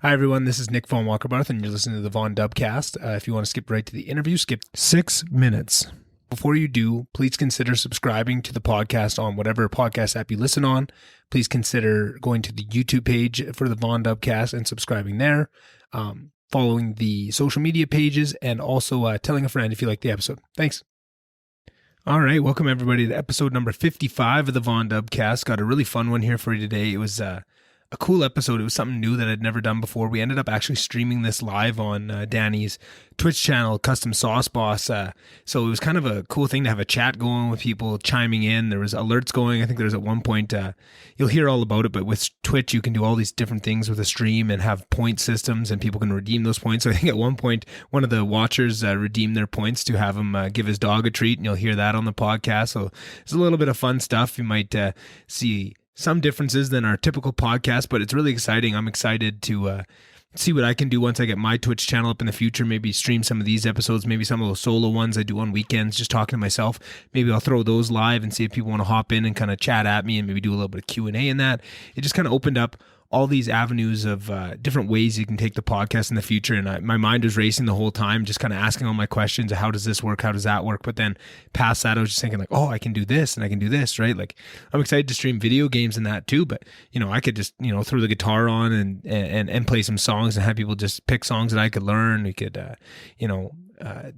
Hi, everyone. This is Nick von Wackerbarth, and you're listening to the VonDubCast. If you want to skip right to the interview, skip 6 minutes. Before you do, please consider subscribing to the podcast on whatever podcast app you listen on. Please consider going to the YouTube page for the VonDubCast and subscribing there, following the social media pages, and also telling a friend if you like the episode. Thanks. All right, welcome everybody to episode number 55 of the VonDubCast. Got a really fun one here for you today. It was a cool episode. It was something new that I'd never done before. We ended up actually streaming this live on Danny's Twitch channel, CustomSauceBoss. So it was kind of a cool thing to have a chat going with people chiming in. There was alerts going. I think there was at one point, you'll hear all about it, but with Twitch, you can do all these different things with a stream and have point systems and people can redeem those points. So I think at one point, one of the watchers redeemed their points to have him give his dog a treat, and you'll hear that on the podcast. So it's a little bit of fun stuff. You might see some differences than our typical podcast, but it's really exciting. I'm excited to see what I can do once I get my Twitch channel up in the future, maybe stream some of these episodes, maybe some of those solo ones I do on weekends, just talking to myself. Maybe I'll throw those live and see if people want to hop in and kind of chat at me and maybe do a little bit of Q&A in that. It just kind of opened up all these avenues of different ways you can take the podcast in the future. And my mind was racing the whole time, just kind of asking all my questions. How does this work? How does that work? But then past that, I was just thinking like, oh, I can do this and I can do this, right? Like I'm excited to stream video games in that too, but I could just, throw the guitar on and play some songs and have people just pick songs that I could learn. We could,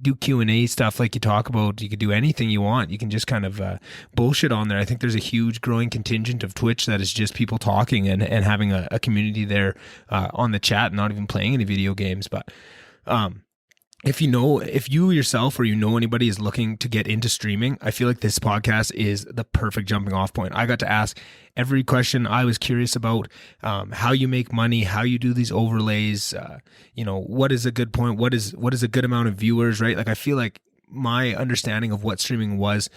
do Q&A stuff like you talk about. You could do anything you want. You can just kind of bullshit on there. I think there's a huge growing contingent of Twitch that is just people talking and having a community there on the chat, not even playing any video games. But if you yourself or anybody is looking to get into streaming, I feel like this podcast is the perfect jumping off point. I got to ask every question I was curious about, how you make money, how you do these overlays, what is a good point, what is a good amount of viewers, right? Like I feel like my understanding of what streaming was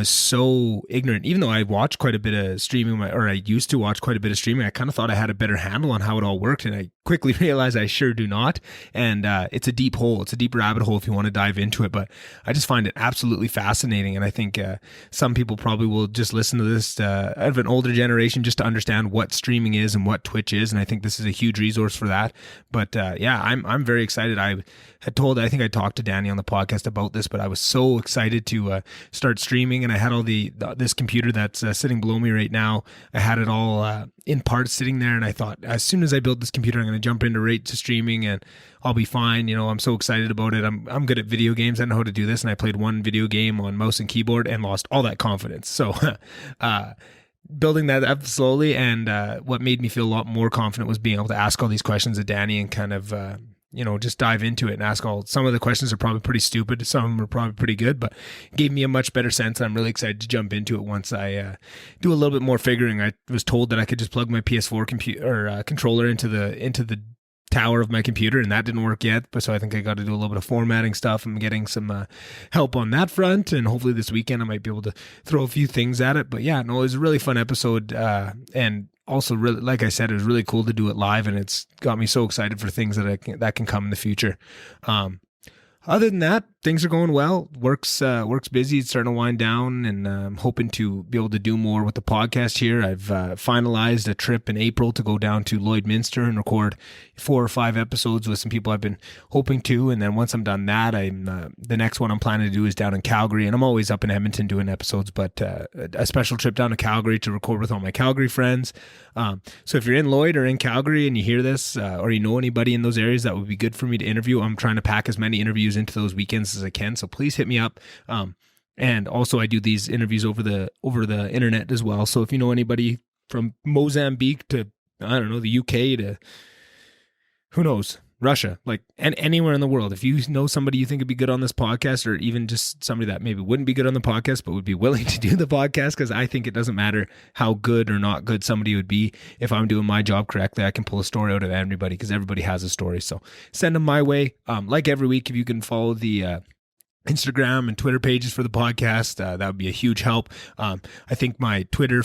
so ignorant. Even though I watched quite a bit of streaming, or I used to watch quite a bit of streaming, I kind of thought I had a better handle on how it all worked, and I quickly realized I sure do not. And it's a deep hole. It's a deep rabbit hole if you want to dive into it. But I just find it absolutely fascinating, and I think some people probably will just listen to this out of an older generation just to understand what streaming is and what Twitch is, and I think this is a huge resource for that. But I'm very excited. I think I talked to Danny on the podcast about this, but I was so excited to start streaming, and I had all this computer that's sitting below me right now. I had it all in parts sitting there, and I thought as soon as I build this computer, I'm going to jump into right to streaming and I'll be fine. I'm so excited about it. I'm good at video games. I know how to do this, and I played one video game on mouse and keyboard and lost all that confidence. So building that up slowly, and what made me feel a lot more confident was being able to ask all these questions of Danny and kind of just dive into it and ask some of the questions are probably pretty stupid. Some of them are probably pretty good, but gave me a much better sense. I'm really excited to jump into it once I do a little bit more figuring. I was told that I could just plug my PS4 controller into the tower of my computer, and that didn't work yet. But so I think I got to do a little bit of formatting stuff. I'm getting some help on that front, and hopefully this weekend I might be able to throw a few things at it. But it was a really fun episode, and also, really, like I said, it was really cool to do it live, and it's got me so excited for things that can come in the future. Other than that, things are going well. Work's busy. It's starting to wind down, and I'm hoping to be able to do more with the podcast here. I've finalized a trip in April to go down to Lloydminster and record 4 or 5 episodes with some people I've been hoping to. And then once I'm done that, the next one I'm planning to do is down in Calgary. And I'm always up in Edmonton doing episodes, but a special trip down to Calgary to record with all my Calgary friends. So if you're in Lloyd or in Calgary and you hear this, or you know anybody in those areas that would be good for me to interview, I'm trying to pack as many interviews into those weekends as I can. So please hit me up. And also I do these interviews over the internet as well. So if you know anybody from Mozambique to, I don't know, the UK to, who knows, Russia, and anywhere in the world, if you know somebody you think would be good on this podcast, or even just somebody that maybe wouldn't be good on the podcast, but would be willing to do the podcast, because I think it doesn't matter how good or not good somebody would be. If I'm doing my job correctly, I can pull a story out of everybody, because everybody has a story. So send them my way. Like every week, if you can follow the Instagram and Twitter pages for the podcast, that would be a huge help. I think my Twitter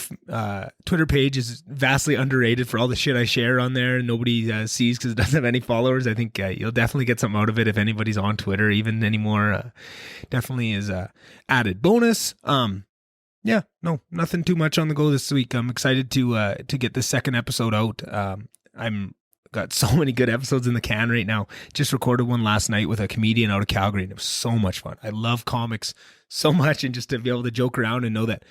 page is vastly underrated for all the shit I share on there. Nobody sees because it doesn't have any followers. I think you'll definitely get something out of it if anybody's on Twitter even anymore. Definitely is a added bonus. Nothing too much on the go this week. I'm excited to get the second episode out. I'm got so many good episodes in the can right now. Just recorded one last night with a comedian out of Calgary, and it was so much fun. I love comics so much, and just to be able to joke around and know that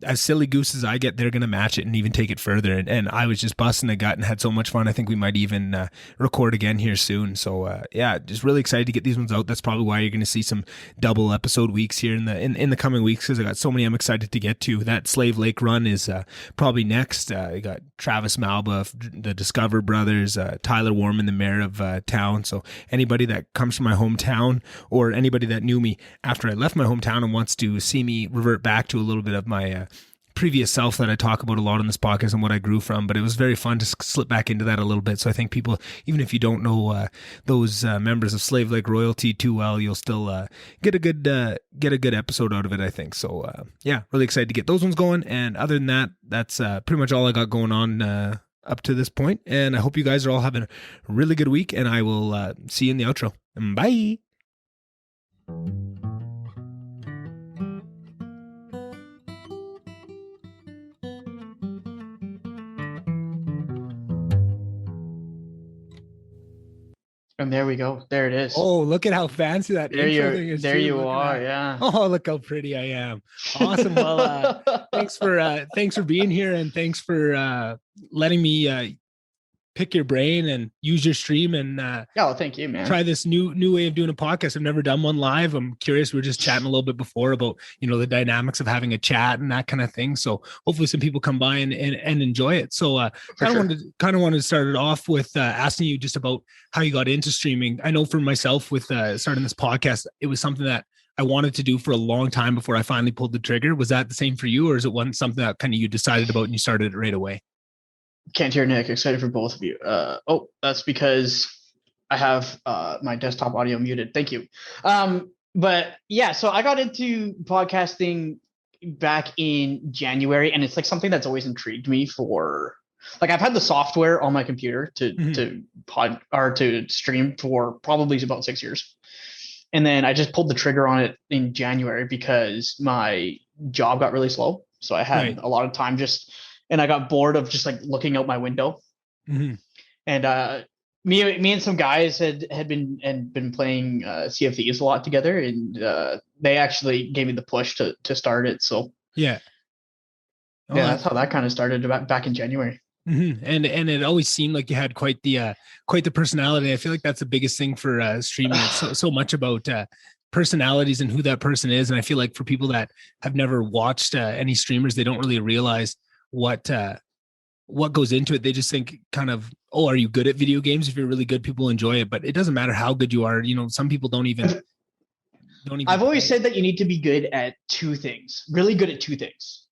as silly goose as I get, they're going to match it and even take it further. And I was just busting a gut and had so much fun. I think we might even record again here soon. So yeah, just really excited to get these ones out. That's probably why you're going to see some double episode weeks here in the coming weeks, because I got so many I'm excited to get to. That Slave Lake run is probably next. I got Travis Malba, the Discover Brothers, Tyler Warman, the mayor of town. So anybody that comes from my hometown, or anybody that knew me after I left my hometown and wants to see me revert back to a little bit of my previous self that I talk about a lot on this podcast and what I grew from, but it was very fun to slip back into that a little bit. So I think people, even if you don't know those members of Slave Lake royalty too well, you'll still get a good episode out of it, I think. So yeah, really excited to get those ones going. And other than that, that's pretty much all I got going on up to this point. And I hope you guys are all having a really good week, and I will see you in the outro. Bye. And there we go. There it is. Oh, look at how fancy that intro thing is. There you are. Yeah. Oh, look how pretty I am. Awesome. Well, thanks for being here, and thanks for letting me pick your brain and use your stream and well, thank you, man. Try this new way of doing a podcast. I've never done one live. I'm curious. We were just chatting a little bit before about, the dynamics of having a chat and that kind of thing. So hopefully some people come by and enjoy it. So kind of wanted to start it off with asking you just about how you got into streaming. I know for myself with starting this podcast, it was something that I wanted to do for a long time before I finally pulled the trigger. Was that the same for you, or is it something that kind of you decided about and you started it right away? Can't hear Nick. Excited for both of you. That's because I have my desktop audio muted. Thank you. But yeah, so I got into podcasting back in January, and it's like something that's always intrigued me for, like, I've had the software on my computer to stream for probably about 6 years. And then I just pulled the trigger on it in January because my job got really slow. So I had a lot of time and I got bored of just like looking out my window. Mm-hmm. And me and some guys had been playing Sea of Thieves a lot together, and they actually gave me the push to start it. So yeah, that's how that kind of started back in January. Mm-hmm. And it always seemed like you had quite the personality. I feel like that's the biggest thing for streaming. It's so much about personalities and who that person is. And I feel like for people that have never watched any streamers, they don't really realize what goes into it. They just think kind of, oh, are you good at video games? If you're really good, people enjoy it, but it doesn't matter how good you are. Some people don't even I've always said that you need to be good at two things, really good at two things.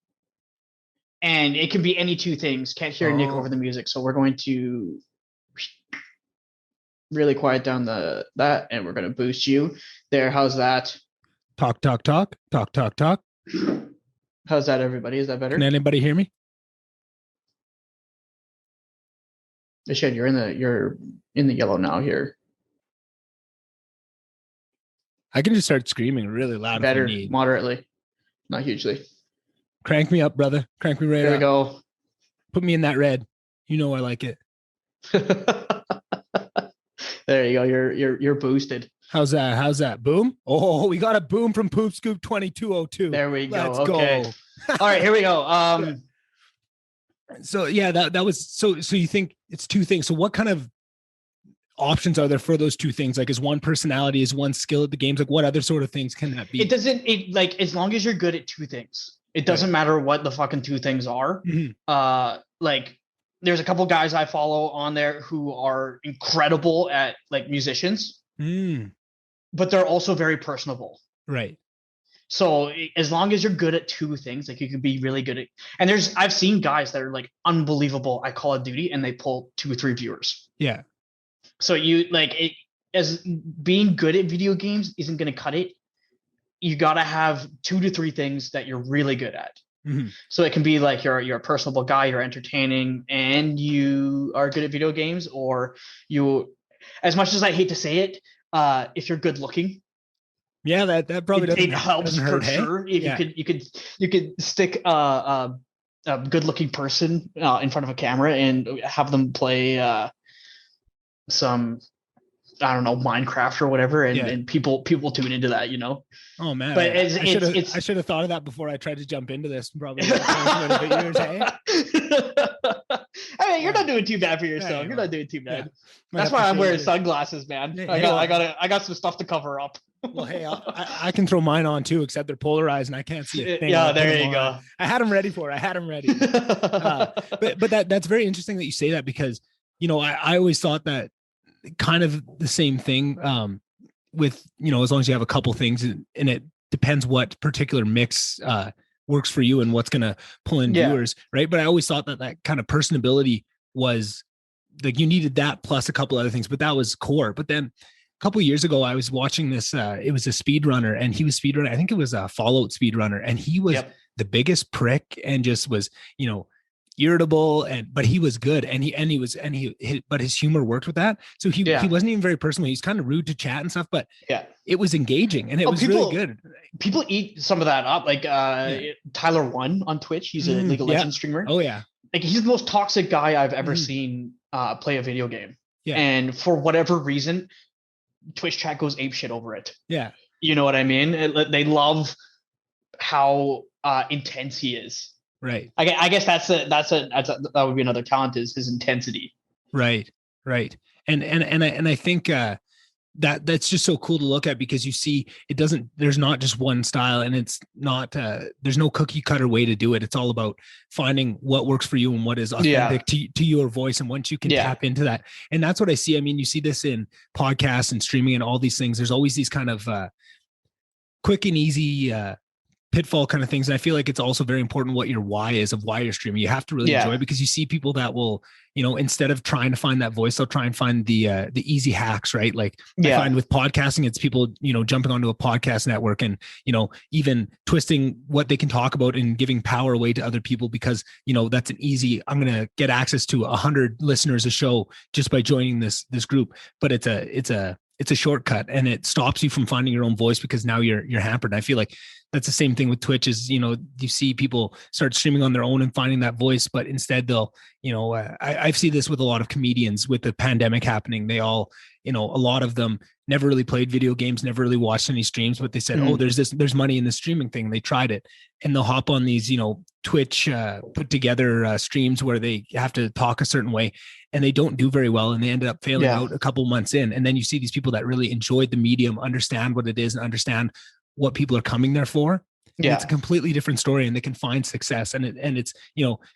And it can be any two things. Can't hear Nick over the music. So we're going to really quiet down that, and we're going to boost you there. How's that? Talk, talk, talk, talk, talk, talk. How's that, everybody? Is that better? Can anybody hear me? Shed, you're in the yellow now here. I can just start screaming really loud. Better, moderately, not hugely. Crank me up, brother. Crank me right up. There we go. Put me in that red. I like it. There you go. You're boosted. How's that? Boom? Oh, we got a boom from Poop Scoop 2202. There we go. Let's go. All right, here we go. So yeah, that was so you think it's two things. So what kind of options are there for those two things? Like, is one personality, is one skill at the games? Like, what other sort of things can that be? As long as you're good at two things, it doesn't matter what the fucking two things are. Mm-hmm. Like, there's a couple guys I follow on there who are incredible at like musicians, but they're also very personable. Right. So as long as you're good at two things, like, you could be really good at, and I've seen guys that are like unbelievable at Call of Duty and they pull 2 or 3 viewers. Yeah. So as being good at video games isn't going to cut it. You got to have 2 to 3 things that you're really good at. Mm-hmm. So it can be like you're a personable guy, you're entertaining, and you are good at video games, or you, as much as I hate to say it, if you're good looking. Yeah, that probably it helps for sure. If you could stick a good looking person in front of a camera and have them play some, I don't know, Minecraft or whatever, and, Yeah. and people tune into that, Oh man, But I should have thought of that before I tried to jump into this. Probably years, hey? I mean, you're not doing too bad for yourself. You're not doing too bad. That's why I'm wearing sunglasses, man. I got some stuff to cover up. Well, hey, I can throw mine on too, except they're polarized and I can't see a thing. Yeah, there you go. I had them ready for it. But that's very interesting that you say that, because, I always thought that kind of the same thing with, as long as you have a couple things, and it depends what particular mix works for you and what's going to pull in viewers. Right. But I always thought that kind of personability was like, you needed that plus a couple other things, but that was core. But then a couple of years ago, I was watching this. It was a speedrunner, and he was speedrunner. I think it was a Fallout speedrunner, and he was the biggest prick and just was, irritable, but he was good, but his humor worked with that. So he wasn't even very personal. He's kind of rude to chat and stuff, but it was engaging and it was really good. People eat some of that up. Like Tyler One on Twitch, he's a League of Legends streamer. Oh yeah, like he's the most toxic guy I've ever seen play a video game. Yeah, and for whatever reason, Twitch chat goes apeshit over it. Yeah. You know what I mean? They love how intense he is. Right. I guess that would be another talent, is his intensity. Right. And I think that's just so cool to look at, because you see there's not just one style, and it's not there's no cookie cutter way to do it. It's all about finding what works for you and what is authentic to your voice. And once you can tap into that, and that's what I see. I mean, you see this in podcasts and streaming and all these things. There's always these kind of quick and easy pitfall kind of things. And I feel like it's also very important what your why is of why you're streaming. You have to really enjoy it, because you see people that will, instead of trying to find that voice, they'll try and find the easy hacks, right? Like I find with podcasting, it's people, jumping onto a podcast network and, even twisting what they can talk about and giving power away to other people, because, that's an easy, I'm going to get access to 100 listeners a show just by joining this group. But it's a shortcut, and it stops you from finding your own voice, because now you're hampered. And I feel like that's the same thing with Twitch. Is, you see people start streaming on their own and finding that voice, but instead they'll, I've seen this with a lot of comedians with the pandemic happening. They all, a lot of them never really played video games, never really watched any streams, but they said, oh, there's money in the streaming thing. They tried it, and they'll hop on these, Twitch put together streams where they have to talk a certain way, and they don't do very well, and they ended up failing out a couple months in. And then you see these people that really enjoyed the medium, understand what it is, and understand what people are coming there for. Yeah. It's a completely different story, and they can find success. And it's,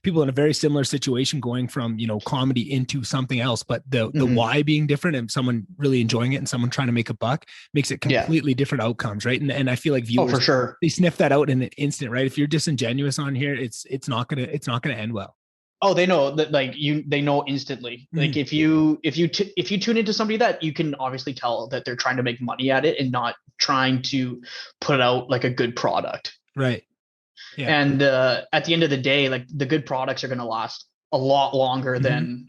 people in a very similar situation going from, comedy into something else, but the why being different, and someone really enjoying it and someone trying to make a buck makes it completely different outcomes. Right. And I feel like viewers, for sure, they sniff that out in an instant, right? If you're disingenuous on here, it's not going to end well. Oh, they know that, they know instantly. Like if you tune into somebody that you can obviously tell that they're trying to make money at it and not trying to put out like a good product. Right. Yeah. And at the end of the day, like the good products are going to last a lot longer than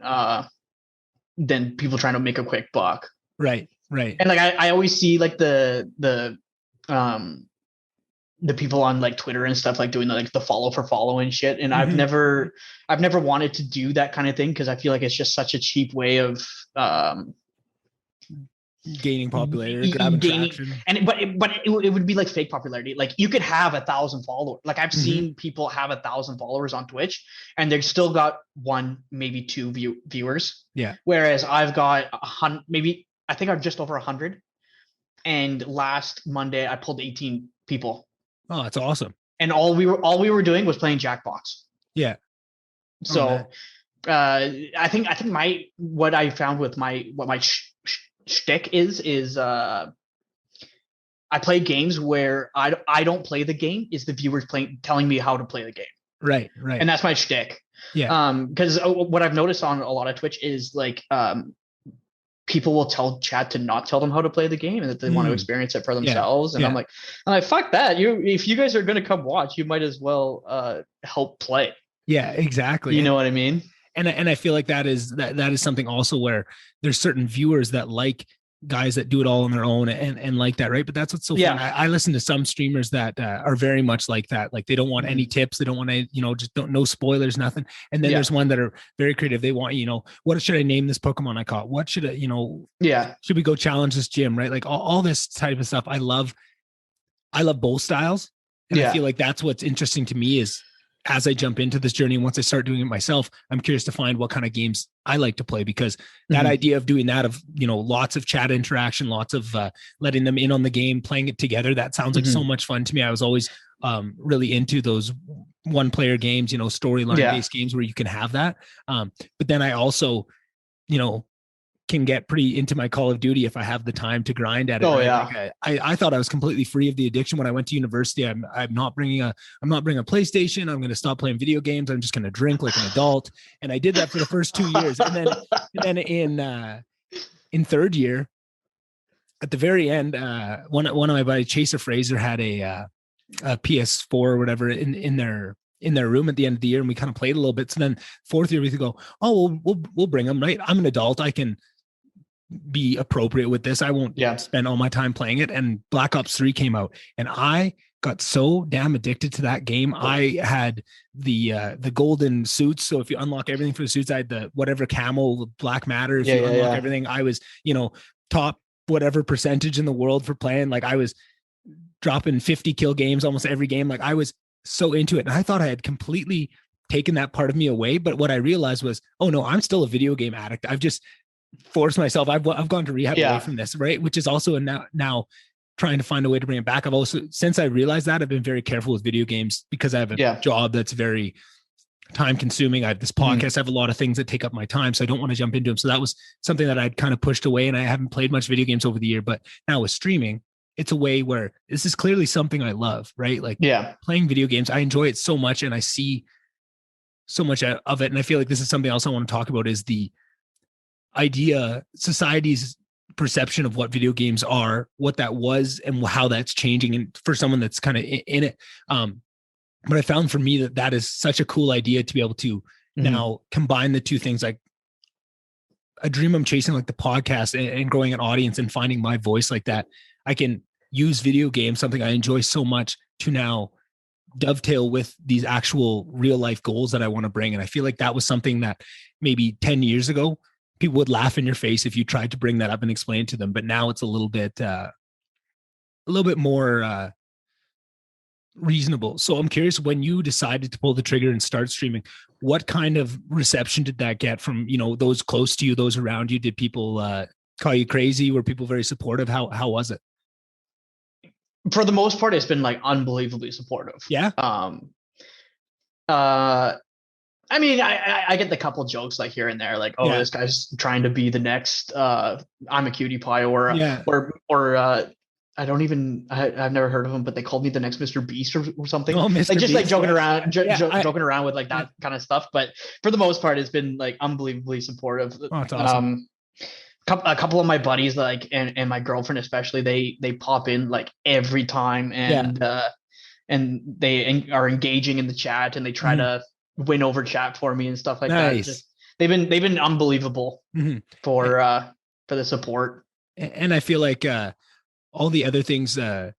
people trying to make a quick buck. Right. And like I always see like the people on like Twitter and stuff, like doing the follow for follow and shit. And I've never wanted to do that kind of thing, because I feel like it's just such a cheap way of gaining popularity, grabbing traction. But it would be like fake popularity. Like you could have 1,000 followers. Like I've seen people have 1,000 followers on Twitch, and they've still got 1, maybe 2 viewers. Yeah. Whereas I've got 100, maybe I think I'm just over 100. And last Monday I pulled 18 people. Oh, that's awesome. And all we were doing was playing Jackbox. Yeah. So I think what I found with my shtick is I play games where I don't play the game, is the viewers telling me how to play the game. Right. And that's my shtick. Yeah. Because what I've noticed on a lot of Twitch is like people will tell chat to not tell them how to play the game, and that they want to experience it for themselves. And I'm like, fuck that. If you guys are going to come watch, you might as well help play. Yeah, exactly. You know what I mean? And I feel like that is something also where there's certain viewers that like guys that do it all on their own and like that, right? But that's what's so fun. I listen to some streamers that are very much like that. Like they don't want any tips. They don't want to, just no spoilers, nothing. And then there's one that are very creative. They want, what should I name this Pokemon I caught? What should I, should we go challenge this gym, right? Like all this type of stuff. I love both styles. And I feel like that's what's interesting to me is as I jump into this journey, and once I start doing it myself, I'm curious to find what kind of games I like to play, because that idea of doing that, of, lots of chat interaction, lots of letting them in on the game, playing it together, that sounds like so much fun to me. I was always really into those one player games, storyline based games where you can have that. But then I also, can get pretty into my Call of Duty if I have the time to grind at it. Oh, right? yeah. Like I thought I was completely free of the addiction when I went to university. I'm not bringing a PlayStation. I'm going to stop playing video games. I'm just going to drink like an adult. And I did that for the first 2 years. And then in third year, at the very end, one of my buddies, Chaser Fraser, had a PS4 or whatever in their room at the end of the year, and we kind of played a little bit. So then fourth year we could go, oh, we'll bring them, right? I'm an adult. I can be appropriate with this. I won't spend all my time playing it. And Black Ops 3 came out, and I got so damn addicted to that game. I had the golden suits. So if you unlock everything for the suits, I had the whatever camo, Black Matter. If you unlock everything, I was, top whatever percentage in the world for playing. Like I was dropping 50 kill games almost every game. Like I was so into it. And I thought I had completely taken that part of me away. But what I realized was, oh no, I'm still a video game addict. I've just forced myself. I've gone to rehab away from this, right? Which is also now trying to find a way to bring it back. I've also, since I realized that, I've been very careful with video games because I have a job that's very time consuming. I have this podcast. I have a lot of things that take up my time. So I don't want to jump into them. So that was something that I'd kind of pushed away, and I haven't played much video games over the year. But now with streaming, it's a way where this is clearly something I love, right? Like playing video games, I enjoy it so much, and I see so much of it. And I feel like this is something else I want to talk about, is the idea, society's perception of what video games are, what that was, and how that's changing. And for someone that's kind of in it. But I found for me that is such a cool idea to be able to now combine the two things. Like a dream I'm chasing, like the podcast and growing an audience and finding my voice like that. I can use video games, something I enjoy so much, to now dovetail with these actual real life goals that I want to bring. And I feel like that was something that maybe 10 years ago, people would laugh in your face if you tried to bring that up and explain it to them. But now it's a little bit more reasonable. So I'm curious, when you decided to pull the trigger and start streaming, what kind of reception did that get from, those close to you, those around you? Did people call you crazy? Were people very supportive? How was it? For the most part, it's been like unbelievably supportive. Yeah. I mean, I get the couple jokes like here and there, like, oh, this guy's trying to be the next I'm a cutie pie, or I don't even, I've never heard of him, but they called me the next Mr. Beast or something. Oh, Mr. Like just Beast, like joking around, joking around with like that kind of stuff. But for the most part, it's been like unbelievably supportive. Oh, that's awesome. A couple of my buddies, like, and my girlfriend especially, they pop in like every time, and they are engaging in the chat, and they try to win over chat for me and stuff like that. Just, they've been unbelievable for the support. And I feel like all the other things, I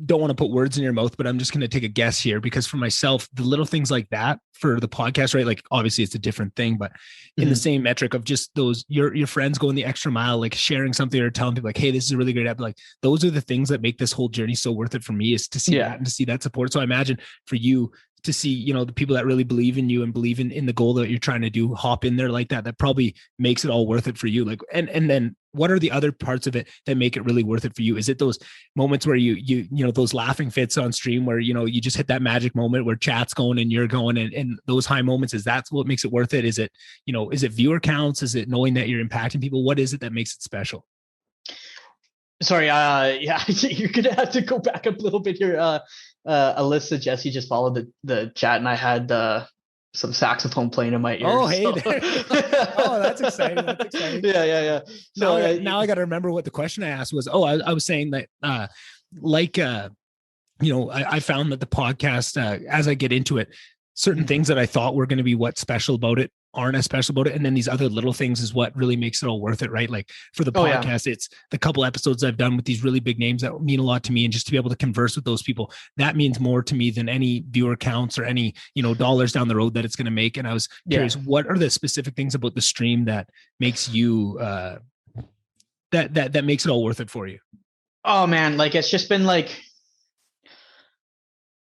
don't want to put words in your mouth, but I'm just going to take a guess here, because for myself, the little things like that for the podcast, right? Like obviously it's a different thing, but in the same metric of just those, your friends going the extra mile, like sharing something or telling people like, hey, this is a really great app. Like those are the things that make this whole journey so worth it for me, is to see that and to see that support. So I imagine for you to see, the people that really believe in you and believe in the goal that you're trying to do, hop in there like that probably makes it all worth it for you. Like, and then what are the other parts of it that make it really worth it for you? Is it those moments where you those laughing fits on stream where, you just hit that magic moment where chat's going and you're going, and those high moments, is that what makes it worth it? Is it, is it viewer counts? Is it knowing that you're impacting people? What is it that makes it special? Sorry. You're going to have to go back a little bit here. Alyssa Jesse just followed the chat, and I had some saxophone playing in my ears. Oh, hey, oh, that's exciting. That's exciting. Yeah. So now I got to remember what the question I asked was. Oh, I was saying that, I found that the podcast, as I get into it, certain things that I thought were going to be what's special about it aren't as special about it. And then these other little things is what really makes it all worth it, right? Like for the podcast, it's the couple episodes I've done with these really big names that mean a lot to me. And just to be able to converse with those people, that means more to me than any viewer counts or any, dollars down the road that it's going to make. And I was curious, what are the specific things about the stream that makes you, that makes it all worth it for you? Oh man, like it's just been like,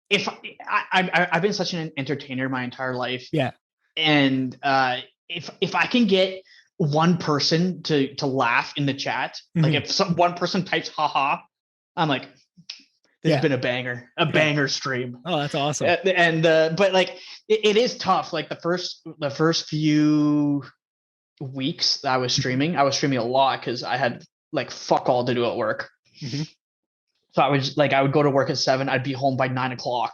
if I've been such an entertainer my entire life. Yeah. And if I can get one person to laugh in the chat, like if one person types haha, I'm like, this has been a banger stream. Oh, that's awesome. And but like it is tough. Like the first few weeks that I was streaming a lot because I had like fuck all to do at work. So I would go to work at 7, I'd be home by 9:00.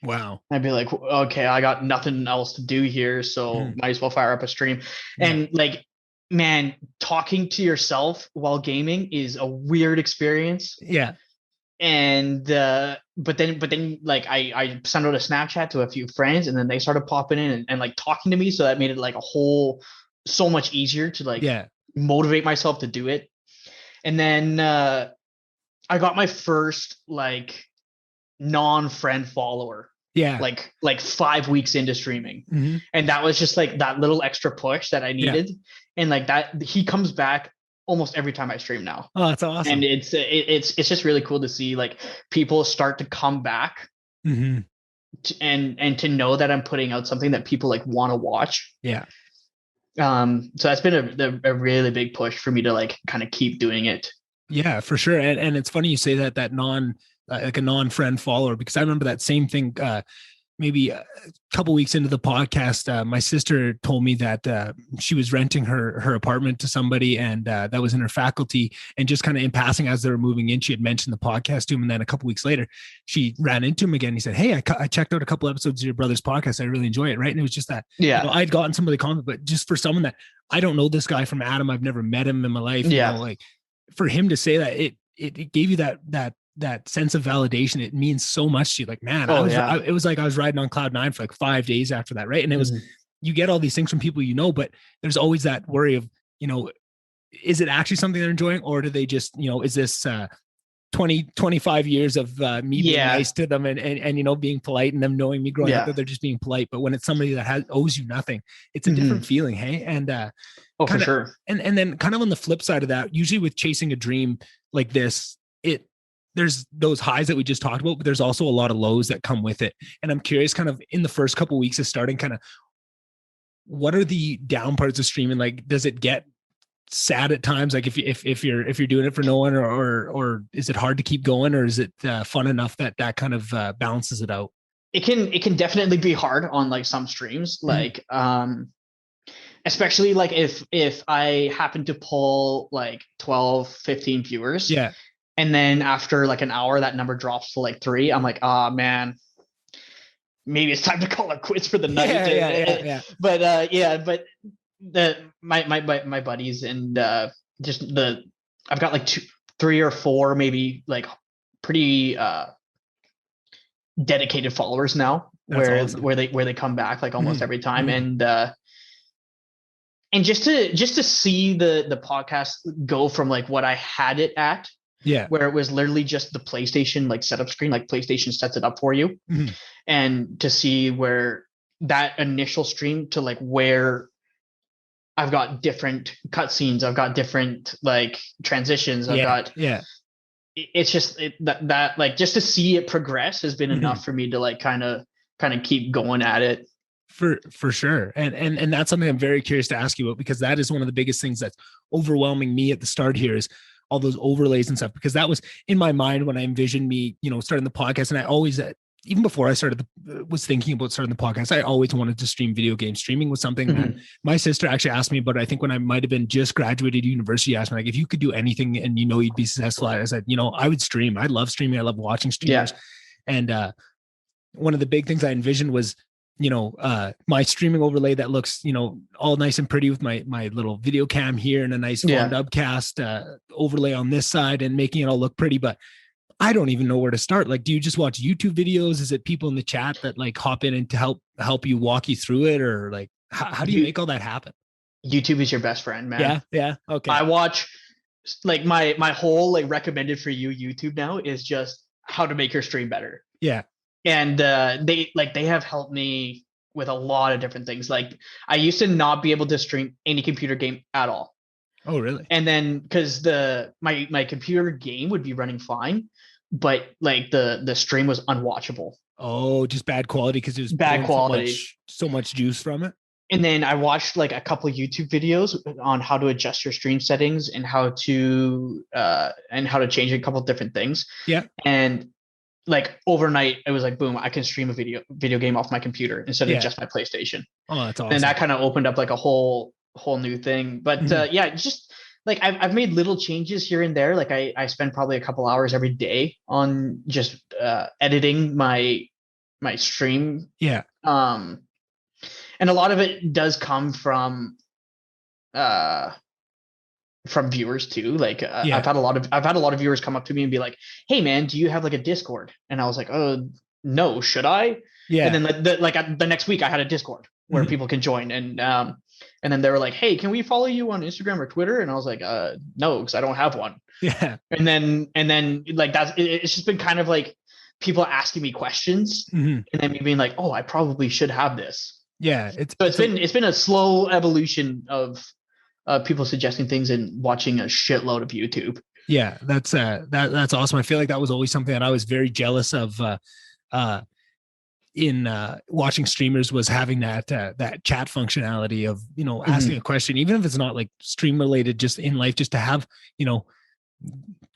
Wow. I'd be like, okay, I got nothing else to do here, so might as well fire up a stream. And like, man, talking to yourself while gaming is a weird experience. Yeah. And but then like I sent out a Snapchat to a few friends, and then they started popping in and like talking to me, so that made it like so much easier to like motivate myself to do it. And then I got my first like non-friend follower. Yeah. Like 5 weeks into streaming. And that was just like that little extra push that I needed. And like that, he comes back almost every time I stream now. Oh, that's awesome. And it's just really cool to see like people start to come back and to know that I'm putting out something that people like want to watch. Yeah. So that's been a really big push for me to like kind of keep doing it. Yeah, for sure. And it's funny you say that like a non-friend follower, because I remember that same thing, maybe a couple weeks into the podcast, my sister told me that she was renting her apartment to somebody, and that was in her faculty, and just kind of in passing as they were moving in, she had mentioned the podcast to him. And then a couple weeks later, she ran into him again. He said, "Hey, I checked out a couple episodes of your brother's podcast. I really enjoy it." Right. And it was just that, I'd gotten some of the comment, but just for someone that I don't know this guy from Adam, I've never met him in my life. Like for him to say that, it gave you that sense of validation. It means so much to you. Like, man, it was like I was riding on cloud 9 for like 5 days after that. Right. And it was, you get all these things from people, but there's always that worry of, is it actually something they're enjoying, or do they just, is this 25 years of me being nice to them and being polite, and them knowing me growing up that they're just being polite. But when it's somebody that owes you nothing, it's a different feeling. Hey. And for sure. And then kind of on the flip side of that, usually with chasing a dream like this, there's those highs that we just talked about, but there's also a lot of lows that come with it. And I'm curious, kind of in the first couple of weeks of starting, kind of what are the down parts of streaming? Like, does it get sad at times? Like if you're doing it for no one, or is it hard to keep going, or is it fun enough that kind of balances it out? It can definitely be hard on like some streams, like especially like if I happen to pull like 12, 15 viewers. Yeah. And then after like an hour, that number drops to like 3. I'm like, man, maybe it's time to call it quits for the night. Yeah. But my buddies and I've got like 3 or 4 maybe like pretty dedicated followers now. That's awesome. where they come back like almost every time. And just to see the podcast go from like what I had it at, where it was literally just the PlayStation like setup screen, like PlayStation sets it up for you, and to see where that initial stream to like where I've got different cutscenes, I've got different like transitions, it's just that like just to see it progress has been enough for me to like kind of keep going at it. For sure. And that's something I'm very curious to ask you about, because that is one of the biggest things that's overwhelming me at the start here, is all those overlays and stuff, because that was in my mind when I envisioned me, starting the podcast. And I always, even before I was thinking about starting the podcast, I always wanted to stream video games. Streaming was something that my sister actually asked me about. I think when I might've been just graduated university, asked me like, if you could do anything and you'd be successful, I said, I would stream. I love streaming. I love watching streamers. And one of the big things I envisioned was, my streaming overlay that looks, all nice and pretty with my little video cam here and a nice VonDubCast overlay on this side, and making it all look pretty. But I don't even know where to start. Like, do you just watch YouTube videos? Is it people in the chat that like hop in and to help you walk you through it? Or like, How do you make all that happen? YouTube is your best friend, man. Yeah. Okay. I watch like my whole like recommended for you YouTube now is just how to make your stream better. Yeah. And they have helped me with a lot of different things. Like I used to not be able to stream any computer game at all. Oh, really? And then because my computer game would be running fine, but like the stream was unwatchable. Oh, just bad quality because it was Bad quality. so much juice from it. And then I watched like a couple of YouTube videos on how to adjust your stream settings and how to change a couple of different things. Yeah. And like overnight, it was like, boom, I can stream a video game off my computer instead of just my PlayStation. Oh, that's awesome. And that kind of opened up like a whole new thing. But just like I've made little changes here and there. Like I spend probably a couple hours every day on just editing my stream. Yeah. And a lot of it does come from viewers too. Like I've had a lot of viewers come up to me and be like, "Hey man, do you have like a Discord?" And I was like, "Oh no, should I?" Yeah. And then the next week I had a Discord where people can join, and then they were like, "Hey, can we follow you on Instagram or Twitter?" And I was like, "No, because I don't have one." Yeah. And then like it's just been kind of like people asking me questions, and then me being like, "Oh, I probably should have this." Yeah, it's been a slow evolution of people suggesting things and watching a shitload of YouTube. Yeah, that's awesome. I feel like that was always something that I was very jealous of in watching streamers, was having that chat functionality of, asking a question, even if it's not like stream related, just in life, just to have,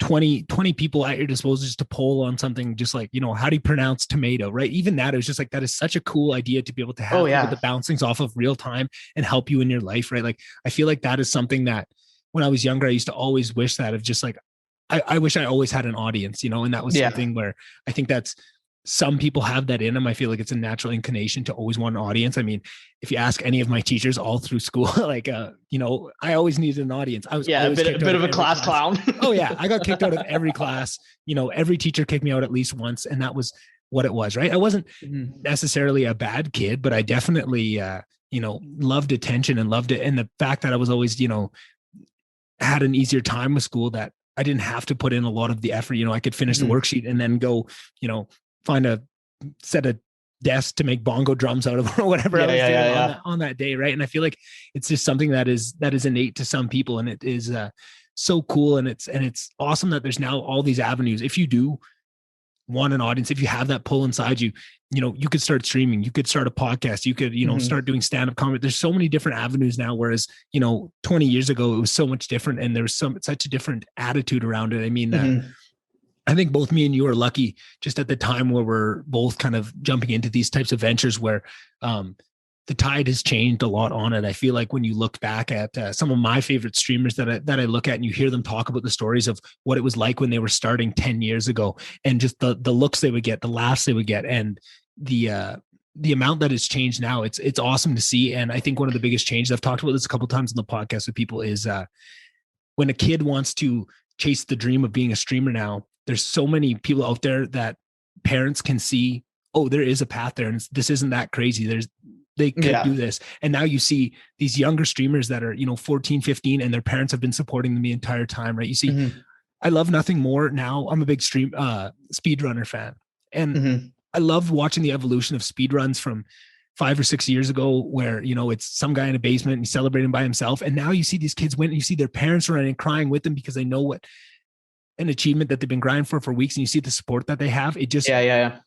20 people at your disposal just to poll on something, just like, how do you pronounce tomato, right? Even that, it was just like, that is such a cool idea to be able to have people to bounce things off of real time and help you in your life, right? Like, I feel like that is something that when I was younger, I used to always wish that, of just like, I wish I always had an audience, and that was something where I think that's, some people have that in them. I feel like it's a natural inclination to always want an audience. I mean, if you ask any of my teachers all through school, like, I always needed an audience. I was a bit of a class clown. Oh yeah. I got kicked out of every class. Every teacher kicked me out at least once. And that was what it was, right? I wasn't necessarily a bad kid, but I definitely, loved attention and loved it. And the fact that I was always, had an easier time with school, that I didn't have to put in a lot of the effort. I could finish the worksheet and then go, find a set of desks to make bongo drums out of, or whatever I was doing on that day. Right. And I feel like it's just something that is innate to some people. And it is so cool. And it's awesome that there's now all these avenues. If you do want an audience, if you have that pull inside you, you could start streaming, you could start a podcast, you could, start doing stand-up comedy. There's so many different avenues now. Whereas, 20 years ago, it was so much different, and there was such a different attitude around it. I mean, I think both me and you are lucky just at the time where we're both kind of jumping into these types of ventures where the tide has changed a lot on it. I feel like when you look back at some of my favorite streamers that I look at, and you hear them talk about the stories of what it was like when they were starting 10 years ago, and just the looks they would get, the laughs they would get, and the amount that has changed now, it's awesome to see. And I think one of the biggest changes, I've talked about this a couple of times on the podcast with people, is when a kid wants to chase the dream of being a streamer now, there's so many people out there that parents can see, oh, there is a path there, and this isn't that crazy. They could do this. And now you see these younger streamers that are, 14, 15, and their parents have been supporting them the entire time, right? You see, I love nothing more now. I'm a big speedrunner fan. And I love watching the evolution of speedruns from 5 or 6 years ago, where, it's some guy in a basement and he's celebrating by himself. And now you see these kids win, and you see their parents running and crying with them because they know what an achievement that they've been grinding for weeks, and you see the support that they have. It just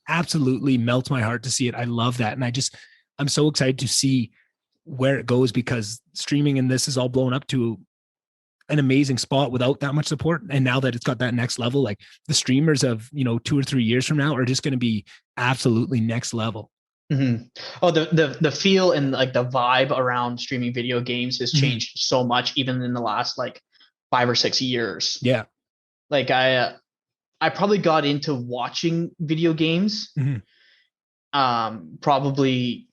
absolutely melts my heart to see it. I love that. And I'm so excited to see where it goes, because streaming and this is all blown up to an amazing spot without that much support. And now that it's got that next level, like the streamers of, 2 or 3 years from now are just going to be absolutely next level. Oh, the feel and like the vibe around streaming video games has changed so much, even in the last like 5 or 6 years. Yeah. Like I probably got into watching video games probably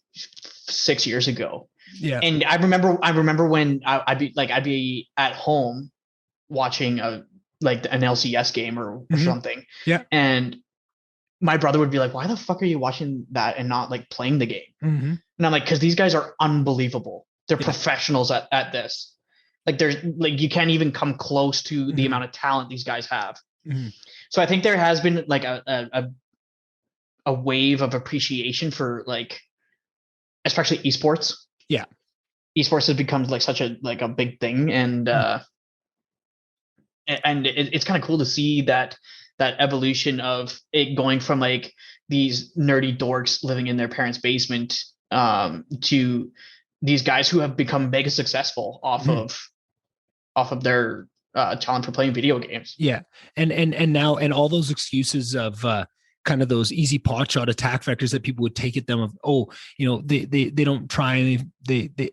6 years ago. Yeah. And I remember when I'd be at home watching like an LCS game or something. Yeah. And my brother would be like, why the fuck are you watching that and not like playing the game? Mm-hmm. And I'm like, because these guys are unbelievable. They're Yeah. professionals at this. Like there's like you can't even come close to the Mm-hmm. amount of talent these guys have. Mm-hmm. So I think there has been like a wave of appreciation for like especially esports. Yeah. Esports has become like such a like a big thing, and it's kind of cool to see that evolution of it going from like these nerdy dorks living in their parents' basement to these guys who have become mega successful off of their talent for playing video games. Yeah. And now, and all those excuses of, kind of those easy pot shot attack vectors that people would take at them of, oh, they don't try, the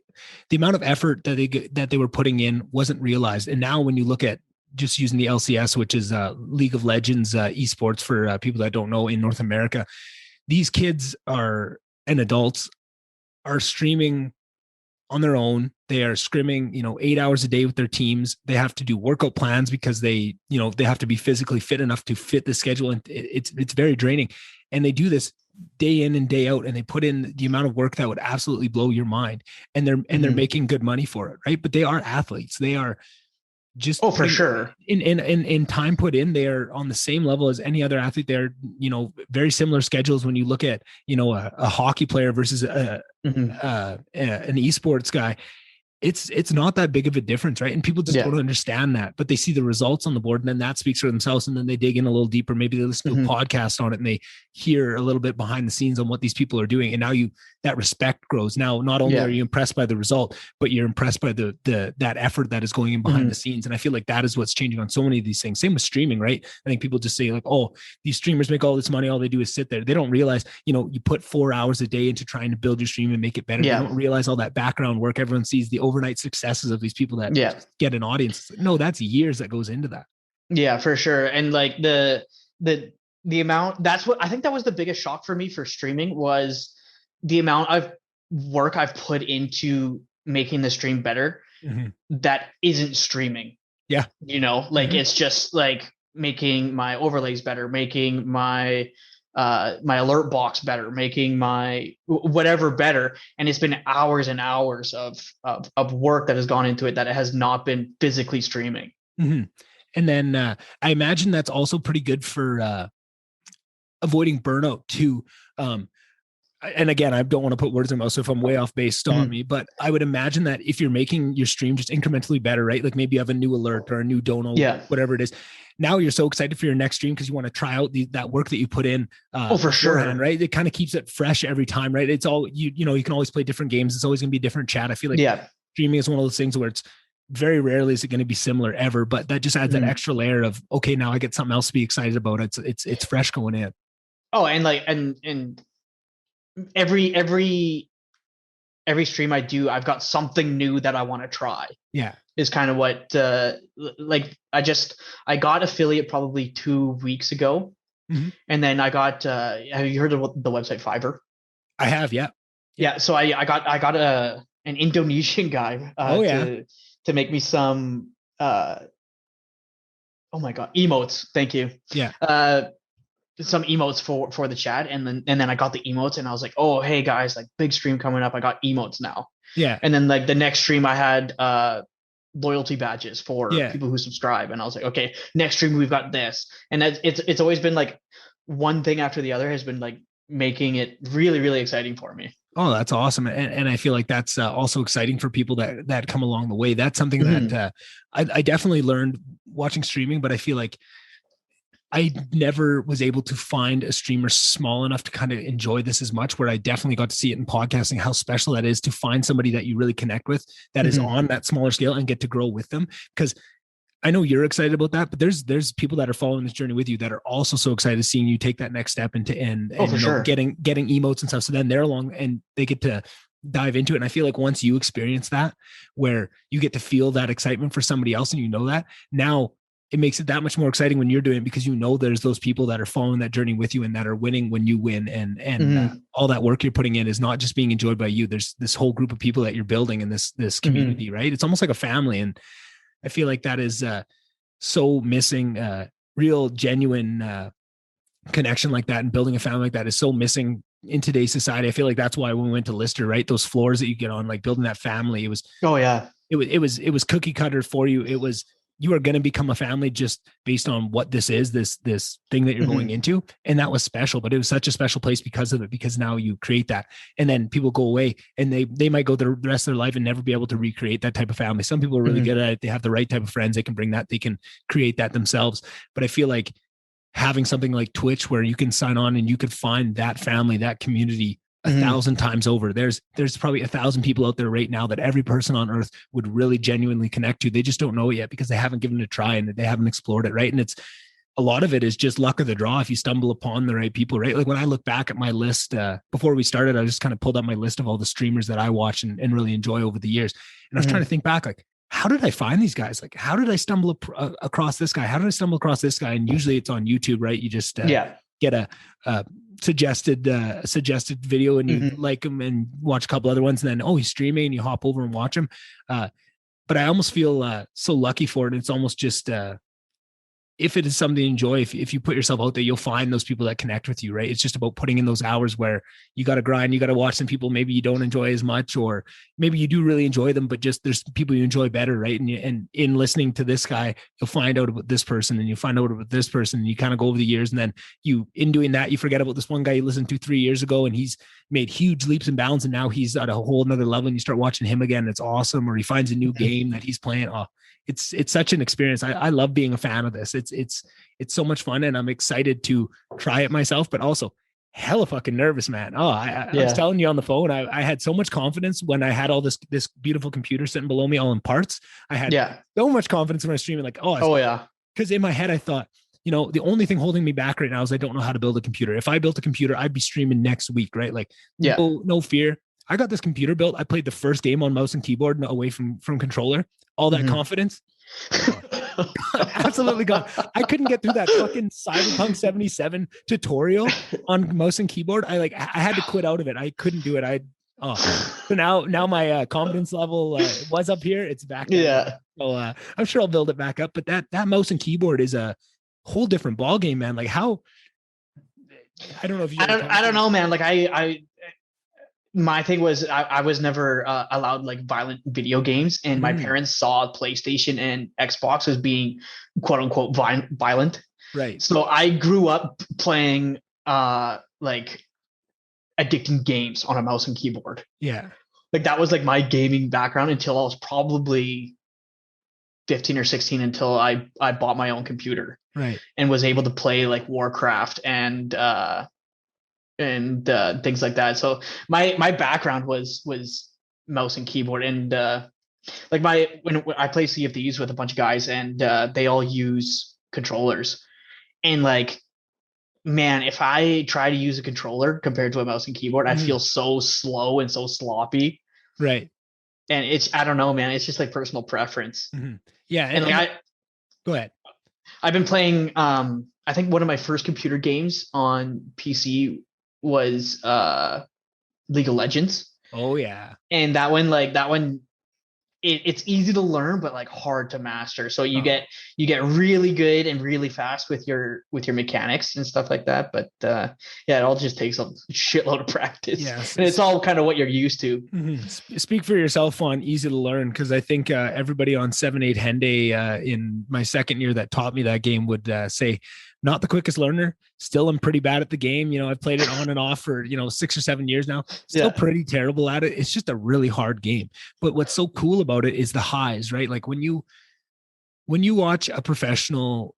amount of effort that they were putting in wasn't realized. And now when you look at just using the LCS, which is League of Legends esports for people that don't know in North America, these kids and adults are streaming on their own. They are scrimming, 8 hours a day with their teams. They have to do workout plans because they have to be physically fit enough to fit the schedule. And it's very draining. And they do this day in and day out, and they put in the amount of work that would absolutely blow your mind. And they're making good money for it. Right. But they are athletes. They are just, for sure, in time put in, they are on the same level as any other athlete. They're, very similar schedules when you look at, a hockey player versus an esports guy. It's not that big of a difference, right? And people just don't understand that, but they see the results on the board, and then that speaks for themselves. And then they dig in a little deeper. Maybe they listen to a podcast on it, and they hear a little bit behind the scenes on what these people are doing. And now that respect grows. Now, not only are you impressed by the result, but you're impressed by that effort that is going in behind the scenes. And I feel like that is what's changing on so many of these things. Same with streaming, right? I think people just say like, oh, these streamers make all this money. All they do is sit there. They don't realize, you put 4 hours a day into trying to build your stream and make it better. They don't realize all that background work. Everyone sees the overnight successes of these people that get an audience. No, that's years that goes into that. Yeah, for sure. And like the amount, that's what I think that was the biggest shock for me for streaming, was the amount of work I've put into making the stream better that isn't streaming. Yeah. It's just like making my overlays better, making my my alert box better, making my whatever better. And it's been hours and hours of work that has gone into it that it has not been physically streaming. Mm-hmm. And then I imagine that's also pretty good for avoiding burnout too. And again, I don't want to put words in my mouth, so if I'm way off base, stop me. But I would imagine that if you're making your stream just incrementally better, right? Like maybe you have a new alert or a new dono, whatever it is. Now you're so excited for your next stream because you want to try out that work that you put in. For sure, right? It kind of keeps it fresh every time, right? It's all you can always play different games. It's always going to be a different chat. I feel like streaming is one of those things where it's very rarely is it going to be similar ever, but that just adds that extra layer of, okay, now I get something else to be excited about. It's fresh going in. Oh, and like and every stream I do, I've got something new that I want to try. Yeah. Is kind of what like I got affiliate probably 2 weeks ago. And then I got have you heard of the website Fiverr? I have, yeah. So I got an Indonesian guy to make me some oh my god, emotes. Thank you. Yeah. Some emotes for the chat, and then I got the emotes, and I was like, oh hey guys, like big stream coming up, I got emotes now. Yeah. And then like the next stream I had loyalty badges for people who subscribe, and I was like, okay, next stream we've got this. And it's always been like one thing after the other has been like making it really, really exciting for me. Oh, that's awesome. And I feel like that's also exciting for people that come along the way. That's something that I definitely learned watching streaming, but I feel like I never was able to find a streamer small enough to kind of enjoy this as much, where I definitely got to see it in podcasting, how special that is to find somebody that you really connect with that is on that smaller scale and get to grow with them. Because I know you're excited about that, but there's people that are following this journey with you that are also so excited seeing you take that next step and getting emotes and stuff. So then they're along and they get to dive into it. And I feel like once you experience that, where you get to feel that excitement for somebody else, and that now it makes it that much more exciting when you're doing it, because there's those people that are following that journey with you and that are winning when you win. And all that work you're putting in is not just being enjoyed by you. There's this whole group of people that you're building in this community, right? It's almost like a family. And I feel like that is so missing, real genuine connection like that and building a family like that is so missing in today's society. I feel like that's why when we went to Lister, right, those floors that you get on, like building that family, Oh yeah. it was cookie cutter for you. It was, you are going to become a family just based on what this is, this thing that you're going into. And that was special, but it was such a special place because of it, because now you create that. And then people go away and they might go the rest of their life and never be able to recreate that type of family. Some people are really good at it. They have the right type of friends. They can bring that, they can create that themselves. But I feel like having something like Twitch where you can sign on and you could find that family, that community 1,000 times over. There's probably 1,000 people out there right now that every person on earth would really genuinely connect to. They just don't know it yet because they haven't given it a try and they haven't explored it. Right. And it's, a lot of it is just luck of the draw if you stumble upon the right people, right? Like when I look back at my list, before we started, I just kind of pulled up my list of all the streamers that I watch and really enjoy over the years. And I was trying to think back, like, how did I find these guys? Like, how did I stumble across this guy? How did I stumble across this guy? And usually it's on YouTube, right? You just get a suggested video and you like them and watch a couple other ones. And then, oh, he's streaming and you hop over and watch him. But I almost feel so lucky for it. It's almost just, if it is something to enjoy, if you put yourself out there, you'll find those people that connect with you, right? It's just about putting in those hours where you got to grind, you got to watch some people maybe you don't enjoy as much, or maybe you do really enjoy them, but just there's people you enjoy better, right? And in listening to this guy, you'll find out about this person and you find out about this person and you kind of go over the years. And then in doing that, you forget about this one guy you listened to 3 years ago and he's made huge leaps and bounds and now he's at a whole nother level and you start watching him again. It's awesome. Or he finds a new game that he's playing. Oh, it's such an experience. I love being a fan of this. It's so much fun and I'm excited to try it myself, but also hella fucking nervous, man. Oh, I was telling you on the phone, I had so much confidence when I had all this beautiful computer sitting below me all in parts. I had so much confidence when I was streaming, like, because in my head, I thought, the only thing holding me back right now is I don't know how to build a computer. If I built a computer, I'd be streaming next week, right? Like, no fear. I got this computer built. I played the first game on mouse and keyboard away from controller. All that confidence, absolutely gone. I couldn't get through that fucking Cyberpunk 77 tutorial on mouse and keyboard. I had to quit out of it. I couldn't do it. So now my confidence level was up here. It's back. So I'm sure I'll build it back up. But that mouse and keyboard is a whole different ball game, man. Like how? I don't know if you. I don't know, man. Like my thing was I was never allowed like violent video games, and my parents saw PlayStation and Xbox as being quote unquote violent. Right. So I grew up playing like addicting games on a mouse and keyboard. Yeah. Like that was like my gaming background until I was probably 15 or 16, until I bought my own computer. Right. And was able to play like Warcraft and things like that. So my background was mouse and keyboard, and like when I play Sea of Thieves with a bunch of guys, and they all use controllers, and like, man, if I try to use a controller compared to a mouse and keyboard, I feel so slow and so sloppy. Right. And I don't know, man. It's just like personal preference. Yeah. And like go ahead. I've been playing. I think one of my first computer games on PC was League of Legends. Oh yeah. And that one it's easy to learn but like hard to master. So you get really good and really fast with your mechanics and stuff like that, but it all just takes a shitload of practice. Yes. And it's all kind of what you're used to. Speak for yourself on easy to learn, because I think everybody on 7-8 Henday in my second year that taught me that game would say, not the quickest learner. Still, I'm pretty bad at the game. I've played it on and off for, 6 or 7 years now. Still pretty terrible at it. It's just a really hard game. But what's so cool about it is the highs, right? Like when you watch a professional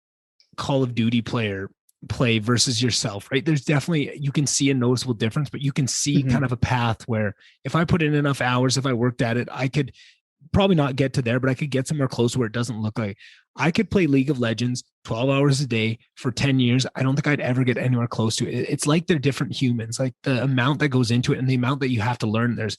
Call of Duty player play versus yourself, right? There's definitely, you can see a noticeable difference, but you can see kind of a path where if I put in enough hours, if I worked at it, I could probably not get to there, but I could get somewhere close where it doesn't look like I could play League of Legends 12 hours a day for 10 years. I don't think I'd ever get anywhere close to it. It's like they're different humans, like the amount that goes into it and the amount that you have to learn. There's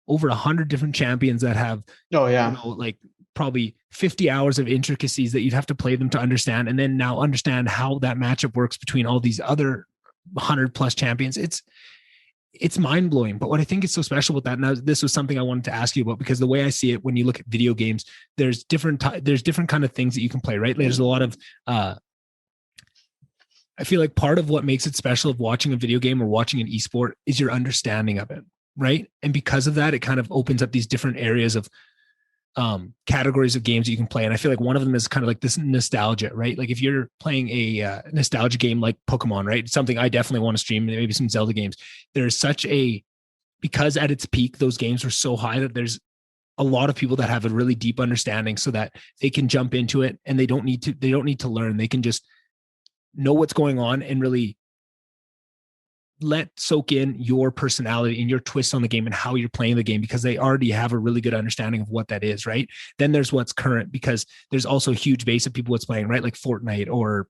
over 100 different champions that have, like probably 50 hours of intricacies that you'd have to play them to understand. And then now understand how that matchup works between all these other 100 plus champions. It's mind blowing. But what I think is so special with that, and this was something I wanted to ask you about, because the way I see it, when you look at video games, there's different kind of things that you can play, right? There's a lot of I feel like part of what makes it special of watching a video game or watching an esport is your understanding of it, right? And because of that, it kind of opens up these different areas of categories of games that you can play. And I feel like one of them is kind of like this nostalgia, right? Like if you're playing a nostalgia game like Pokemon, right? It's something I definitely want to stream, maybe some Zelda games. There's such a, because at its peak, those games were so high that there's a lot of people that have a really deep understanding so that they can jump into it and they don't need to learn. They can just know what's going on and really let soak in your personality and your twist on the game and how you're playing the game, because they already have a really good understanding of what that is, right? Then there's what's current, because there's also a huge base of people what's playing, right? Like Fortnite or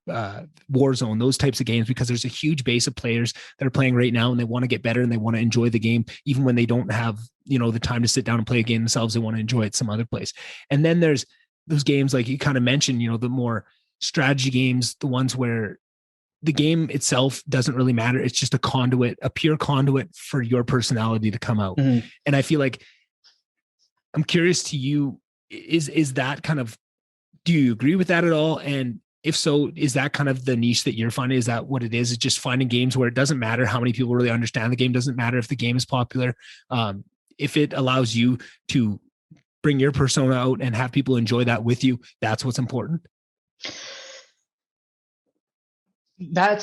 Warzone, those types of games, because there's a huge base of players that are playing right now and they want to get better and they want to enjoy the game, even when they don't have, the time to sit down and play a game themselves. They want to enjoy it some other place. And then there's those games like you kind of mentioned, the more strategy games, the ones where the game itself doesn't really matter. It's just a pure conduit for your personality to come out. Mm-hmm. And I feel like, I'm curious to you, is that kind of, do you agree with that at all? And if so, is that kind of the niche that you're finding? Is that what it is? It's just finding games where it doesn't matter how many people really understand the game, doesn't matter if the game is popular. If it allows you to bring your persona out and have people enjoy that with you, that's what's important. I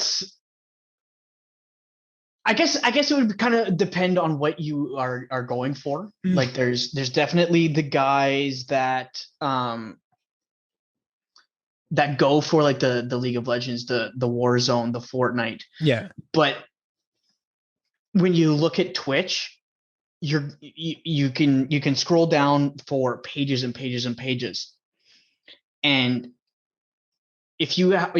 guess it would kind of depend on what you are going for. Like there's definitely the guys that that go for like the League of Legends, the Warzone, the Fortnite. Yeah. But when you look at Twitch, you can scroll down for pages and pages and pages. And if you have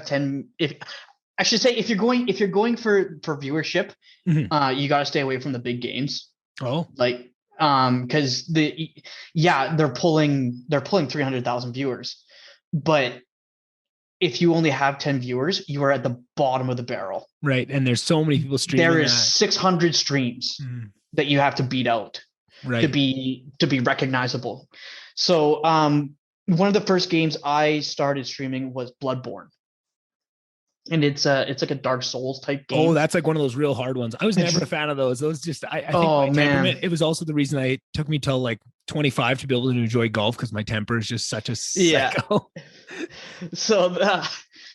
10, if you're going for viewership, you got to stay away from the big games. Oh, like because they're pulling 300,000 viewers, but if you only have 10 viewers, you are at the bottom of the barrel. Right, and there's so many people streaming. There is 600 streams that you have to beat out, right, to be recognizable. So one of the first games I started streaming was Bloodborne. And it's like a Dark Souls type game. Oh, that's like one of those real hard ones. I was never a fan of those. Those just, I think oh, my temperament, it was also the reason it took me till like 25 to be able to enjoy golf, because my temper is just such a psycho. So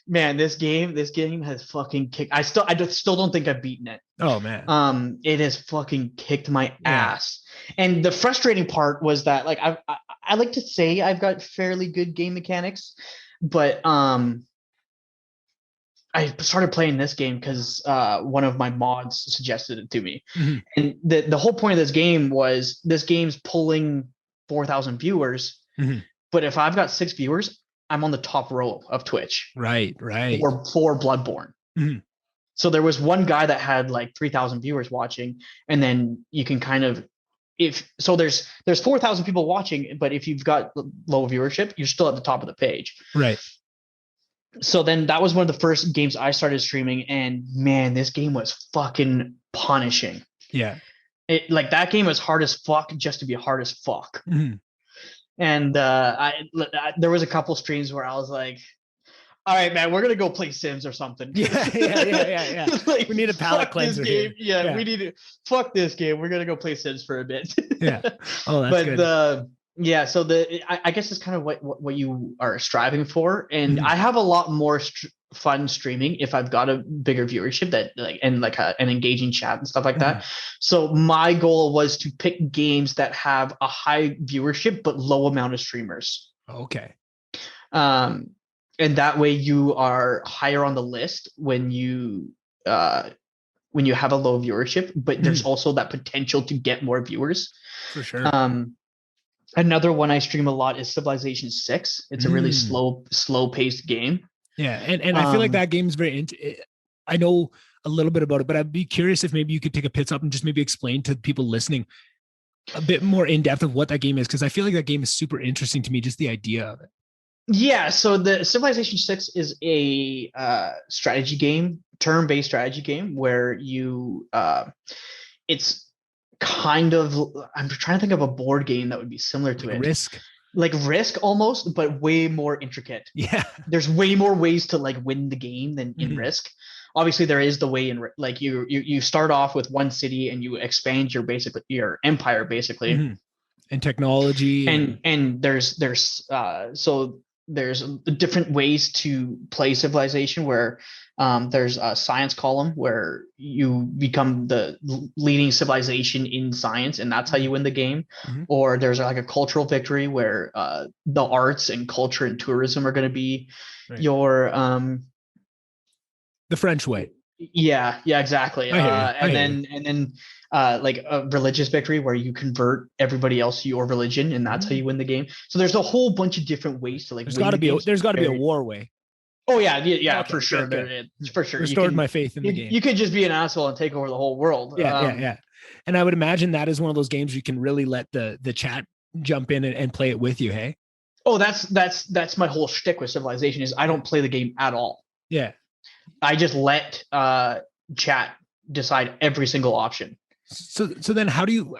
man, this game has fucking kicked. I still don't think I've beaten it. Oh man. It has fucking kicked my ass. And the frustrating part was that, like, I like to say I've got fairly good game mechanics, but I started playing this game because one of my mods suggested it to me. And the whole point of this game was, this game's pulling 4,000 viewers, but if I've got 6 viewers, I'm on the top row of Twitch. Right. For Bloodborne. So there was one guy that had like 3,000 viewers watching, and then you can kind of, there's 4,000 people watching, but if you've got low viewership, you're still at the top of the page. Right. So then that was one of the first games I started streaming, and man, this game was fucking punishing. Yeah. That game was hard as fuck just to be hard as fuck. And there was a couple streams where I was like, all right, man, we're going to go play Sims or something. Yeah. Like, we need a palate cleanser here. We need to fuck this game. We're going to go play Sims for a bit. Yeah. Oh, that's good. So I guess it's kind of what you are striving for. And I have a lot more fun streaming if I've got a bigger viewership and an engaging chat and stuff like that. So my goal was to pick games that have a high viewership but low amount of streamers. Okay. And that way you are higher on the list when you have a low viewership, but there's also that potential to get more viewers. For sure. Another one I stream a lot is Civilization 6. It's a really slow paced game. Yeah. And I feel like that game is very, I know a little bit about it, but I'd be curious if maybe you could take a pit stop and just maybe explain to people listening a bit more in depth of what that game is. Cause I feel like that game is super interesting to me, just the idea of it. Yeah. So the Civilization 6 is a strategy game, turn-based strategy game where you, it's kind of, I'm trying to think of a board game that would be similar to it. Risk. like Risk almost, but way more intricate. Yeah. There's way more ways to like win the game than in Risk. Obviously, there is the way in like you start off with one city and you expand your empire basically, and technology and so there's different ways to play Civilization where there's a science column where you become the leading civilization in science, and that's how you win the game. Or there's like a cultural victory where the arts and culture and tourism are going to be your the French way. Yeah, exactly. And then like a religious victory where you convert everybody else to your religion, and that's how you win the game. So there's a whole bunch of different ways to like. There's got to be a war way. Oh yeah, okay, for sure. For sure. Restored my faith in the game. You could just be an asshole and take over the whole world. Yeah. And I would imagine that is one of those games you can really let the chat jump in and play it with you. Hey. Oh, that's my whole shtick with Civilization is I don't play the game at all. Yeah. I just let chat decide every single option. So then how do you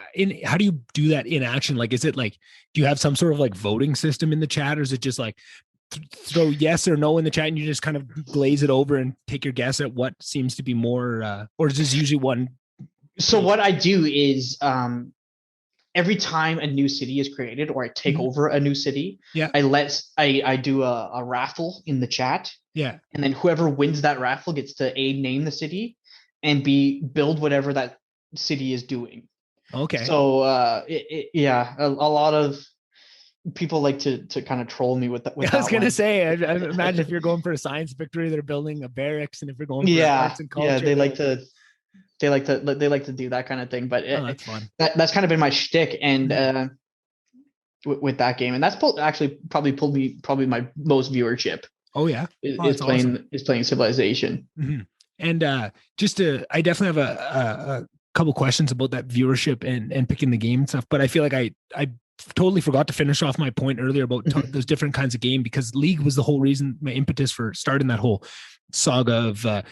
do that in action? Like, is it like, do you have some sort of like voting system in the chat, or is it just like throw yes or no in the chat and you just kind of glaze it over and take your guess at what seems to be more, or is this usually one? So what I do is every time a new city is created or I take over a new city, I do a raffle in the chat. Yeah. And then whoever wins that raffle gets to A, name the city, and B, build whatever that city is doing. Okay. So a lot of people like to kind of troll me with that. I was gonna say, I imagine if you're going for a science victory, they're building a barracks, and if you're going for arts and culture, they like to do that kind of thing. But that's fun. That's kind of been my shtick, and with that game, and that's actually probably pulled me my most viewership. Oh yeah, is playing Civilization. And I definitely have a couple questions about that viewership and picking the game and stuff. But I feel like I totally forgot to finish off my point earlier about those different kinds of game, because League was the whole reason, my impetus for starting that whole saga of the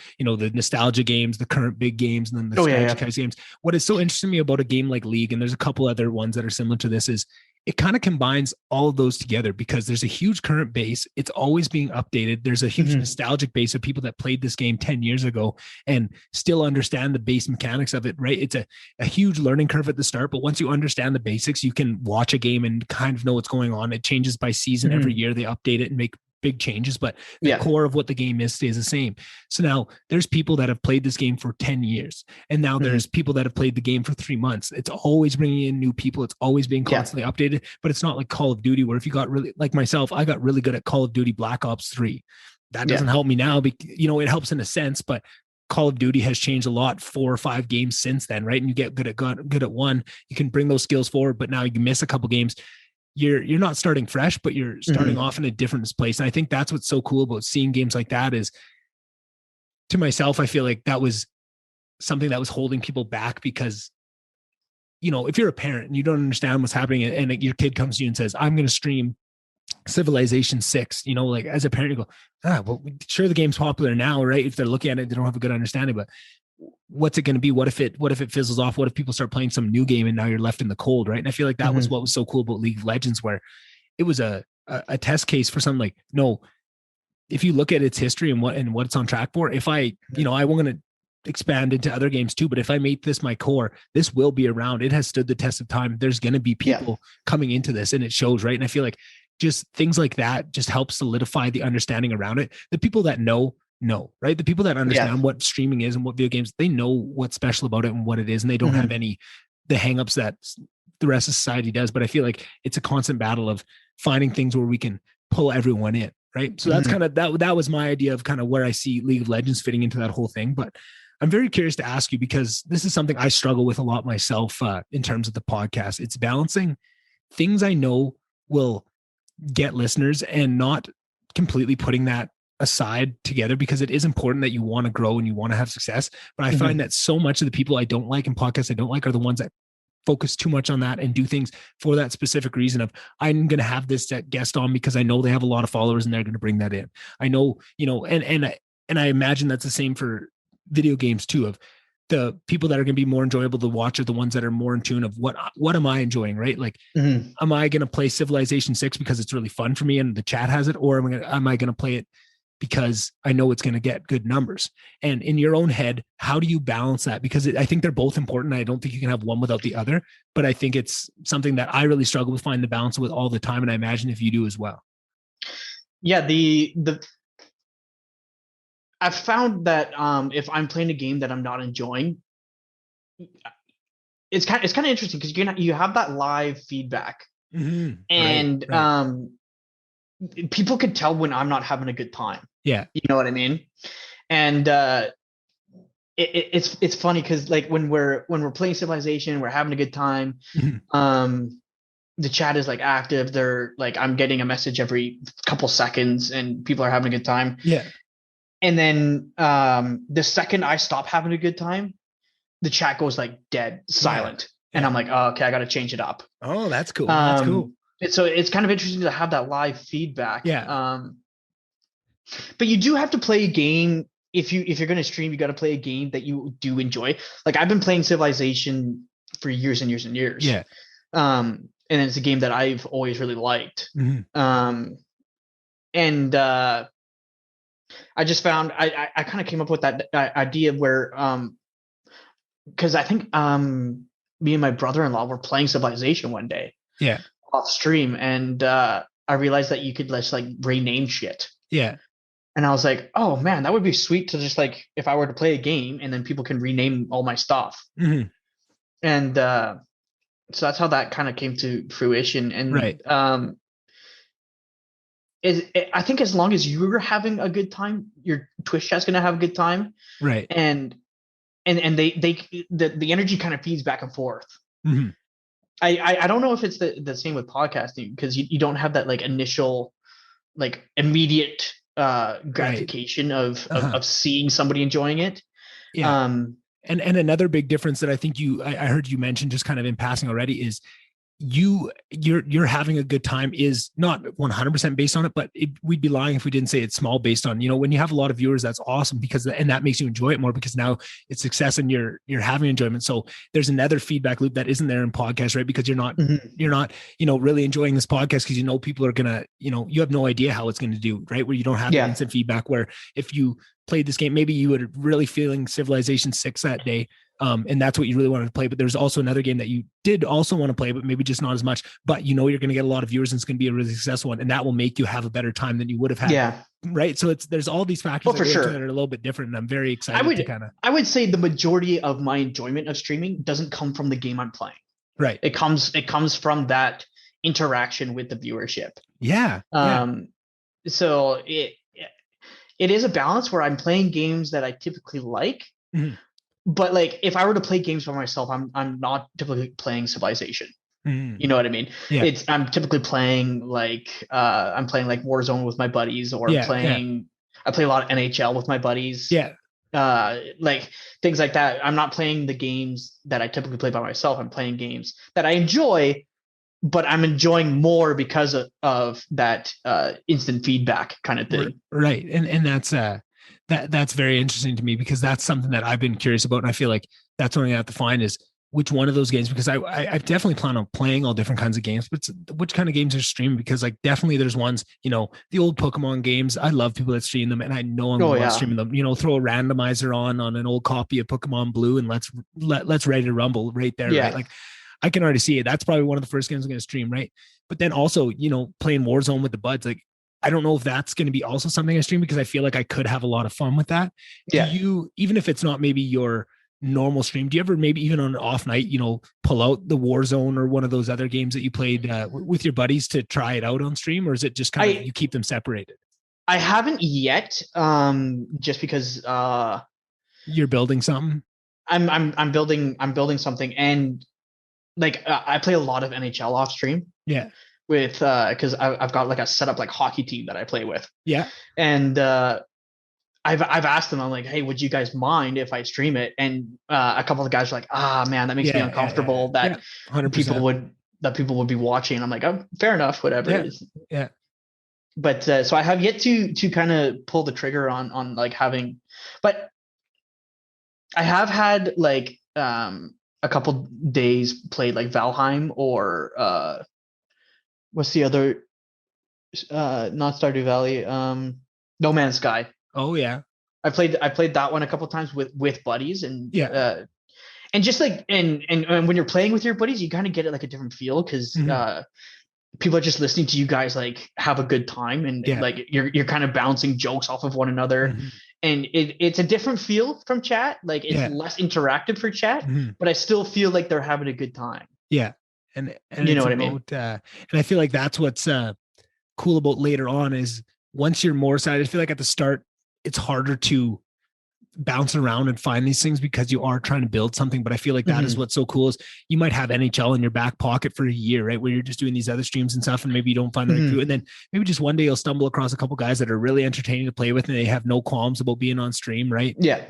nostalgia games, the current big games, and then the strategy games. What is so interesting to me about a game like League, and there's a couple other ones that are similar to this, is it kind of combines all of those together, because there's a huge current base. It's always being updated. There's a huge nostalgic base of people that played this game 10 years ago and still understand the base mechanics of it, right? It's a huge learning curve at the start, but once you understand the basics, you can watch a game and kind of know what's going on. It changes by season. Every year they update it and make big changes, but the core of what the game is stays the same. So now there's people that have played this game for 10 years, and now there's people that have played the game for 3 months. It's always bringing in new people. It's always being constantly updated, but it's not like Call of Duty, where if you got really, like myself, I got really good at Call of Duty Black Ops 3. That doesn't help me now, because, it helps in a sense, but Call of Duty has changed a lot, 4 or 5 games since then, right? And you get good at one, you can bring those skills forward, but now you miss a couple games. You're not starting fresh, but you're starting off in a different place. And I think that's what's so cool about seeing games like that is, to myself, I feel like that was something that was holding people back, because, if you're a parent and you don't understand what's happening, and your kid comes to you and says, I'm going to stream Civilization 6, like as a parent, you go, well, sure, the game's popular now, right? If they're looking at it, they don't have a good understanding, but what's it going to be? What if it fizzles off? What if people start playing some new game and now you're left in the cold, right? And I feel like that was what was so cool about League of Legends, where it was a test case for something like, no, if you look at its history and what it's on track for, if I want to expand into other games too, but if I make this my core, this will be around. It has stood the test of time. There's going to be people coming into this, and it shows, right? And I feel like just things like that just help solidify the understanding around it. The people that know, right? The people that understand what streaming is and what video games, they know what's special about it and what it is, and they don't have the hangups that the rest of society does. But I feel like it's a constant battle of finding things where we can pull everyone in, right? So that's kind of that was my idea of kind of where I see League of Legends fitting into that whole thing. But I'm very curious to ask you, because this is something I struggle with a lot myself in terms of the podcast. It's balancing things I know will get listeners and not completely putting that aside together, because it is important that you want to grow and you want to have success. But I find that so much of the people I don't like in podcasts I don't like are the ones that focus too much on that and do things for that specific reason of, I'm going to have this guest on because I know they have a lot of followers and they're going to bring that in. I know, and I imagine that's the same for video games too, of the people that are going to be more enjoyable to watch are the ones that are more in tune of what am I enjoying, right? Like, am I going to play Civilization 6 because it's really fun for me and the chat has it, or am I going to play it because I know it's going to get good numbers? And in your own head, how do you balance that? Because I think they're both important. I don't think you can have one without the other, but I think it's something that I really struggle with finding the balance with all the time. And I imagine if you do as well. Yeah, I've found that if I'm playing a game that I'm not enjoying, it's kind of interesting because you have that live feedback, and right. People can tell when I'm not having a good time. Yeah, you know what I mean. And it's funny because like when we're playing Civilization, we're having a good time. The chat is like active. They're like, I'm getting a message every couple seconds, and people are having a good time. Yeah. And then the second I stop having a good time, the chat goes like dead silent. Yeah. And I'm like, oh, okay, I got to change it up. Oh, that's cool. That's cool. So it's kind of interesting to have that live feedback. Yeah. But you do have to play a game. If you're going to stream, you got to play a game that you do enjoy. Like I've been playing Civilization for years and years and years. Yeah. And it's a game that I've always really liked. And I just found I kind of came up with that idea where because I think me and my brother-in-law were playing Civilization one day. Yeah. Off stream, and I realized that you could just like rename shit. Yeah. And I was like, oh man, that would be sweet to just like if I were to play a game and then people can rename all my stuff. And so that's how that kind of came to fruition. And right. I think as long as you're having a good time, your Twitch chat's gonna have a good time. Right. And the energy kind of feeds back and forth. I don't know if it's the same with podcasting because you don't have that like initial like immediate gratification right. of seeing somebody enjoying it. Yeah. And another big difference that I think I heard you mention just kind of in passing already is you're having a good time is not 100% based on it, but we'd be lying if we didn't say it's small based on, when you have a lot of viewers, that's awesome and that makes you enjoy it more because now it's success and you're having enjoyment. So there's another feedback loop that isn't there in podcasts, right? Because you're not really enjoying this podcast because people are gonna, you have no idea how it's going to do, right? Where you don't have instant feedback where if you played this game, maybe you were really feeling Civilization 6 that day. And that's what you really wanted to play. But there's also another game that you did also want to play, but maybe just not as much. But you're going to get a lot of viewers and it's going to be a really successful one. And that will make you have a better time than you would have had. Yeah. Right. So there's all these factors that are a little bit different. And I'm very excited I would say the majority of my enjoyment of streaming doesn't come from the game I'm playing. Right. It comes from that interaction with the viewership. Yeah. So it is a balance where I'm playing games that I typically like. But like if I were to play games by myself, I'm not typically playing Civilization. You know what I mean? Yeah. I'm typically playing like I'm playing like Warzone with my buddies, or I play a lot of NHL with my buddies. Yeah. Like things like that. I'm not playing the games that I typically play by myself. I'm playing games that I enjoy, but I'm enjoying more because of that instant feedback kind of thing. Right. And that's very interesting to me because that's something that I've been curious about. And I feel like that's something I have to find is which one of those games, because I definitely plan on playing all different kinds of games, but which kind of games are streaming? Because like definitely there's ones, the old Pokemon games. I love people that stream them and I know I'm going to streaming them, throw a randomizer on an old copy of Pokemon Blue and let's ready to rumble right there. Yeah. Right? Like I can already see it. That's probably one of the first games I'm going to stream. Right. But then also, playing Warzone with the buds, like, I don't know if that's going to be also something I stream because I feel like I could have a lot of fun with that. Yeah. Do you, even if it's not maybe your normal stream, do you ever maybe even on an off night, pull out the Warzone or one of those other games that you played with your buddies to try it out on stream? Or is it just kind of, you keep them separated? I haven't yet. Just because you're building something. I'm building something, and like I play a lot of NHL off stream. Yeah. With because I've got like a set up like hockey team that I play with. Yeah. And I've asked them, I'm like, hey, would you guys mind if I stream it? And a couple of guys are like, man, that makes me uncomfortable that 100%. people would be watching. I'm like, oh, fair enough, whatever. Yeah. But so I have yet to kind of pull the trigger on like having, but I have had like a couple days played like Valheim or what's the other not Stardew Valley, No Man's Sky. Oh yeah. I played that one a couple times with buddies Yeah. and just like and when you're playing with your buddies, you kind of get it like a different feel because Mhm. people are just listening to you guys like have a good time and Yeah. like you're kind of bouncing jokes off of one another Mhm. and it's a different feel from chat, like it's Yeah. less interactive for chat, Mhm. but I still feel like they're having a good time. Yeah. And You know it's what I mean? about and I feel like that's what's cool about later on is once you're more excited, I feel like at the start it's harder to bounce around and find these things because you are trying to build something. But I feel like that is Mm-hmm. what's so cool is you might have NHL in your back pocket for a year, right? Where you're just doing these other streams and stuff, and maybe you don't find the right crew. Mm-hmm. And then maybe just one day you'll stumble across a couple guys that are really entertaining to play with and they have no qualms about being on stream, right? Yeah.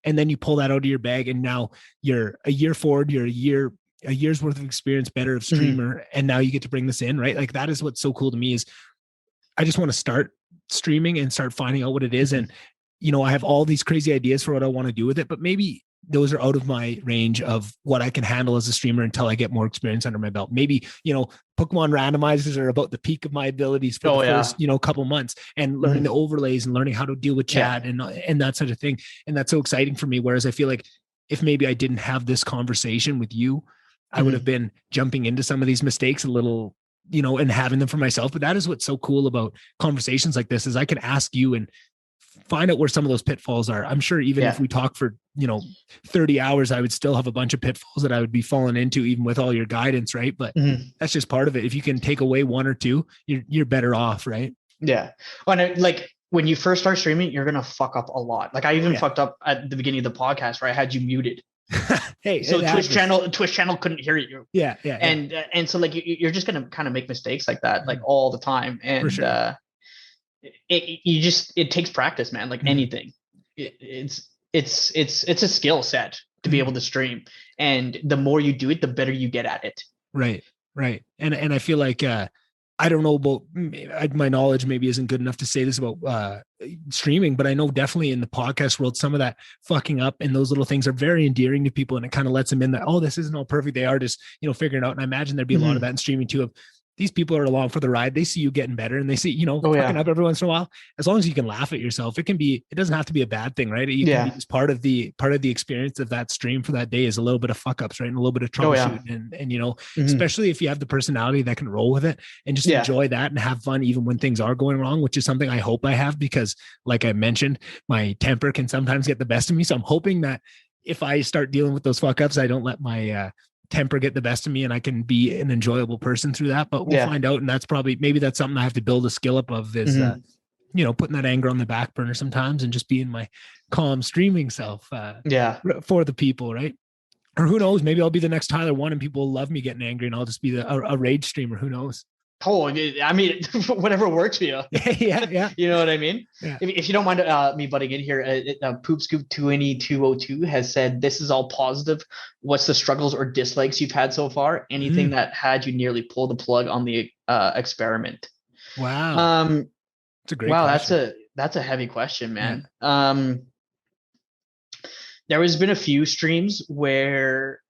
And then you pull that out of your bag and now you're a year forward, you're a year's worth of experience better of Mm-hmm. streamer. And now you get to bring this in, right? Like that is what's so cool to me is I just want to start streaming and start finding out what it is. And, I have all these crazy ideas for what I want to do with it, but maybe those are out of my range of what I can handle as a streamer until I get more experience under my belt. Maybe, Pokemon randomizers are about the peak of my abilities for the Oh yeah. first, couple months and learning Mm-hmm. the overlays and learning how to deal with Yeah. chat and that sort of thing. And that's so exciting for me. Whereas I feel like if maybe I didn't have this conversation with you, I would have Mm-hmm. been jumping into some of these mistakes a little and having them for myself. But that is what's so cool about conversations like this is I can ask you and find out where some of those pitfalls are. I'm sure even if Yeah. we talk for, 30 hours, I would still have a bunch of pitfalls that I would be falling into even with all your guidance. Right. But Mm-hmm. that's just part of it. If you can take away one or two, you're better off. Right. Yeah. And like when you first start streaming, you're gonna fuck up a lot. Like I Oh even yeah. fucked up at the beginning of the podcast where I had you muted. Hey, So it happens. Twitch channel couldn't hear you. Yeah. Yeah. Yeah. And so like you're just gonna kind of make mistakes like that like Mhm. all the time. For And sure. it takes practice, man, like Mhm. anything. It's a skill set to be Mhm. able to stream, and the more you do it, the better you get at it. Right. Right. And I feel like I don't know about my knowledge maybe isn't good enough to say this about streaming, but I know definitely in the podcast world, some of that fucking up and those little things are very endearing to people. And it kind of lets them in that, oh, this isn't all perfect. They are just, figuring it out. And I imagine there'd be a lot of Mm-hmm. that in streaming too of these people are along for the ride. They see you getting better and they see, Oh fucking yeah. up every once in a while. As long as you can laugh at yourself, it doesn't have to be a bad thing, right? You can be Yeah. just part of the experience of that stream for that day is a little bit of fuck ups, right? And a little bit of Oh yeah. troubleshooting and Mm-hmm. especially if you have the personality that can roll with it and just Yeah. enjoy that and have fun even when things are going wrong, which is something I hope I have because like I mentioned, my temper can sometimes get the best of me. So I'm hoping that if I start dealing with those fuck ups, I don't let my temper get the best of me and I can be an enjoyable person through that. But we'll Yeah. find out. And that's maybe that's something I have to build a skill up of is, Mm-hmm. putting that anger on the back burner sometimes and just being my calm streaming self Yeah. for the people, right? Or who knows? Maybe I'll be the next Tyler One, and people will love me getting angry, and I'll just be a rage streamer. Who knows? Oh, I mean, whatever works for you. Yeah, yeah, You know what I mean? yeah. If you don't mind me butting in here, Poop Scoop 20202 has said, "This is all positive. What's the struggles or dislikes you've had so far? Anything Mm, that had you nearly pull the plug on the experiment?" wow, Um, it's a great wow, question. that's a heavy question, Yeah. man. There has been a few streams where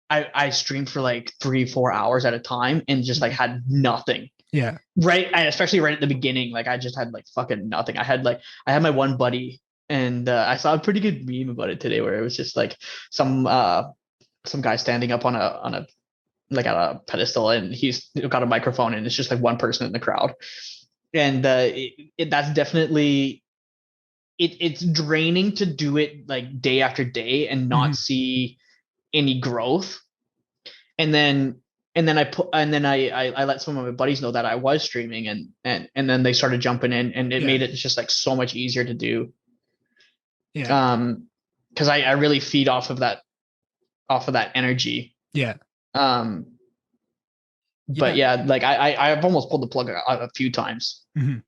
I streamed for like 3-4 hours at a time and just like had nothing. Yeah. Right, and especially right at the beginning, like I just had like fucking nothing. I had my one buddy, and I saw a pretty good meme about it today, where it was just like some guy standing up on a like at a pedestal, and he's got a microphone, and it's just like one person in the crowd, and that's definitely it's draining to do it like day after day and not Mhm. see any growth. And then I let some of my buddies know that I was streaming, and then they started jumping in, and it Yeah. made it just like so much easier to do. Yeah. Because I really feed off of that energy. Yeah. Um, but Yeah. yeah, like I've almost pulled the plug a few times. Mhm.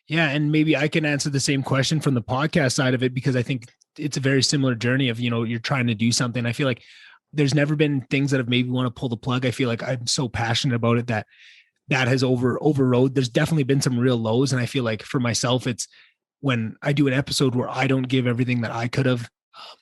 Yeah. And maybe I can answer the same question from the podcast side of it because I think it's a very similar journey of, you're trying to do something. I feel like there's never been things that have made me want to pull the plug. I feel like I'm so passionate about it that has overrode. There's definitely been some real lows. And I feel like for myself, it's when I do an episode where I don't give everything that I could have,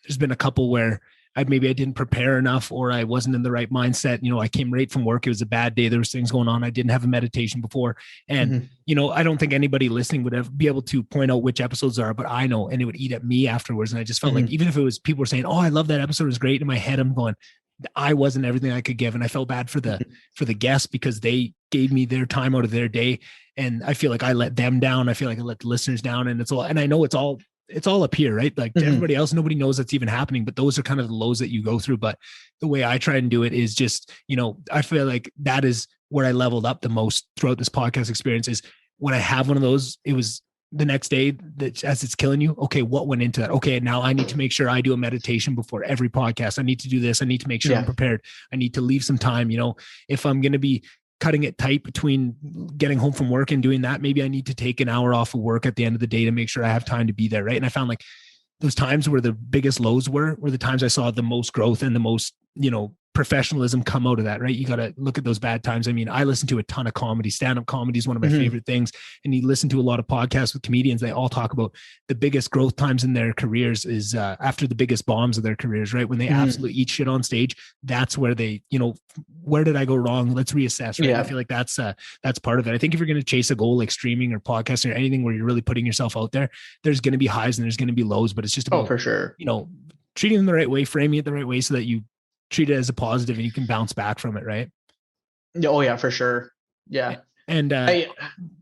There's been a couple where maybe I didn't prepare enough, or I wasn't in the right mindset. I came late from work. It was a bad day. There was things going on. I didn't have a meditation before. And, I don't think anybody listening would ever be able to point out which episodes are, but I know, and it would eat at me afterwards. And I just felt like, even if it was people were saying, oh, I love that episode, it was great. In my head, I'm going, I wasn't everything I could give. And I felt bad for the guests because they gave me their time out of their day. And I feel like I let them down. I feel like I let the listeners down, and I know it's all up here, right? Like to everybody else, nobody knows that's even happening, but those are kind of the lows that you go through. But the way I try and do it is just, I feel like that is where I leveled up the most throughout this podcast experience. Is when I have one of those, it was the next day that as it's killing you. Okay, what went into that? Okay, now I need to make sure I do a meditation before every podcast. I need to do this. I need to make sure I'm prepared. I need to leave some time. If I'm going to be cutting it tight between getting home from work and doing that, maybe I need to take an hour off of work at the end of the day to make sure I have time to be there. Right. And I found like those times where the biggest lows were the times I saw the most growth and the most, professionalism come out of that, right? You got to look at those bad times. I mean, I listen to a ton of comedy. Stand-up comedy is one of my favorite things. And you listen to a lot of podcasts with comedians, they all talk about the biggest growth times in their careers is after the biggest bombs of their careers, right? When they absolutely eat shit on stage, that's where they, where did I go wrong? Let's reassess, right? I feel like that's part of it. I think if you're going to chase a goal like streaming or podcasting or anything where you're really putting yourself out there, there's going to be highs and there's going to be lows, but it's just about, for sure, treating them the right way, framing it the right way so that you treat it as a positive and you can bounce back from it, right? Oh yeah, for sure. Yeah. And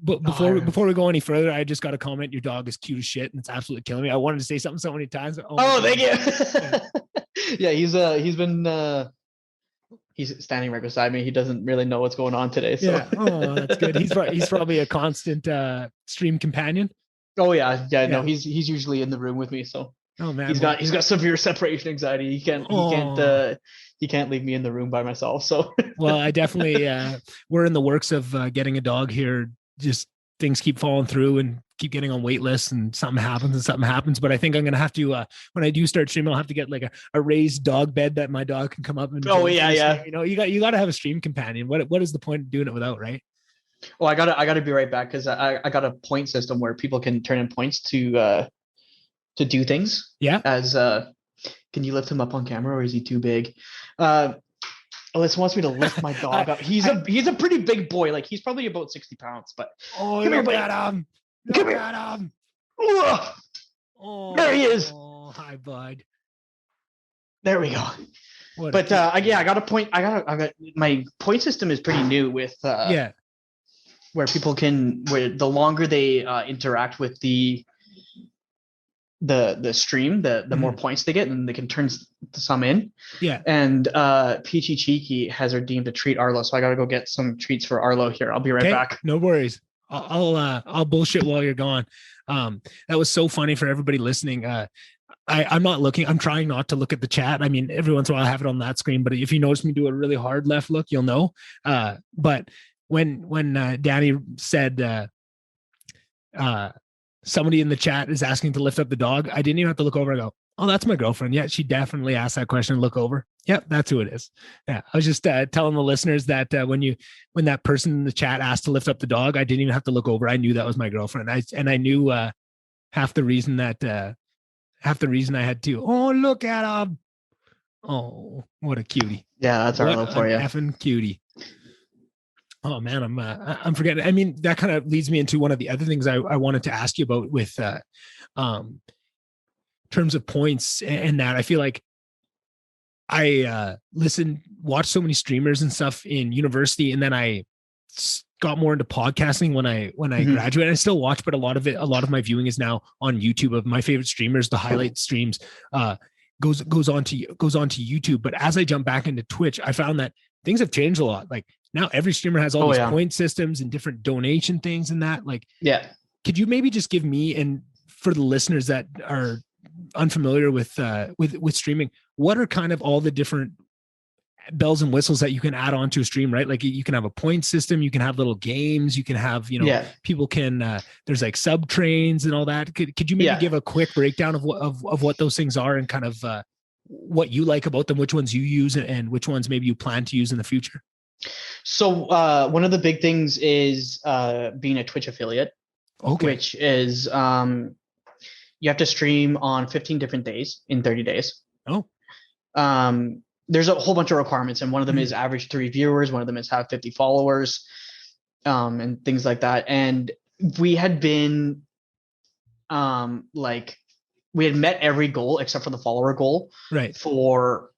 but before we go any further, I just got a comment. Your dog is cute as shit, and it's absolutely killing me. I wanted to say something so many times. Thank you. Yeah, he's standing right beside me. He doesn't really know what's going on today. So. Yeah. Oh, that's good. He's probably a constant stream companion. Oh yeah. No, he's usually in the room with me. So. Oh man, he's got severe separation anxiety. He can't leave me in the room by myself. So well, I definitely we're in the works of getting a dog here. Just things keep falling through and keep getting on wait lists, and something happens. But I think I'm gonna have to when I do start streaming, I'll have to get like a raised dog bed that my dog can come up and yeah. You got to have a stream companion. What is the point of doing it without, right? Well, I gotta be right back because I got a point system where people can turn in points to do things. Yeah. As can you lift him up on camera, or is he too big? Alyssa wants me to lift my dog up. He's a pretty big boy. Like he's probably about 60 pounds, but come here, buddy. Look at him. There he is. Oh, hi, bud. There we go. I got a point. I got my point system is pretty new with where people where the longer they interact with the stream, the more points they get, and they can turn some in. Yeah. And Peachy Cheeky has redeemed a treat, Arlo. So I gotta go get some treats for Arlo here. I'll be right back. No worries. I'll bullshit while you're gone. That was so funny for everybody listening. I'm not looking. I'm trying not to look at the chat. I mean, every once in a while I have it on that screen, but if you notice me do a really hard left look, you'll know. But when Danny said somebody in the chat is asking to lift up the dog, I didn't even have to look over and go, oh, that's my girlfriend. Yeah, she definitely asked that question. Look over. Yep, that's who it is. Yeah, I was just telling the listeners that when that person in the chat asked to lift up the dog, I didn't even have to look over. I knew that was my girlfriend. I knew half the reason I had to. Oh, look at him. Oh, what a cutie. Yeah, that's our love for you. Effing cutie. Oh man, I'm forgetting. I mean, that kind of leads me into one of the other things I wanted to ask you about with terms of points and that. I feel like I watched so many streamers and stuff in university, and then I got more into podcasting when I graduated. I still watch, but a lot of my viewing is now on YouTube of my favorite streamers. The highlight streams goes on to YouTube. But as I jump back into Twitch, I found that things have changed a lot. Like now every streamer has all these point systems and different donation things and that. Like, yeah. Could you maybe just give me, and for the listeners that are unfamiliar with streaming, what are kind of all the different bells and whistles that you can add on to a stream, right? Like you can have a point system, you can have little games, you can have, people can, there's like sub trains and all that. Could you maybe give a quick breakdown of what those things are and kind of what you like about them, which ones you use and which ones maybe you plan to use in the future? So one of the big things is being a Twitch affiliate, which is you have to stream on 15 different days in 30 days. Oh. There's a whole bunch of requirements, and one of them is Mhm. average 3 viewers. One of them is have 50 followers, and things like that. And we had been, like, we had met every goal except for the follower goal Right. for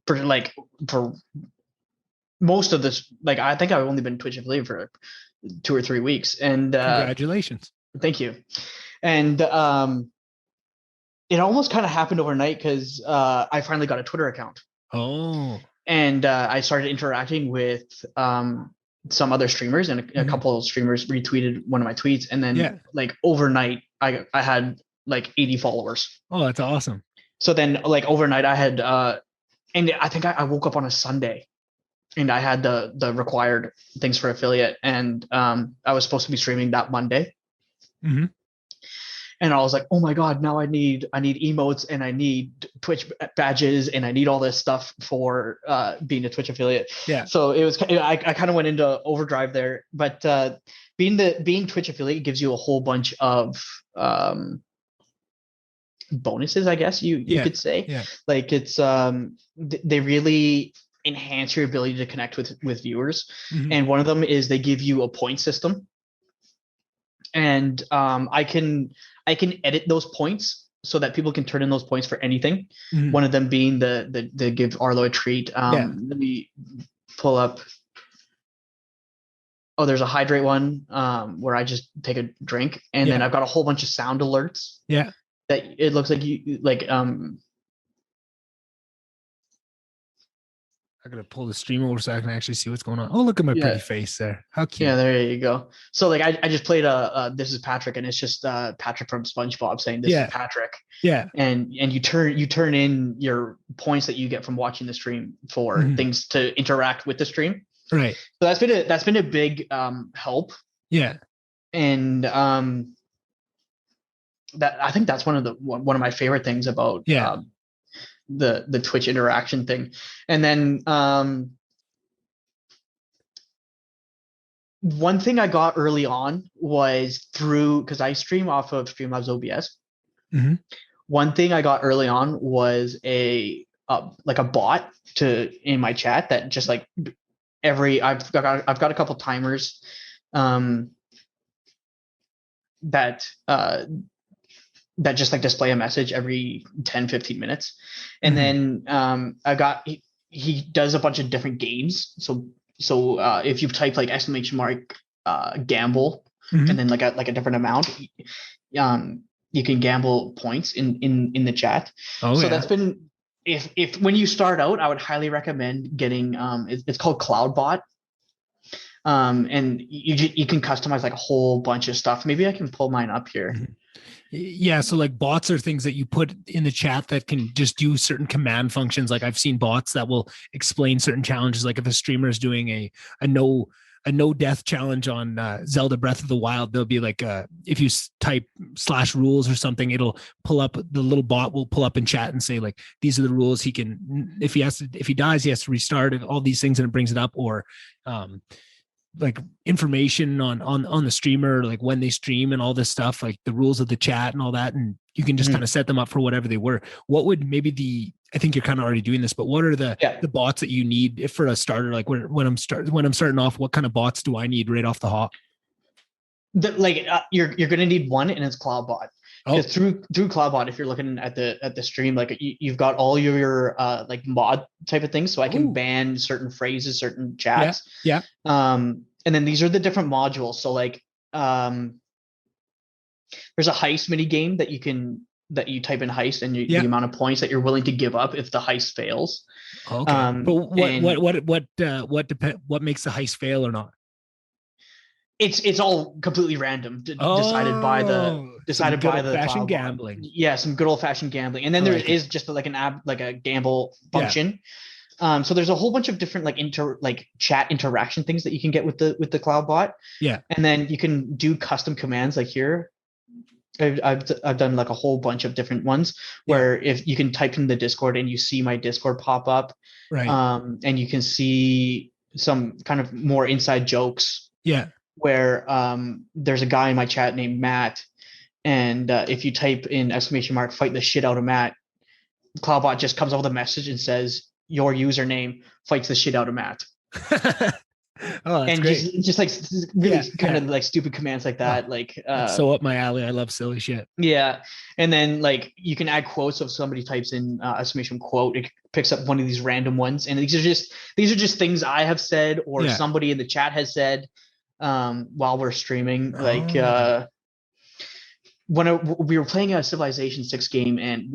like for most of this. Like, I think I've only been Twitch affiliate for 2 or 3 weeks, and Congratulations. thank you. And it almost kind of happened overnight because I finally got a Twitter account. Oh. And I started interacting with some other streamers, and a couple of streamers retweeted one of my tweets, and then like overnight I had like 80 followers. Oh, that's awesome. So then like overnight I had and I think I woke up on a Sunday and I had the required things for affiliate, and I was supposed to be streaming that Monday. Mm-hmm. And I was like, oh my God, now I need emotes, and I need Twitch badges, and I need all this stuff for being a Twitch affiliate. Yeah. So it was, I kind of went into overdrive there, but being Twitch affiliate gives you a whole bunch of bonuses, I guess you could say. Yeah. Like, it's they really enhance your ability to connect with viewers. Mm-hmm. And one of them is they give you a point system. And I can edit those points so that people can turn in those points for anything. Mm-hmm. One of them being the give Arlo a treat. Let me pull up. Oh, there's a hydrate one where I just take a drink, and then I've got a whole bunch of sound alerts. Yeah. That it looks like you like I gotta pull the stream over so I can actually see what's going on. Oh, look at my pretty face there. How cute. Yeah, there you go. So like I just played This Is Patrick, and it's just Patrick from SpongeBob saying this is Patrick. Yeah. And you turn in your points that you get from watching the stream for things to interact with the stream. Right. So that's been a big help. Yeah. And that I think that's one of my favorite things about the Twitch interaction thing. And then one thing I got early on was because I stream off of Streamlabs OBS. Mm-hmm. One thing I got early on was a bot in my chat that just like I've got a couple timers that just like display a message every 10-15 minutes. And then he does a bunch of different games. So if you type like ! Gamble and then like a different amount, you can gamble points in the chat. That's been, if when you start out, I would highly recommend getting it's called CloudBot. And you can customize like a whole bunch of stuff. Maybe I can pull mine up here. Mm-hmm. Yeah, so like bots are things that you put in the chat that can just do certain command functions. Like I've seen bots that will explain certain challenges. Like if a streamer is doing a no death challenge on Zelda Breath of the Wild, there'll be like if you type /rules or something, it'll pull up, the little bot will pull up in chat and say like, these are the rules. He can, if he dies, he has to restart it, all these things, and it brings it up. Or like information on the streamer, like when they stream and all this stuff, like the rules of the chat and all that. And you can just kind of set them up for whatever they were. What would maybe I think you're kind of already doing this, but what are the bots that you need if for a starter? Like when I'm starting off, what kind of bots do I need right off the hop? You're going to need one, and it's CloudBot. Because through CloudBot, if you're looking at the stream, like you've got all your like mod type of things, so I can ban certain phrases, certain chats. Yeah. And then these are the different modules. So like there's a heist mini game that you type in heist, and the amount of points that you're willing to give up if the heist fails. Okay. But what makes the heist fail or not? It's all completely random, decided by the fashion gambling. Yeah, some good old fashioned gambling, and then there is just like a gamble function. So there's a whole bunch of different like chat interaction things that you can get with the CloudBot. Yeah, and then you can do custom commands like here. I've done like a whole bunch of different ones where if you can type in the Discord and you see my Discord pop up, right? And you can see some kind of more inside jokes. Yeah. where there's a guy in my chat named Matt, and if you type in !, fight the shit out of Matt, Cloudbot just comes up with a message and says your username fights the shit out of Matt. Oh, that's and great. just like really kind of like stupid commands like that. Like that's so up my alley. I love silly shit. Yeah. And then like you can add quotes. So if somebody types in !quote, it picks up one of these random ones. And these are just things I have said or somebody in the chat has said while we're streaming. Like when we were playing a Civilization 6 game, and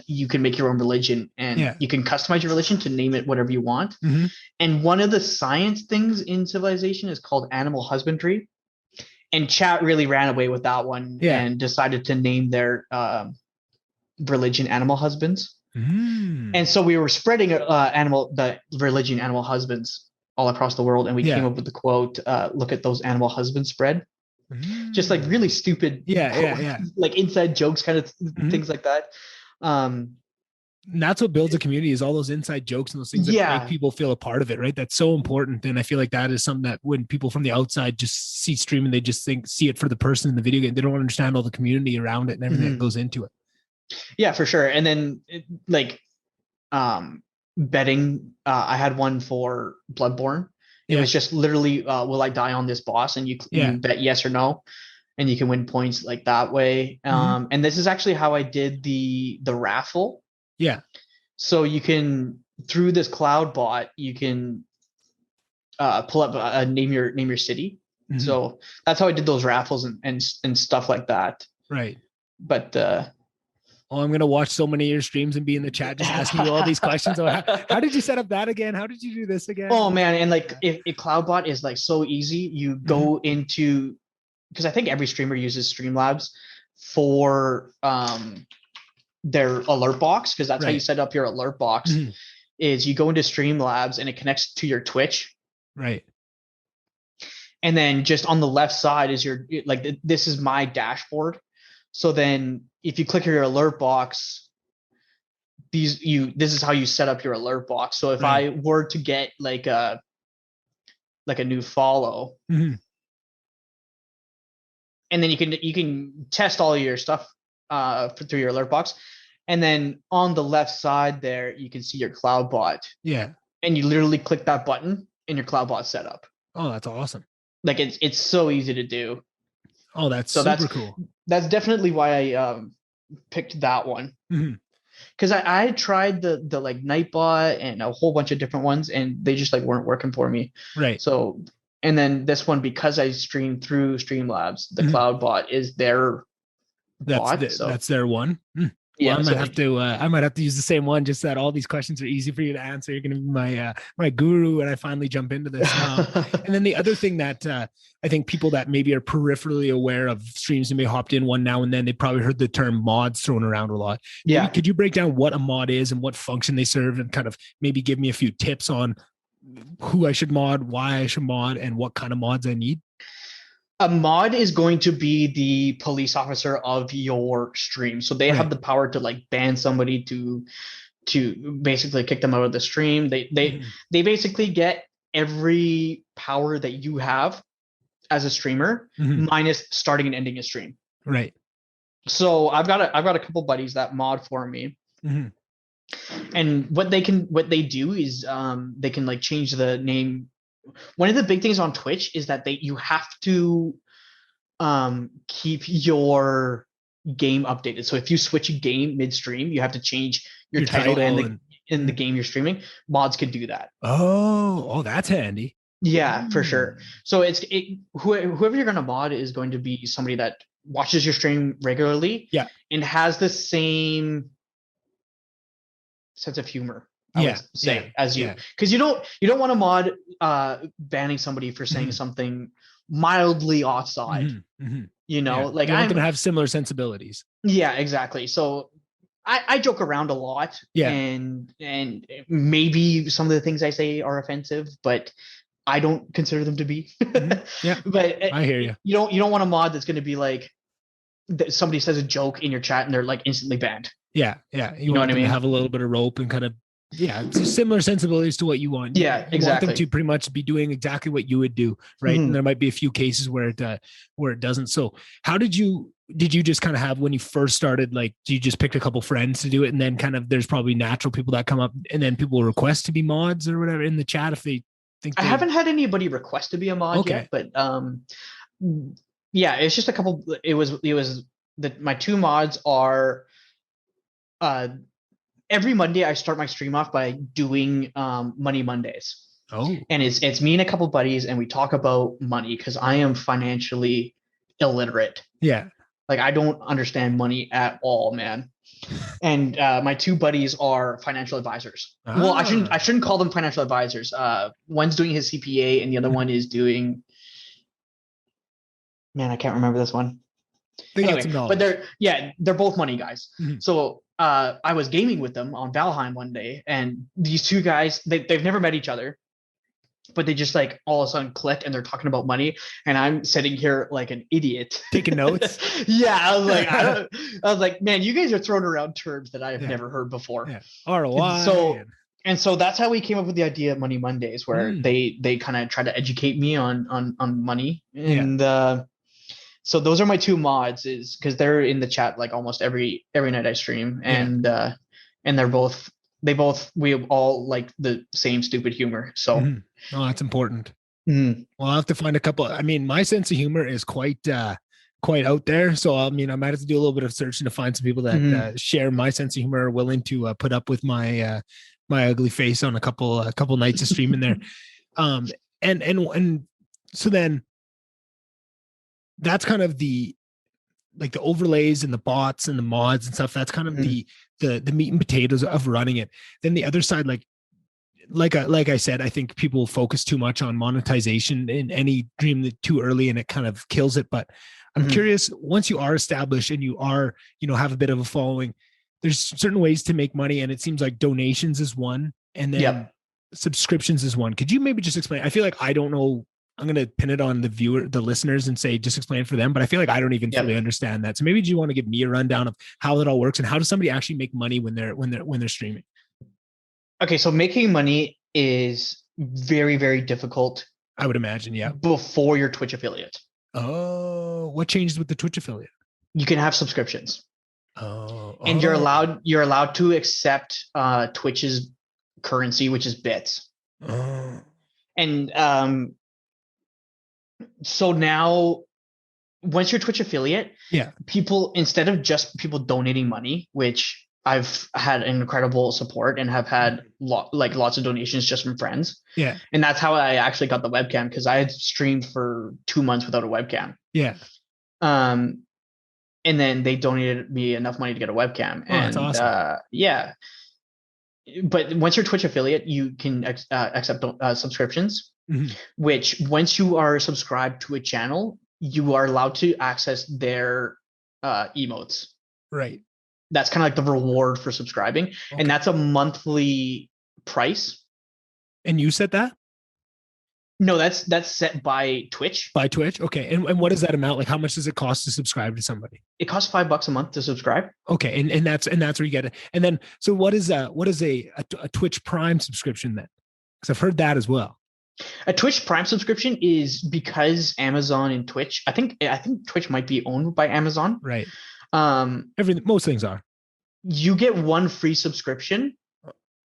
you can make your own religion, and you can customize your religion to name it whatever you want. Mm-hmm. And one of the science things in Civilization is called animal husbandry. And chat really ran away with that one and decided to name their religion animal husbands. And so we were spreading the religion animal husbands all across the world. And we came up with the quote, look at those animal husbands spread. Just like really stupid, like inside jokes kind of things like that. And that's what builds a community, is all those inside jokes and those things that make people feel a part of it, right? That's so important. And I feel like that is something that when people from the outside just see streaming, they just see it for the person in the video game. They don't understand all the community around it and everything that goes into it. Yeah, for sure. And then betting, I had one for Bloodborne. It was just literally, will I die on this boss? And you bet yes or no, and you can win points like that way. And this is actually how I did the raffle. Yeah. So you can, through this cloud bot, you can pull up name your city. So that's how I did those raffles and stuff like that. Right. But I'm going to watch so many of your streams and be in the chat just asking you all these questions. How did you set up that again? How did you do this again? Oh man. And like if Cloudbot is like so easy, you go into, because I think every streamer uses Streamlabs for their alert box, because that's how you set up your alert box. Is you go into Streamlabs and it connects to your Twitch. Right. And then just on the left side is your, like, this is my dashboard. So then if you click your alert box, this is how you set up your alert box. So if I were to get like a new follow, and then you can test all your stuff through your alert box. And then on the left side there, you can see your CloudBot. Yeah. And you literally click that button and your CloudBot set up. Oh, that's awesome. Like it's so easy to do. Oh, that's super cool. That's definitely why I picked that one. Because I tried the like Nightbot and a whole bunch of different ones, and they just like weren't working for me. Right. So, and then this one, because I stream through Streamlabs, the CloudBot is their bot. That's their one. Yeah, well, I might have to use the same one, just that all these questions are easy for you to answer. You're going to be my guru when I finally jump into this. And then the other thing that I think people that maybe are peripherally aware of streams and may hopped in one now and then, they probably heard the term mods thrown around a lot. Maybe, could you break down what a mod is and what function they serve, and kind of maybe give me a few tips on who I should mod, why I should mod, and what kind of mods I need? A mod is going to be the police officer of your stream. So they have the power to like ban somebody, to basically kick them out of the stream. They basically get every power that you have as a streamer, minus starting and ending a stream. Right. So I've got a couple buddies that mod for me. And what they do is they can like change the name. One of the big things on Twitch is that you have to keep your game updated. So if you switch a game midstream, you have to change your title and in the game you're streaming. Mods can do that. Oh, that's handy. Yeah, for sure. So whoever you're going to mod is going to be somebody that watches your stream regularly, and has the same sense of humor. I would say as you, because you don't want to mod banning somebody for saying something mildly offside. You know, like I'm going to have similar sensibilities. Yeah, exactly. So I joke around a lot, and maybe some of the things I say are offensive, but I don't consider them to be. Yeah, but I hear you. You don't want a mod that's going to be like somebody says a joke in your chat and they're like instantly banned. Yeah. You know what I mean? Have a little bit of rope and kind of Yeah, it's similar sensibilities to what you want. Yeah, You want them exactly. to pretty much be doing exactly what you would do, right? And Mhm. there might be a few cases where it doesn't. So, how did you just kind of have when you first started? Like, do you just pick a couple friends to do it, and then kind of there's probably natural people that come up, and then people will request to be mods or whatever in the chat if they think I they haven't had anybody request to be a mod okay. yet, but yeah, it's just a couple. It was that my two mods are uh every Monday I start my stream off by doing Money Mondays. Oh, And it's me and a couple buddies and we talk about money because I am financially illiterate. yeah. Like I don't understand money at all, man. And my two buddies are financial advisors. Well, I Ah, shouldn't call them financial advisors. One's doing his CPA and the other one is doing, man, I can't remember this one. they got Anyway, some but knowledge. they're both money guys. Mhm. So I was gaming with them on Valheim one day, and these two guys they've never met each other, but they just like all of a sudden click and they're talking about money, and I'm sitting here like an idiot. Taking notes. Yeah, I was like, I was like, man, you guys are throwing around terms that I have Yeah, never heard before. yeah. And ROI. so and so that's how we came up with the idea of Money Mondays, where Mm, they kind of try to educate me on money. yeah, And so those are my two mods, is because they're in the chat like almost every night I stream, yeah. and we all like the same stupid humor. So Mm-hmm. Oh, that's important. mm, Well, I'll have to find a couple. I mean, my sense of humor is quite out there. So I mean, I might have to do a little bit of searching to find some people that mm, share my sense of humor, are willing to put up with my ugly face on a couple nights of streaming there. Um, and so then that's kind of the like the overlays and the bots and the mods and stuff. That's kind of mm, the meat and potatoes of running it. Then the other side, like I said, I think people focus too much on monetization in any dream that too early and it kind of kills it. But I'm mm, curious, once you are established and you are, have a bit of a following, there's certain ways to make money. And it seems like donations is one, and then yep. subscriptions is one. Could you maybe just explain? I feel like I don't know. I'm going to pin it on the listeners and say, just explain it for them. But I feel like I don't even fully Yep. understand that. So maybe do you want to give me a rundown of how that all works and how does somebody actually make money when they're streaming? Okay, so making money is very, very difficult I would imagine. Yeah. before your Twitch affiliate. Oh, what changed with the Twitch affiliate? You can have subscriptions, Oh, and oh, you're allowed to accept Twitch's currency, which is bits. oh. And so now once you're Twitch affiliate, Yeah, people, instead of just people donating money, which I've had incredible support and have had lots of donations just from friends. yeah, And that's how I actually got the webcam, because I had streamed for 2 months without a webcam. yeah. Um, and then they donated me enough money to get a webcam. Oh, that's And awesome. yeah, but once you're Twitch affiliate, you can accept subscriptions, Mhm. which once you are subscribed to a channel, you are allowed to access their emotes. Right. That's kind of like the reward for subscribing, and Okay. that's a monthly price. And you said that No, that's set by Twitch. by Twitch? Okay. And what is that amount? Like, how much does it cost to subscribe to somebody? It costs $5 a month to subscribe. Okay. And that's where you get it. And then, so what is a Twitch Prime subscription then? Because I've heard that as well. A Twitch Prime subscription is because Amazon and Twitch. I think Twitch might be owned by Amazon. Right. Um, Most things are. you get one free subscription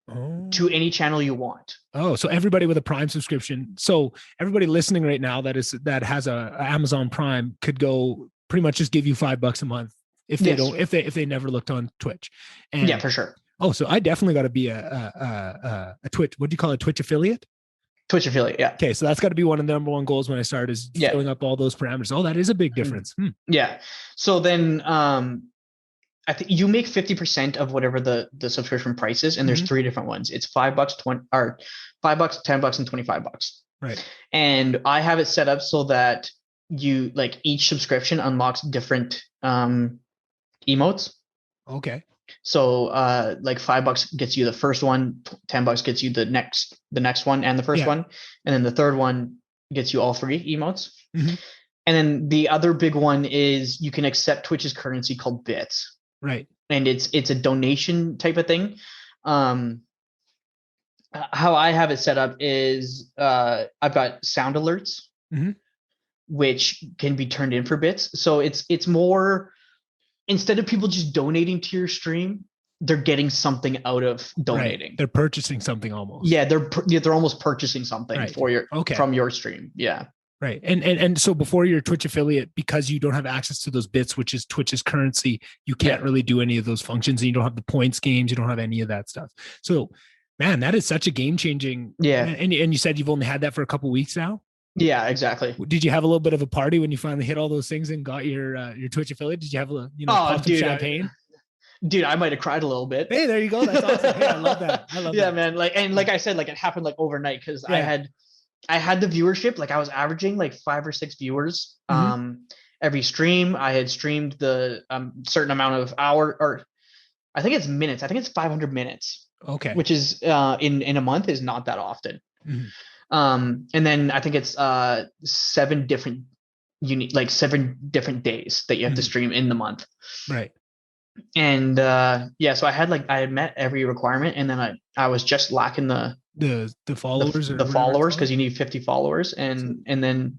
Oh. to any channel you want. Oh, so everybody with a Prime subscription. So everybody listening right now that has a Amazon Prime could go pretty much just give you $5 a month if they Yes. don't if they never looked on Twitch. Yeah, And for sure. oh, so I definitely got to be a Twitch. What do you call it? A Twitch affiliate? Twitch affiliate. Yeah. Okay, so that's got to be one of the number one goals when I start is Yeah. filling up all those parameters. Oh, that is a big difference. Yeah. So then I think you make 50% of whatever the subscription price is, and there's Mhm. three different ones. It's $5, 20 or $5, $10, and $25. Right. And I have it set up so that you like each subscription unlocks different emotes. Okay. So like $5 gets you the first one, $10 gets you the next one and the first Yeah. one, and then the third one gets you all three emotes. Mhm. And then the other big one is you can accept Twitch's currency called bits, Right. and it's a donation type of thing. Um, how I have it set up is I've got sound alerts, Mhm. which can be turned in for bits. So it's more, instead of people just donating to your stream, they're getting something out of donating. Right. They're purchasing something almost. Yeah, they're almost purchasing something Right. for your Okay. from your stream. Yeah. Right. And so before you're a Twitch affiliate, because you don't have access to those bits, which is Twitch's currency, you can't really do any of those functions, and you don't have the points games, you don't have any of that stuff. So, man, that is such a game changing. Yeah. And you said you've only had that for a couple of weeks now. Yeah, exactly. Did you have a little bit of a party when you finally hit all those things and got your Twitch affiliate? Did you have pop some champagne? Dude, I might have cried a little bit. Hey, there you go. That's awesome. Hey, I love that. Yeah, man. Like I said, like it happened like overnight because I had the viewership. Like I was averaging like 5 or 6 viewers every stream. I had streamed the certain amount of hour, or I think it's minutes. I think it's 500 minutes. Okay. Which is in a month is not that often. And then I think it's 7 different days that you have to stream in the month. Right. And so I had met every requirement, and then I was just lacking the followers, the followers, because you need 50 followers, and then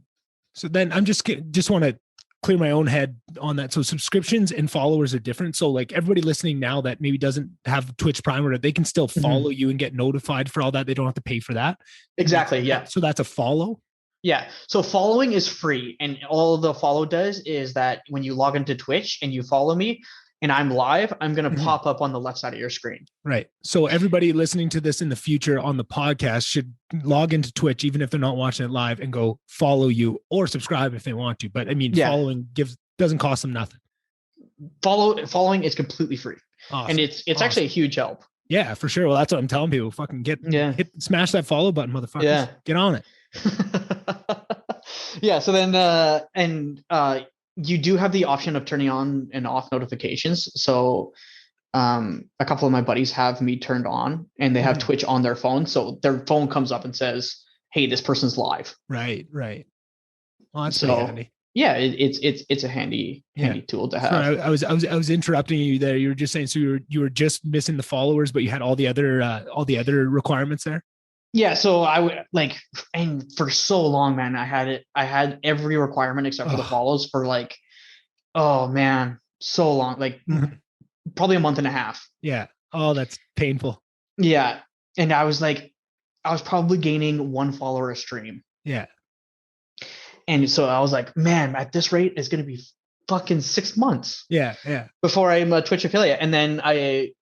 I'm just want to clear my own head on that. So subscriptions and followers are different. So like everybody listening now that maybe doesn't have Twitch Prime, or they can still follow you and get notified for all that. They don't have to pay for that. Exactly. Yeah. So that's a follow. Yeah. So following is free, and all the follow does is that when you log into Twitch and you follow me and I'm live, I'm going to pop up on the left side of your screen. Right. So everybody listening to this in the future on the podcast should log into Twitch, even if they're not watching it live, and go follow you or subscribe if they want to. But I mean, following doesn't cost them nothing. Following is completely free. Awesome. And it's actually a huge help. Yeah, for sure. Well, that's what I'm telling people. Fucking smash that follow button, motherfuckers. Yeah. Get on it. Yeah. So then, you do have the option of turning on and off notifications. So a couple of my buddies have me turned on, and they have Twitch on their phone. So their phone comes up and says, hey, this person's live. Right. Well, that's pretty handy. Yeah, it's a handy tool to have. Sorry, I was interrupting you there. You were just saying, so you were just missing the followers, but you had all the other requirements there. Yeah, so I would and for so long, man, I had every requirement except for the follows for so long, probably a month and a half. Yeah. Oh, that's painful. Yeah. And I was probably gaining 1 follower a stream. Yeah. And so I was like, man, at this rate, it's going to be fucking 6 months. Yeah. Before I'm a Twitch affiliate. And then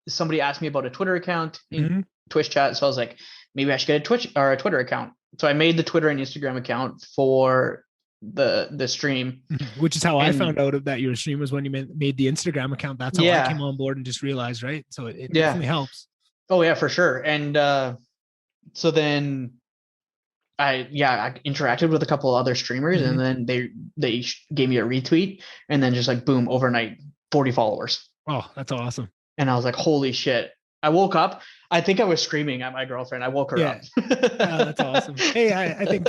somebody asked me about a Twitter account in Twitch chat. So I was like, maybe I should get a Twitch or a Twitter account. So I made the Twitter and Instagram account for the stream. Which is how I found out that your stream was when you made the Instagram account. That's how I came on board and just realized, right? So it definitely helps. Oh yeah, for sure. And so then I interacted with a couple of other streamers, and then they gave me a retweet, and then just boom, overnight 40 followers. Oh, that's awesome. And I was like, holy shit. I woke up. I think I was screaming at my girlfriend. I woke her up. That's awesome. Hey, I think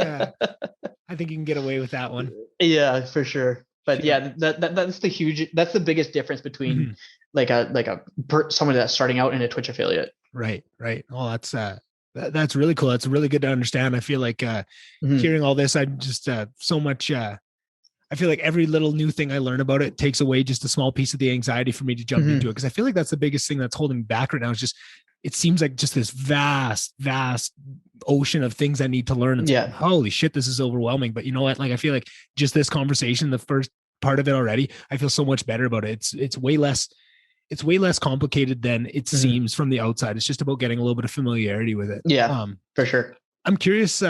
you can get away with that one. Yeah, for sure. But yeah, that's the biggest difference between someone that's starting out in a Twitch affiliate. Right. Oh, that's really cool. That's really good to understand. I feel like hearing all this, I'm just so much. I feel like every little new thing I learn about it takes away just a small piece of the anxiety for me to jump into it. Because I feel like that's the biggest thing that's holding me back right now. Is just, it seems like just this vast ocean of things I need to learn. It's like, holy shit, this is overwhelming. But you know what? I feel like just this conversation, the first part of it already, I feel so much better about it. It's way less complicated than it seems from the outside. It's just about getting a little bit of familiarity with it. Yeah, for sure. I'm curious,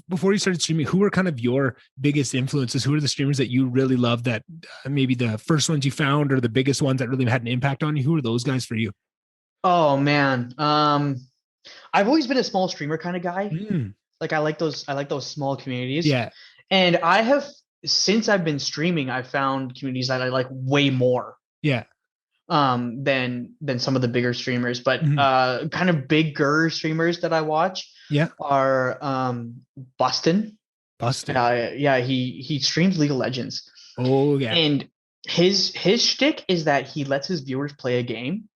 before you started streaming, who were kind of your biggest influences? Who are the streamers that you really love, that maybe the first ones you found or the biggest ones that really had an impact on you? Who are those guys for you? Oh man. I've always been a small streamer kind of guy. I like those small communities. Yeah. And since I've been streaming, I've found communities that I like way more. Yeah. Than some of the bigger streamers, but kind of bigger streamers that I watch are Bustin. He streams League of Legends. Oh yeah. And his shtick is that he lets his viewers play a game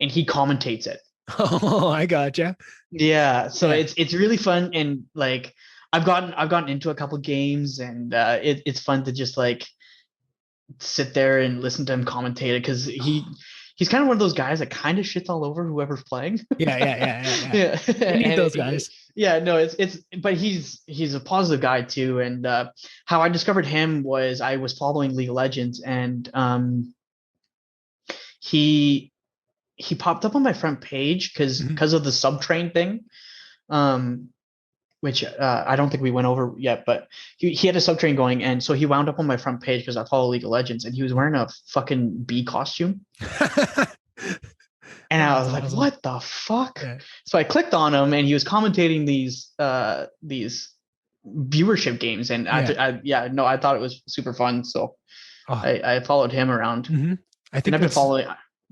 and he commentates it. Oh, I gotcha. Yeah, so Yeah. it's really fun, and like I've gotten into a couple games, and it's fun to just like sit there and listen to him commentate it, because he's kind of one of those guys that kind of shits all over whoever's playing. Yeah, yeah, yeah, yeah, yeah. Yeah, You need and those guys. yeah, no, it's but he's a positive guy too. And how I discovered him was I was following League of Legends, and he he popped up on my front page Mhm. because of the subtrain thing. Um, which I don't think we went over yet, but he had a subtrain going, and so he wound up on my front page because I follow League of Legends, and he was wearing a fucking bee costume, and I That's was like, awesome. "What the fuck?" Yeah. So I clicked on him, and he was commentating these viewership games, and Yeah. yeah, no, I thought it was super fun, so Oh, I followed him around, I and think I've been that's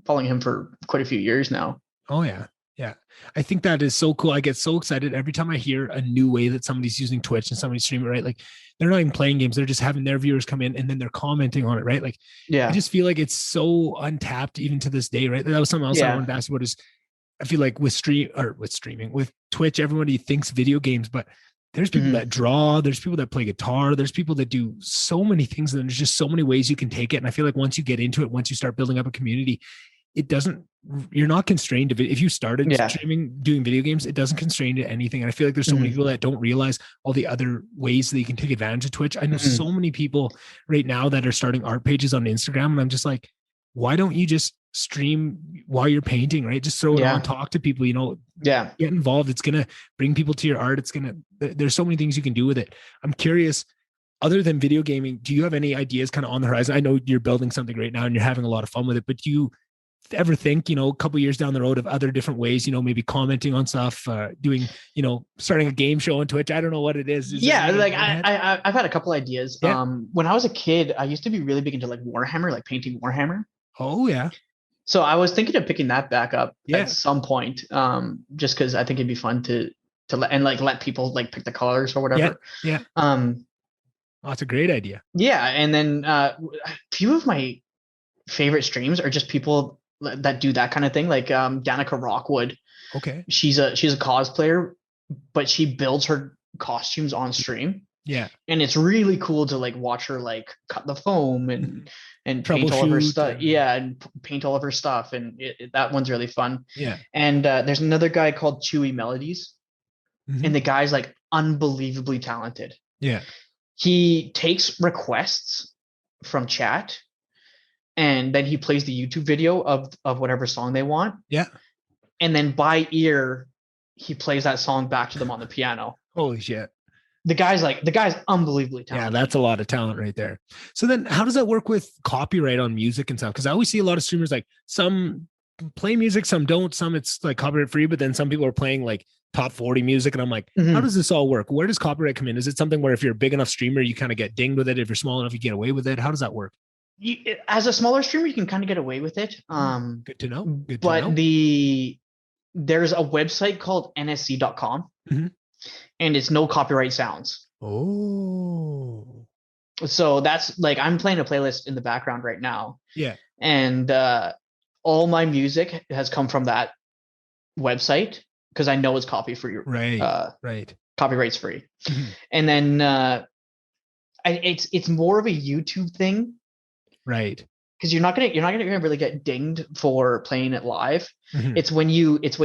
following him for quite a few years now. Oh yeah. Yeah. I think that is so cool. I get so excited every time I hear a new way that somebody's using Twitch and somebody's streaming, right? Like they're not even playing games. They're just having their viewers come in and then they're commenting on it, right? Like I Yeah, just feel like it's so untapped even to this day, right? That was something else I yeah, wanted to ask you about is I feel like with streaming, with Twitch, everybody thinks video games, but there's people hmm that draw, there's people that play guitar, there's people that do so many things, and there's just so many ways you can take it. And I feel like once you get into it, once you start building up a community, it doesn't you're not constrained to if you started yeah, streaming doing video games, it doesn't constrain to anything. And I feel like there's so many hmm people that don't realize all the other ways that you can take advantage of Twitch. I know hmm so many people right now that are starting art pages on Instagram, and I'm just like, why don't you just stream while you're painting, right? Just throw it on, yeah, talk to people, yeah. get involved. It's gonna bring people to your art. There's so many things you can do with it. I'm curious, other than video gaming, do you have any ideas kind of on the horizon? I know you're building something right now and you're having a lot of fun with it, but do you ever think, a couple years down the road of other different ways, maybe commenting on stuff, doing, starting a game show on Twitch? I don't know what it is. Is there Yeah, anything like in your head? I've had a couple ideas. Yeah. When I was a kid, I used to be really big into like Warhammer, like painting Warhammer. Oh yeah. So I was thinking of picking that back up at Yeah. some point, just because I think it'd be fun to let people like pick the colors or Yeah. whatever. Yeah. Um, Oh, that's a great idea. yeah, and then a few of my favorite streams are just people that do that kind of thing, like Danica Rockwood. Okay. She's a cosplayer, but she builds her costumes on stream, Yeah. and it's really cool to like watch her like cut the foam Mhm. and paint all of her Troubleshoot. stuff. Yeah, and paint all of her stuff, and that one's really fun. Yeah. And there's another guy called Chewy Melodies, hmm and the guy's like unbelievably talented. Yeah. He takes requests from chat, and then he plays the YouTube video of whatever song they want, Yeah. and then by ear he plays that song back to them on the piano. Holy shit. The guy's unbelievably Yeah, talented. that's a lot of talent right there. So then how does that work with copyright on music and stuff? Because I always see a lot of streamers like some play music, some don't, some it's like copyright free, but then some people are playing like top 40 music. And I'm like, how Mm-hmm. does this all work? Where does copyright come in? Is it something where if you're a big enough streamer, you kind of get dinged with it? If you're small enough, you get away with it? How does that work? As a smaller streamer, you can kind of get away with it. Good to know. Good to But know. there's a website called nsc.com, Mhm. and it's no copyright sounds. Oh, So that's like I'm playing a playlist in the background right now, yeah. and all my music has come from that website because I know it's Right. Right. copyrights free. Mhm. And then it's more of a YouTube thing Right. because you're not gonna really get dinged for playing it live. Mhm. It's when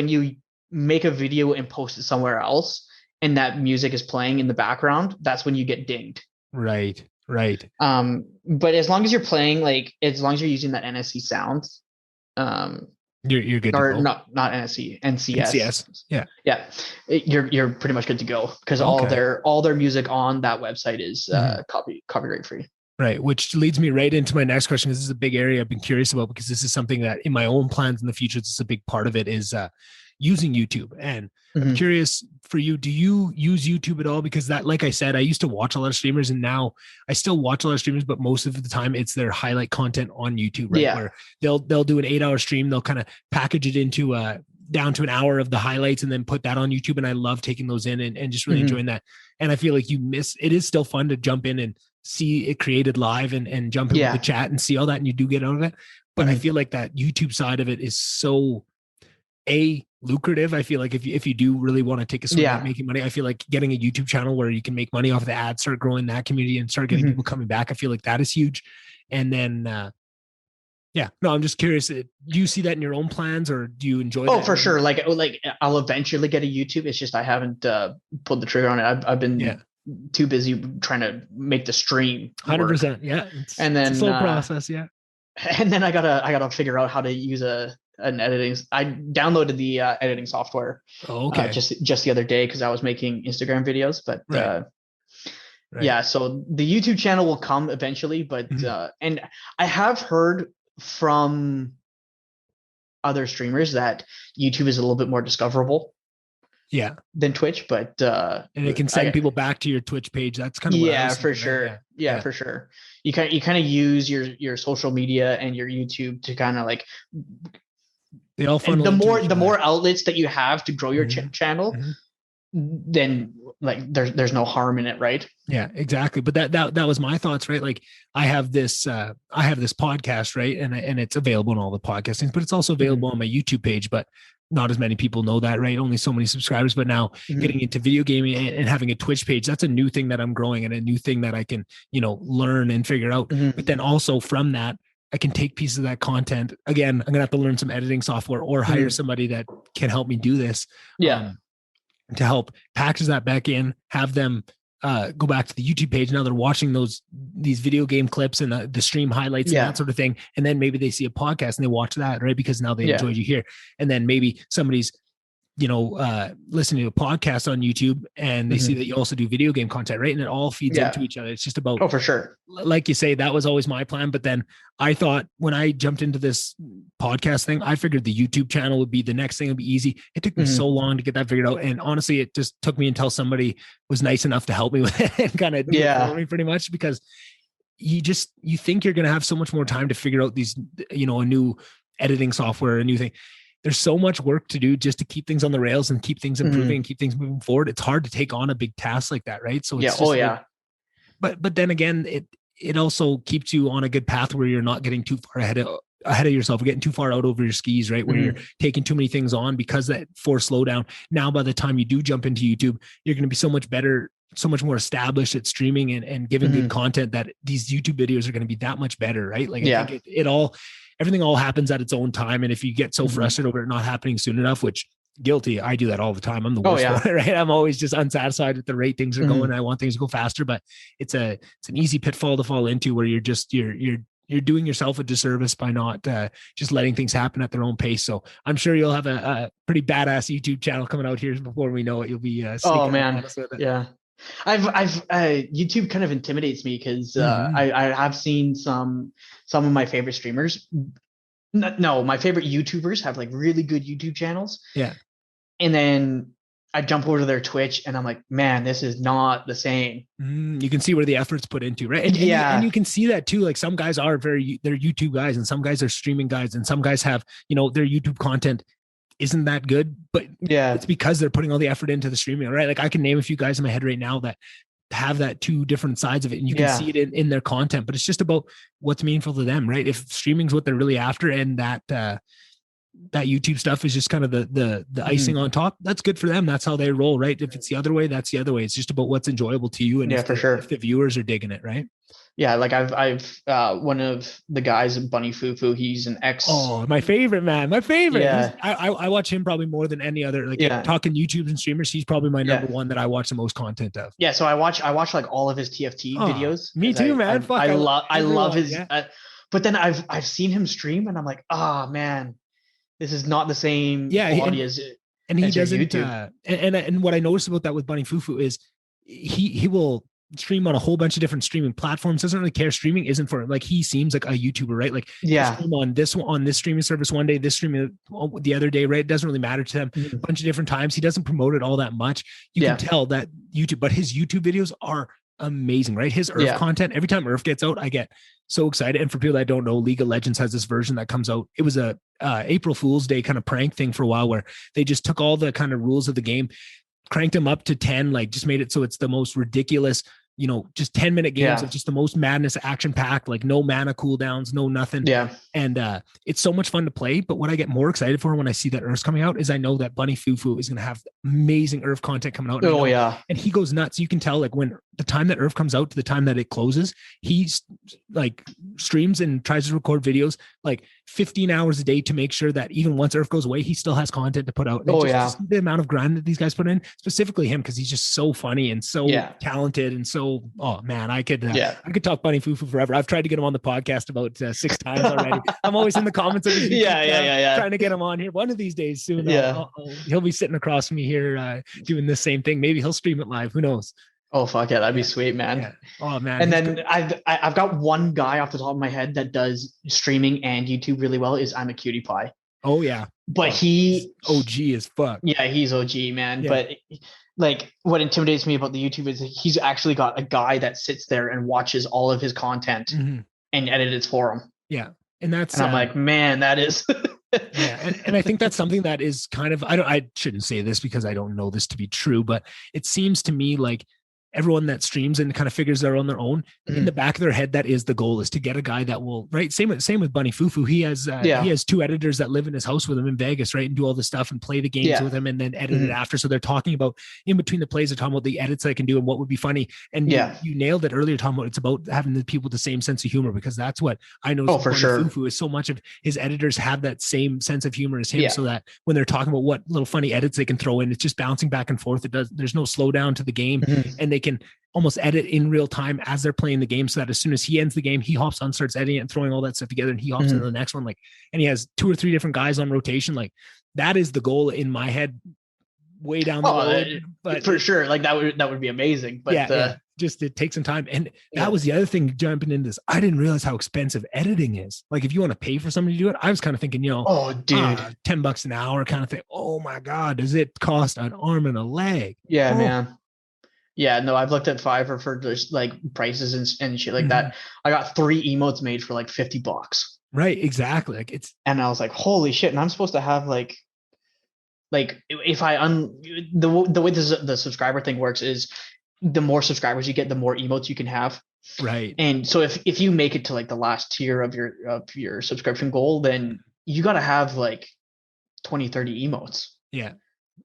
you make a video and post it somewhere else, and that music is playing in the background. That's when you get dinged. Right. Right. But as long as you're playing, like as long as you're using that NSC sounds, um, You're good to or go. not NSC, NCS, NCS. Yeah. yeah, you're pretty much good to go because Okay. all their music on that website is Mhm. copyright free. Right, which leads me right into my next question. This is a big area I've been curious about because this is something that in my own plans in the future, this is a big part of it is using YouTube. And I'm Mm-hmm. curious for you, do you use YouTube at all? Because that, like I said, I used to watch a lot of streamers and now I still watch a lot of streamers, but most of the time it's their highlight content on YouTube, right? Yeah. Where they'll do an 8 hour stream, they'll kind of package it into down to an hour of the highlights and then put that on YouTube. And I love taking those in and just really Mm-hmm. enjoying that. And I feel like it is still fun to jump in and see it created live and jump in with the Yeah. chat and see all that and you do get out of it. But I Mm-hmm. feel like that YouTube side of it is so a lucrative. I feel like if you do really want to take a swing at Yeah. making money, I feel like getting a YouTube channel where you can make money off the ads, start growing that community and start getting people coming back. I feel like that is huge. And then, yeah, no, I'm just curious. Do you see that in your own plans, or do you enjoy that? Oh, for sure. Like I'll eventually get a YouTube. It's just I haven't pulled the trigger on it. I've been too busy trying to make the stream. 100%. Yeah. And then it's a slow process. Yeah. And then I gotta figure out how to use an editing. I downloaded the editing software. Oh, okay. Just the other day because I was making Instagram videos, but Right. yeah. So the YouTube channel will come eventually, but and I have heard from other streamers that YouTube is a little bit more discoverable. Yeah. Than Twitch, but and it can send people back to your Twitch page. That's kind of what for sure. Right? Yeah, for sure. You kind of use your social media and your YouTube to kind of like they all funnel. The more outlets that you have to grow your channel, then like there's no harm in it, right? Yeah, exactly. But that was my thoughts, right? Like I have this podcast, right? And it's available on all the podcastings, but it's also available on my YouTube page, but not as many people know that, right? Only so many subscribers, but now getting into video gaming and having a Twitch page, that's a new thing that I'm growing and a new thing that I can, learn and figure out. But then also from that, I can take pieces of that content. Again, I'm going to have to learn some editing software or hire somebody that can help me do this. Yeah. To help package that back in, have them go back to the YouTube page. Now they're watching these video game clips and the stream highlights and that sort of thing. And then maybe they see a podcast and they watch that, right? Because now they enjoyed you here. And then maybe somebody's, listening to a podcast on YouTube and they see that you also do video game content, right? And it all feeds into each other. It's just about, for sure. Like you say, that was always my plan. But then I thought when I jumped into this podcast thing, I figured the YouTube channel would be the next thing. It'd be easy. It took me so long to get that figured out. And honestly, it just took me until somebody was nice enough to help me with it and kind of do it for me pretty much, because you think you're going to have so much more time to figure out these, a new editing software, a new thing. There's so much work to do just to keep things on the rails and keep things improving and keep things moving forward. It's hard to take on a big task like that, right? So it's but then again, it also keeps you on a good path where you're not getting too far ahead of yourself, getting too far out over your skis, right? Where you're taking too many things on because that forced slowdown. Now, by the time you do jump into YouTube, you're going to be so much better, so much more established at streaming and giving good content that these YouTube videos are going to be that much better, right? Like I think everything all happens at its own time. And if you get so frustrated over it not happening soon enough, which guilty, I do that all the time. I'm the worst for it, right? I'm always just unsatisfied with the rate things are going. I want things to go faster, but it's an easy pitfall to fall into where you're doing yourself a disservice by not just letting things happen at their own pace. So I'm sure you'll have a pretty badass YouTube channel coming out here before we know it. You'll be oh man, yeah. I've YouTube kind of intimidates me because I have seen some of my favorite streamers. No, my favorite YouTubers have like really good YouTube channels. Yeah. And then I jump over to their Twitch and I'm like, man, this is not the same. You can see where the effort's put into, right? And you can see that too. Like some guys they're YouTube guys and some guys are streaming guys and some guys have, their YouTube content isn't that good, but it's because they're putting all the effort into the streaming, right? Like I can name a few guys in my head right now that have that two different sides of it and you can see it in their content, but it's just about what's meaningful to them, right? If streaming's what they're really after and that YouTube stuff is just kind of the icing on top, that's good for them. That's how they roll, right? If it's the other way, that's the other way. It's just about what's enjoyable to you. And if the viewers are digging it, right? Yeah, like I've one of the guys, Bunny Fufu, he's an ex. Oh, my favorite, man. My favorite. Yeah. I watch him probably more than any other. Talking YouTube and streamers, he's probably my number one that I watch the most content of. Yeah, so I watch like all of his TFT videos. Me too, man. I love his but then I've seen him stream and I'm like, man, this is not the same quality as he doesn't and what I noticed about that with Bunny Fufu is he will stream on a whole bunch of different streaming platforms, doesn't really care. Streaming isn't for him. Like he seems like a YouTuber, right? Like stream on this streaming service one day, this streaming the other day, right? It doesn't really matter to him. A bunch of different times. He doesn't promote it all that much. You can tell that YouTube, but his YouTube videos are amazing, right? His Earth content, every time Earth gets out, I get so excited. And for people that don't know, League of Legends has this version that comes out. It was a April Fool's Day kind of prank thing for a while where they just took all the kind of rules of the game, cranked them up to 10, like just made it so it's the most ridiculous just 10-minute games Yeah. of just the most madness, action packed, like no mana cooldowns, no nothing. Yeah. And it's so much fun to play. But what I get more excited for when I see that Earth's coming out is I know that Bunny Fufu is going to have amazing Earth content coming out. Oh yeah. And he goes nuts. You can tell like when the time that Earth comes out to the time that it closes, he's like streams and tries to record videos like 15 hours a day to make sure that even once Earth goes away, he still has content to put out. And just the amount of grind that these guys put in, specifically him, because he's just so funny and so talented and so, oh man, I could talk Bunny Fufu forever. I've tried to get him on the podcast about 6 times already. I'm always in the comments of his YouTube trying to get him on here. One of these days soon, he'll be sitting across from me here doing the same thing. Maybe he'll stream it live. Who knows? Oh fuck yeah, that'd be sweet, man. Yeah. Oh man. And then I've got one guy off the top of my head that does streaming and YouTube really well. Is I'm a Cutie Pie. Oh yeah. But he's OG as fuck. Yeah, he's OG, man. Yeah. But like what intimidates me about the YouTube is he's actually got a guy that sits there and watches all of his content and edits for him. Yeah. And I'm like, man, that is yeah. And I think that's something that is kind of, I shouldn't say this because I don't know this to be true, but it seems to me like everyone that streams and kind of figures they're on their own in the back of their head, that is the goal, is to get a guy that will, right. Same with Bunny Fufu. He has 2 editors that live in his house with him in Vegas, right. And do all this stuff and play the games with him and then edit it after. So they're talking about in between the plays, they're talking about the edits they can do and what would be funny. And you nailed it earlier, talking about it's about having the people with the same sense of humor, because that's what I know. For sure. Fufu is so much of his editors have that same sense of humor as him. So that when they're talking about what little funny edits they can throw in, it's just bouncing back and forth. There's no slowdown to the game and they can almost edit in real time as they're playing the game, so that as soon as he ends the game, he hops on, starts editing it and throwing all that stuff together, and he hops into the next one. Like, and he has 2 or 3 different guys on rotation. Like, that is the goal in my head, way down the road. But for sure, like that would be amazing. But just it takes some time. And that was the other thing jumping into this. I didn't realize how expensive editing is. Like, if you want to pay for somebody to do it, I was kind of thinking, $10 an hour kind of thing. Oh my God, does it cost an arm and a leg? Yeah, man. Yeah, no, I've looked at Fiverr for just like prices and shit like that. I got 3 emotes made for like $50. Right, exactly. Like and I was like, holy shit! And I'm supposed to have like if I the way the subscriber thing works is the more subscribers you get, the more emotes you can have. Right. And so if you make it to like the last tier of your subscription goal, then you got to have like 20, 30 emotes. Yeah.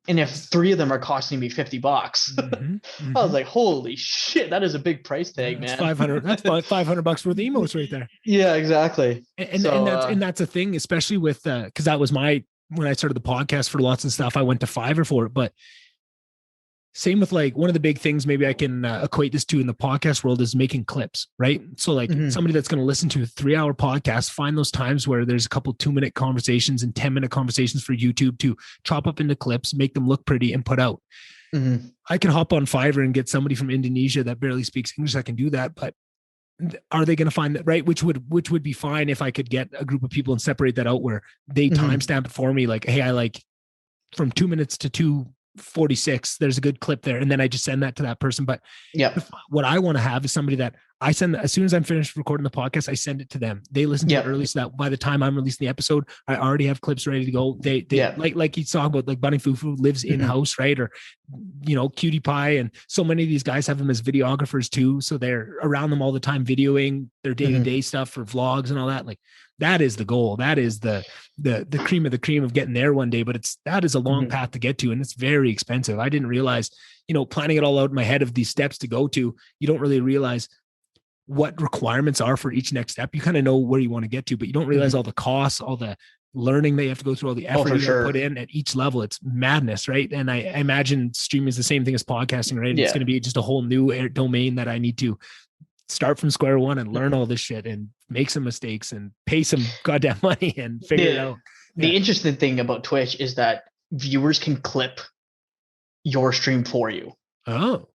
And if 3 of them are costing me $50, I was like, holy shit, that is a big price tag, man. 500. That's about $500 worth of emotes right there. Yeah, exactly. And that's a thing, especially with, cause that was when I started the podcast for lots of stuff, I went to Fiverr for it, but same with like one of the big things maybe I can equate this to in the podcast world is making clips, right? So like somebody that's going to listen to a 3-hour podcast, find those times where there's a couple 2-minute conversations and 10-minute conversations for YouTube to chop up into clips, make them look pretty and put out. I can hop on Fiverr and get somebody from Indonesia that barely speaks English. I can do that, but are they going to find that right? Which would be fine if I could get a group of people and separate that out where they timestamp it for me. Like, hey, I like from 2 minutes to 2:46, there's a good clip there. And then I just send that to that person. But what I want to have is somebody that I send, as soon as I'm finished recording the podcast, I send it to them. They listen to it early so that by the time I'm releasing the episode, I already have clips ready to go. They like you talk about, like Bunny Fufu lives in-house, right? Or, Cutie Pie. And so many of these guys have them as videographers too. So they're around them all the time, videoing their day-to-day stuff for vlogs and all that. Like, that is the goal. That is the cream of the cream of getting there one day, but that is a long path to get to. And it's very expensive. I didn't realize, planning it all out in my head of these steps to go to, you don't really realize what requirements are for each next step. You kind of know where you want to get to, but you don't realize all the costs, all the learning that you have to go through, all the effort you put in at each level. It's madness, right? And I imagine streaming is the same thing as podcasting, right? It's going to be just a whole new domain that I need to start from square one and learn all this shit and make some mistakes and pay some goddamn money and figure it out. The interesting thing about Twitch is that viewers can clip your stream for you. Oh.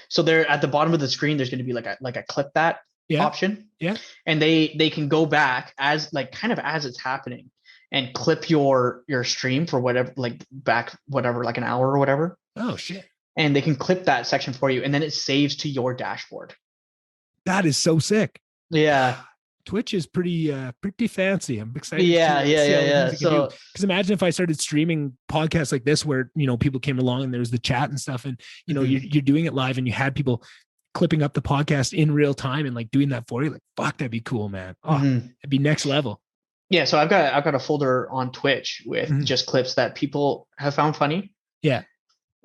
So they're at the bottom of the screen, there's going to be like a clip that option. Yeah. And they can go back as like kind of as it's happening and clip your stream for whatever, like back whatever, like an hour or whatever. Oh shit. And they can clip that section for you and then it saves to your dashboard. That is so sick. Yeah. Twitch is pretty fancy. I'm excited. Yeah. So, because imagine if I started streaming podcasts like this, where people came along and there's the chat and stuff, and you're doing it live, and you had people clipping up the podcast in real time and like doing that for you, like, fuck, that'd be cool, man. Oh, it'd be next level. Yeah. So I've got a folder on Twitch with just clips that people have found funny. Yeah.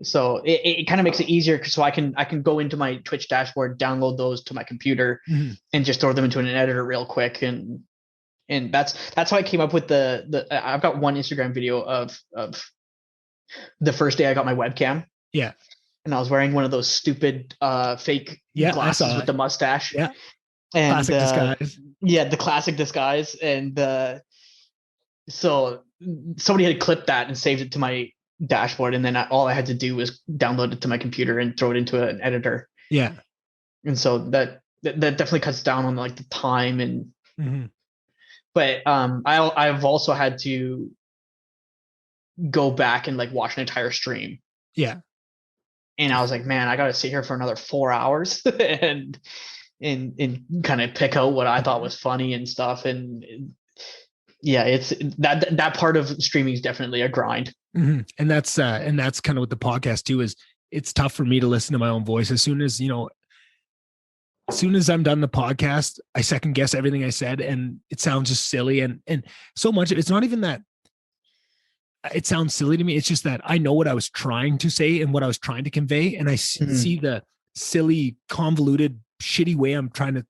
So it kind of makes it easier, so I can go into my Twitch dashboard, download those to my computer, and just throw them into an editor real quick, and that's how I came up with the. I've got one Instagram video of the first day I got my webcam. Yeah, and I was wearing one of those stupid fake glasses with the mustache. Yeah, and classic disguise. Yeah, the classic disguise, and so somebody had clipped that and saved it to my dashboard, and then all I had to do was download it to my computer and throw it into an editor. Yeah. And so that definitely cuts down on like the time and but I've also had to go back and like watch an entire stream. Yeah. And I was like, man, I got to sit here for another 4 hours and kind of pick out what I thought was funny and stuff. And yeah, it's that part of streaming is definitely a grind. And that's kind of what the podcast too is. It's tough for me to listen to my own voice. As soon as I'm done the podcast, I second guess everything I said, and it sounds just silly. And so much, it's not even that it sounds silly to me. It's just that I know what I was trying to say and what I was trying to convey. And I see the silly, convoluted, shitty way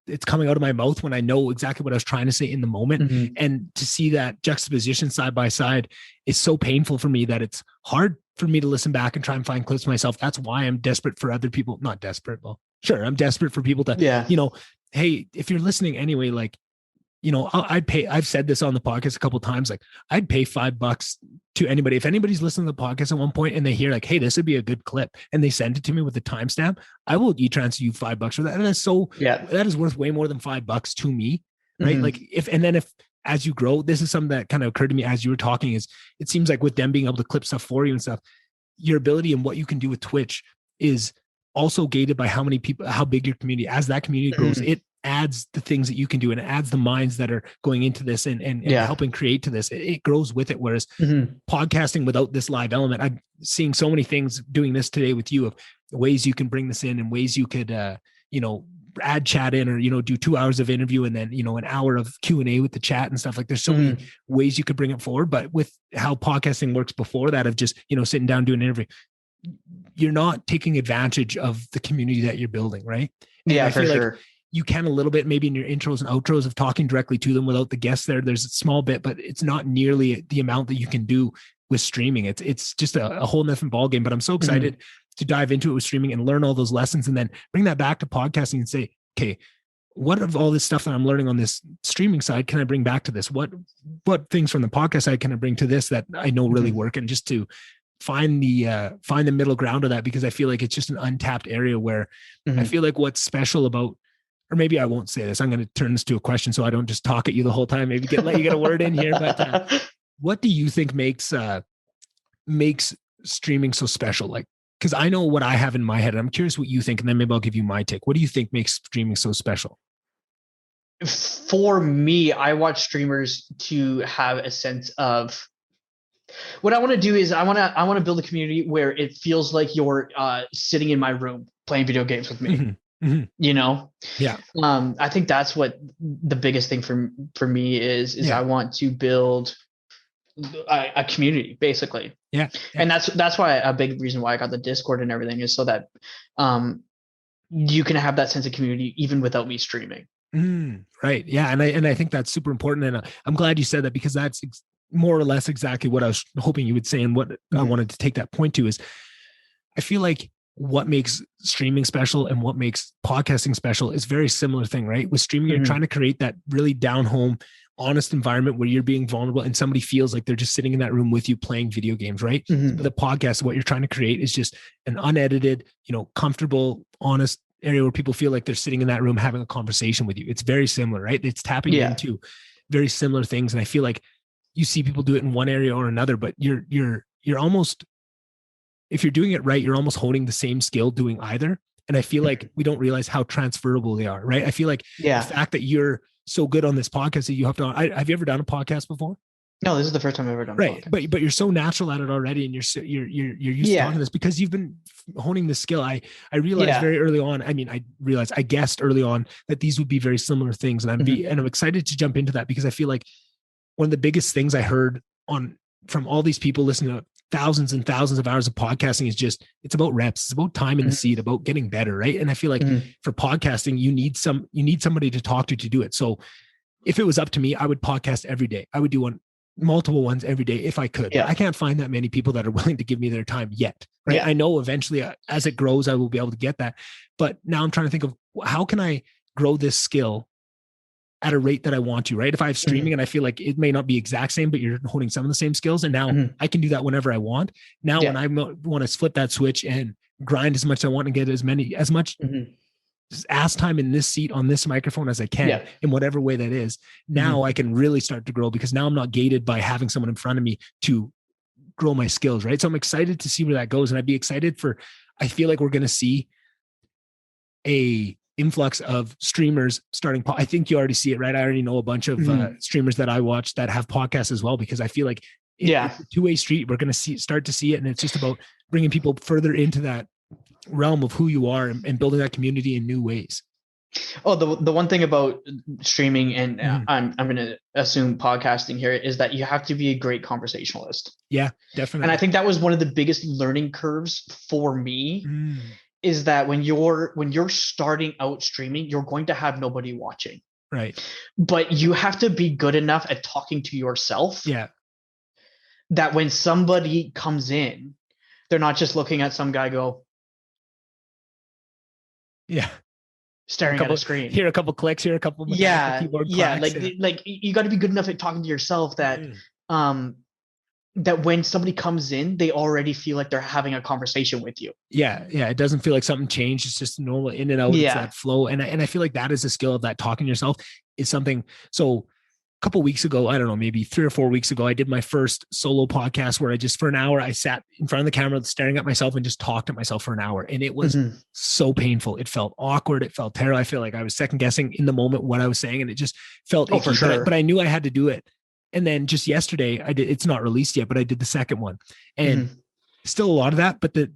it's coming out of my mouth when I know exactly what I was trying to say in the moment. And to see that juxtaposition side by side is so painful for me that it's hard for me to listen back and try and find clips myself. That's why I'm desperate for other people. Not desperate. Well, sure. I'm desperate for people to, hey, if you're listening anyway, like, I'd pay, I've said this on the podcast a couple of times, like I'd pay $5 to anybody. If anybody's listening to the podcast at one point and they hear like, hey, this would be a good clip, and they send it to me with the timestamp, I will e-transfer you $5 for that. And that is worth way more than $5 to me. Right. Like if as you grow, this is something that kind of occurred to me as you were talking, is it seems like with them being able to clip stuff for you and stuff, your ability and what you can do with Twitch is also gated by how many people, how big your community, as that community grows, it adds the things that you can do, and it adds the minds that are going into this and helping create to this. It grows with it. Whereas podcasting without this live element, I'm seeing so many things doing this today with you of ways you can bring this in and ways you could, add chat in, or, do 2 hours of interview and then, an hour of Q&A with the chat and stuff. Like there's so many ways you could bring it forward, but with how podcasting works before that of just, sitting down, doing an interview, you're not taking advantage of the community that you're building. Right. And yeah, I feel for like sure. You can a little bit maybe in your intros and outros of talking directly to them without the guests there. There's a small bit, but it's not nearly the amount that you can do with streaming. It's just a whole different ballgame, but I'm so excited to dive into it with streaming and learn all those lessons and then bring that back to podcasting and say, okay, what of all this stuff that I'm learning on this streaming side can I bring back to this? What things from the podcast side can I bring to this that I know really work? And just to find the middle ground of that, because I feel like it's just an untapped area where I feel like what's special about, or maybe I won't say this, I'm going to turn this to a question so I don't just talk at you the whole time. Maybe let you get a word in here. But what do you think makes streaming so special? Like, because I know what I have in my head, and I'm curious what you think, and then maybe I'll give you my take. What do you think makes streaming so special? For me, I watch streamers to have a sense of what I want to do is I want to build a community where it feels like you're sitting in my room playing video games with me. Yeah. I think that's what the biggest thing for me is I want to build a community, basically. Yeah. And that's why a big reason why I got the Discord and everything is so that you can have that sense of community even without me streaming. Right. Yeah. And I think that's super important. And I'm glad you said that, because that's more or less exactly what I was hoping you would say. And what I wanted to take that point to is I feel like what makes streaming special and what makes podcasting special is very similar thing, right? With streaming, you're trying to create that really down home, honest environment where you're being vulnerable and somebody feels like they're just sitting in that room with you playing video games, right? But the podcast, what you're trying to create is just an unedited, comfortable, honest area where people feel like they're sitting in that room having a conversation with you. It's very similar, right? It's tapping into very similar things. And I feel like you see people do it in one area or another, but you're almost, if you're doing it right, you're almost honing the same skill doing either. And I feel like we don't realize how transferable they are, right? I feel like the fact that you're so good on this podcast that you have to, have you ever done a podcast before? No, this is the first time I've ever done a Right. podcast. But you're so natural at it already, and you're used to talking this because you've been honing the skill. I realized very early on. I mean, I guessed early on that these would be very similar things, and I'm excited to jump into that because I feel like one of the biggest things I heard from all these people listening to thousands and thousands of hours of podcasting is just, it's about reps. It's about time in the seat, about getting better. Right. And I feel like for podcasting, you need somebody to talk to do it. So if it was up to me, I would podcast every day. I would do multiple ones every day if I could. But I can't find that many people that are willing to give me their time yet. Right. I know eventually as it grows, I will be able to get that. But now I'm trying to think of how can I grow this skill at a rate that I want to, right? If I have streaming and I feel like it may not be exact same, but you're holding some of the same skills. And now I can do that whenever I want. Now, when I want to flip that switch and grind as much as I want and get as much ass time in this seat on this microphone as I can in whatever way that is, now I can really start to grow because now I'm not gated by having someone in front of me to grow my skills. Right. So I'm excited to see where that goes. And I'd be excited I feel like we're going to see a influx of streamers starting. I think you already see it, right? I already know a bunch of streamers that I watch that have podcasts as well, because I feel like it's a two-way street. We're going to start to see it. And it's just about bringing people further into that realm of who you are and building that community in new ways. Oh, the one thing about streaming and I'm going to assume podcasting here is that you have to be a great conversationalist. Yeah, definitely. And I think that was one of the biggest learning curves for me. Is that when you're starting out streaming, you're going to have nobody watching. Right. But you have to be good enough at talking to yourself. Yeah. That when somebody comes in, they're not just looking at some guy staring at a screen. Here a couple clicks, here a couple keyboard clacks. Like you got to be good enough at talking to yourself that that when somebody comes in, they already feel like they're having a conversation with you. Yeah. Yeah. It doesn't feel like something changed. It's just normal in and out. It's that flow. And I feel like that is a skill of that talking to yourself is something. So a couple of weeks ago, I don't know, maybe 3 or 4 weeks ago, I did my first solo podcast where for an hour, I sat in front of the camera, staring at myself and just talked to myself for an hour. And it was so painful. It felt awkward. It felt terrible. I feel like I was second guessing in the moment what I was saying. And it just felt icky, for sure. But I knew I had to do it. And then just yesterday it's not released yet, but I did the second one and still a lot of that. But the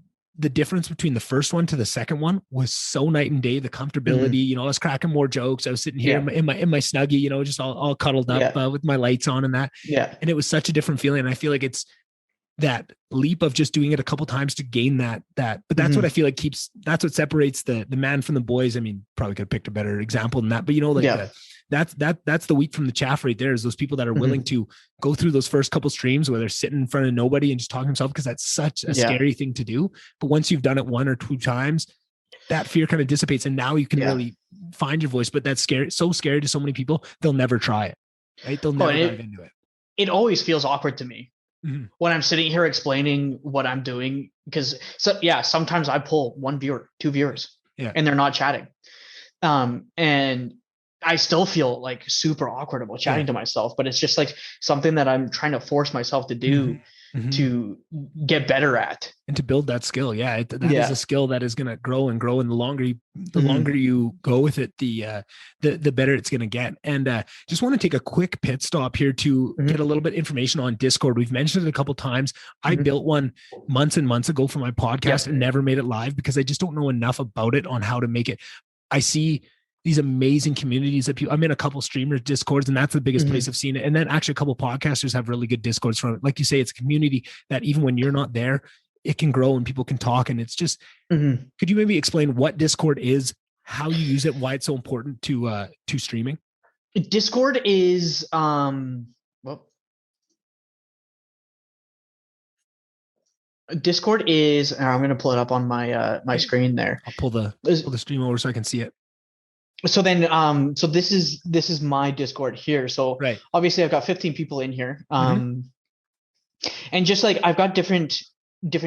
difference between the first one to the second one was so night and day. The comfortability, I was cracking more jokes. I was sitting here in my Snuggie, just all cuddled up with my lights on and that. Yeah. And it was such a different feeling. And I feel like it's that leap of just doing it a couple times to gain that, but that's what I feel like that's what separates the man from the boys. I mean, probably could have picked a better example than that, but that's the wheat from the chaff right there, is those people that are willing to go through those first couple streams where they're sitting in front of nobody and just talking to themselves, because that's such a scary thing to do. But once you've done it 1 or 2 times, that fear kind of dissipates and now you can really find your voice. But that's scary, so scary to so many people, they'll never try it. Right? They'll never dive into it. It always feels awkward to me when I'm sitting here explaining what I'm doing, because sometimes I pull 1 viewer, 2 viewers and they're not chatting. And I still feel like super awkward about chatting to myself, but it's just like something that I'm trying to force myself to do to get better at and to build that skill. Yeah. That is a skill that is going to grow and grow. And the longer you go with it, the better it's going to get. And just want to take a quick pit stop here to get a little bit information on Discord. We've mentioned it a couple of times. I built one months and months ago for my podcast and never made it live because I just don't know enough about it on how to make it. I see these amazing communities that I'm in a couple streamer Discords, and that's the biggest place I've seen it. And then actually a couple podcasters have really good Discords from it. Like you say, it's a community that even when you're not there, it can grow and people can talk. And it's just, could you maybe explain what Discord is, how you use it, why it's so important to streaming? Discord is, Discord is, I'm going to pull it up on my my screen there. I'll pull the stream over so I can see it. So then, so this is my Discord here. So obviously I've got 15 people in here. And just like, I've got different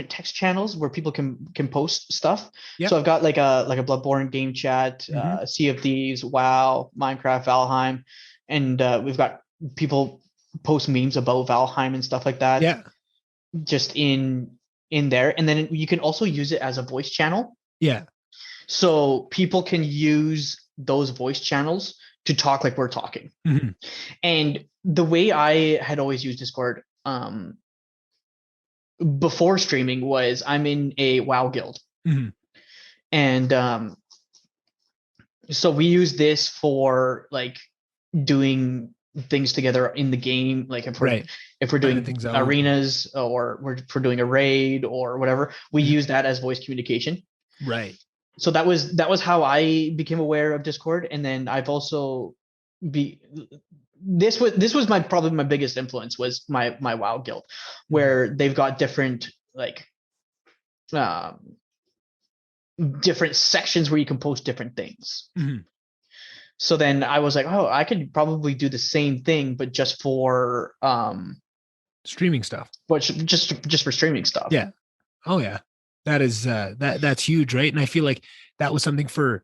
text channels where people can post stuff. Yep. So I've got like a Bloodborne game chat, Sea of Thieves, WoW, Minecraft, Valheim. And we've got people post memes about Valheim and stuff like that. Yeah. Just in there. And then you can also use it as a voice channel. Yeah. So people can use those voice channels to talk like we're talking. Mhm. And the way I had always used Discord before streaming was I'm in a WoW guild. Mhm. And so we use this for like doing things together in the game. Like Right. if we're Finding doing things out. arenas or if we're doing a raid or whatever, we Mhm. use that as voice communication. Right. So that was how I became aware of Discord. And then I've also be this was my probably my biggest influence was my WoW guild, where they've got different like um different sections where you can post different things. Mhm. So then I was like, oh, I could probably do the same thing, but just for Streaming stuff. but just for streaming stuff. Yeah. Oh yeah. That is that's huge, right? And I feel like that was something for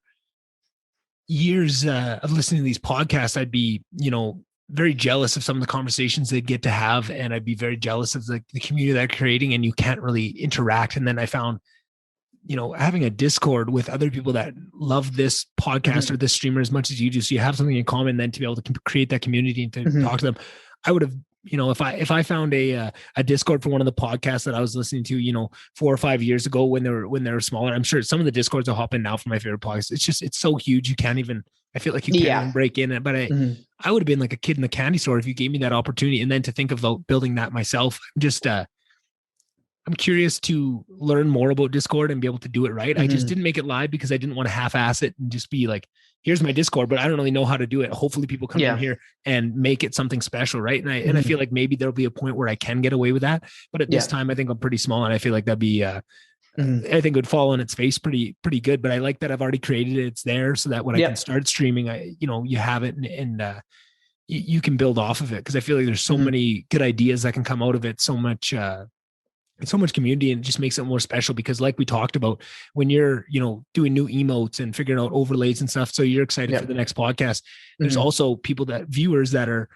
years of listening to these podcasts. I'd be, very jealous of some of the conversations they'd get to have, and I'd be very jealous of the community they're creating, and you can't really interact. And then I found, having a Discord with other people that love this podcast or this streamer as much as you do, so you have something in common, then to be able to create that community and to talk to them. I would have, if I found a Discord for one of the podcasts that I was listening to, 4 or 5 years ago when they were smaller, I'm sure some of the Discords I'll hop in now for my favorite podcasts. It's so huge. You can't even, I feel like you can't even break in it, but I would have been like a kid in the candy store if you gave me that opportunity. And then to think about building that myself, I'm curious to learn more about Discord and be able to do it right. I just didn't make it live because I didn't want to half-ass it and just be like, here's my Discord, but I don't really know how to do it. Hopefully people come in here and make it something special, right? And I feel like maybe there'll be a point where I can get away with that. But at this time, I think I'm pretty small, and I feel like that'd be, I think it would fall on its face pretty good. But I like that I've already created it. It's there so that when I can start streaming, you have it and you can build off of it. Cause I feel like there's so many good ideas that can come out of it. So much community, and it just makes it more special because like we talked about, when you're, doing new emotes and figuring out overlays and stuff, so you're excited for the next podcast. There's also viewers that are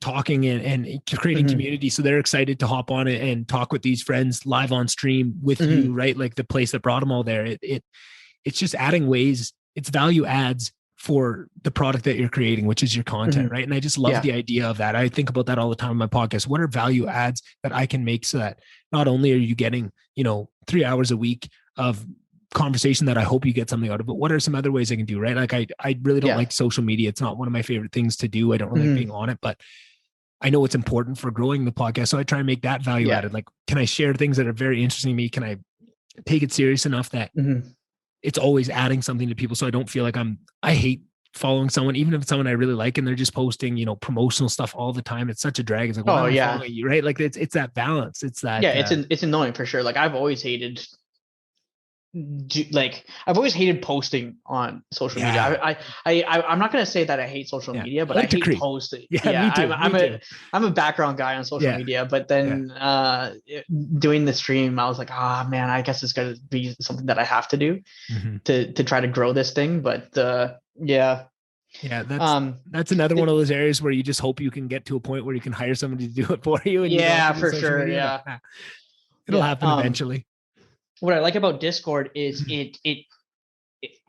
talking and creating community. So they're excited to hop on it and talk with these friends live on stream with you, right? Like the place that brought them all there. It's just adding ways, it's value adds for the product that you're creating, which is your content, right? And I just love the idea of that. I think about that all the time on my podcast. What are value adds that I can make so that not only are you getting, 3 hours a week of conversation that I hope you get something out of, but what are some other ways I can do, right? Like I really don't like social media. It's not one of my favorite things to do. I don't really like being on it, but I know it's important for growing the podcast. So I try and make that value added. Like, can I share things that are very interesting to me? Can I take it serious enough that it's always adding something to people? So I don't feel like I hate following someone, even if it's someone I really like and they're just posting, promotional stuff all the time. It's such a drag. It's like, why am I following you, right? Like it's that balance. It's that. Yeah, it's annoying for sure. Like I've always hated posting on social media. I'm not going to say that I hate social media, but I hate posting. Me too. I'm a background guy on social media, but then doing the stream, I was like, man, I guess it's going to be something that I have to do to try to grow this thing. But that's another one of those areas where you just hope you can get to a point where you can hire somebody to do it for you. And for sure. Media. It'll happen eventually. What I like about Discord is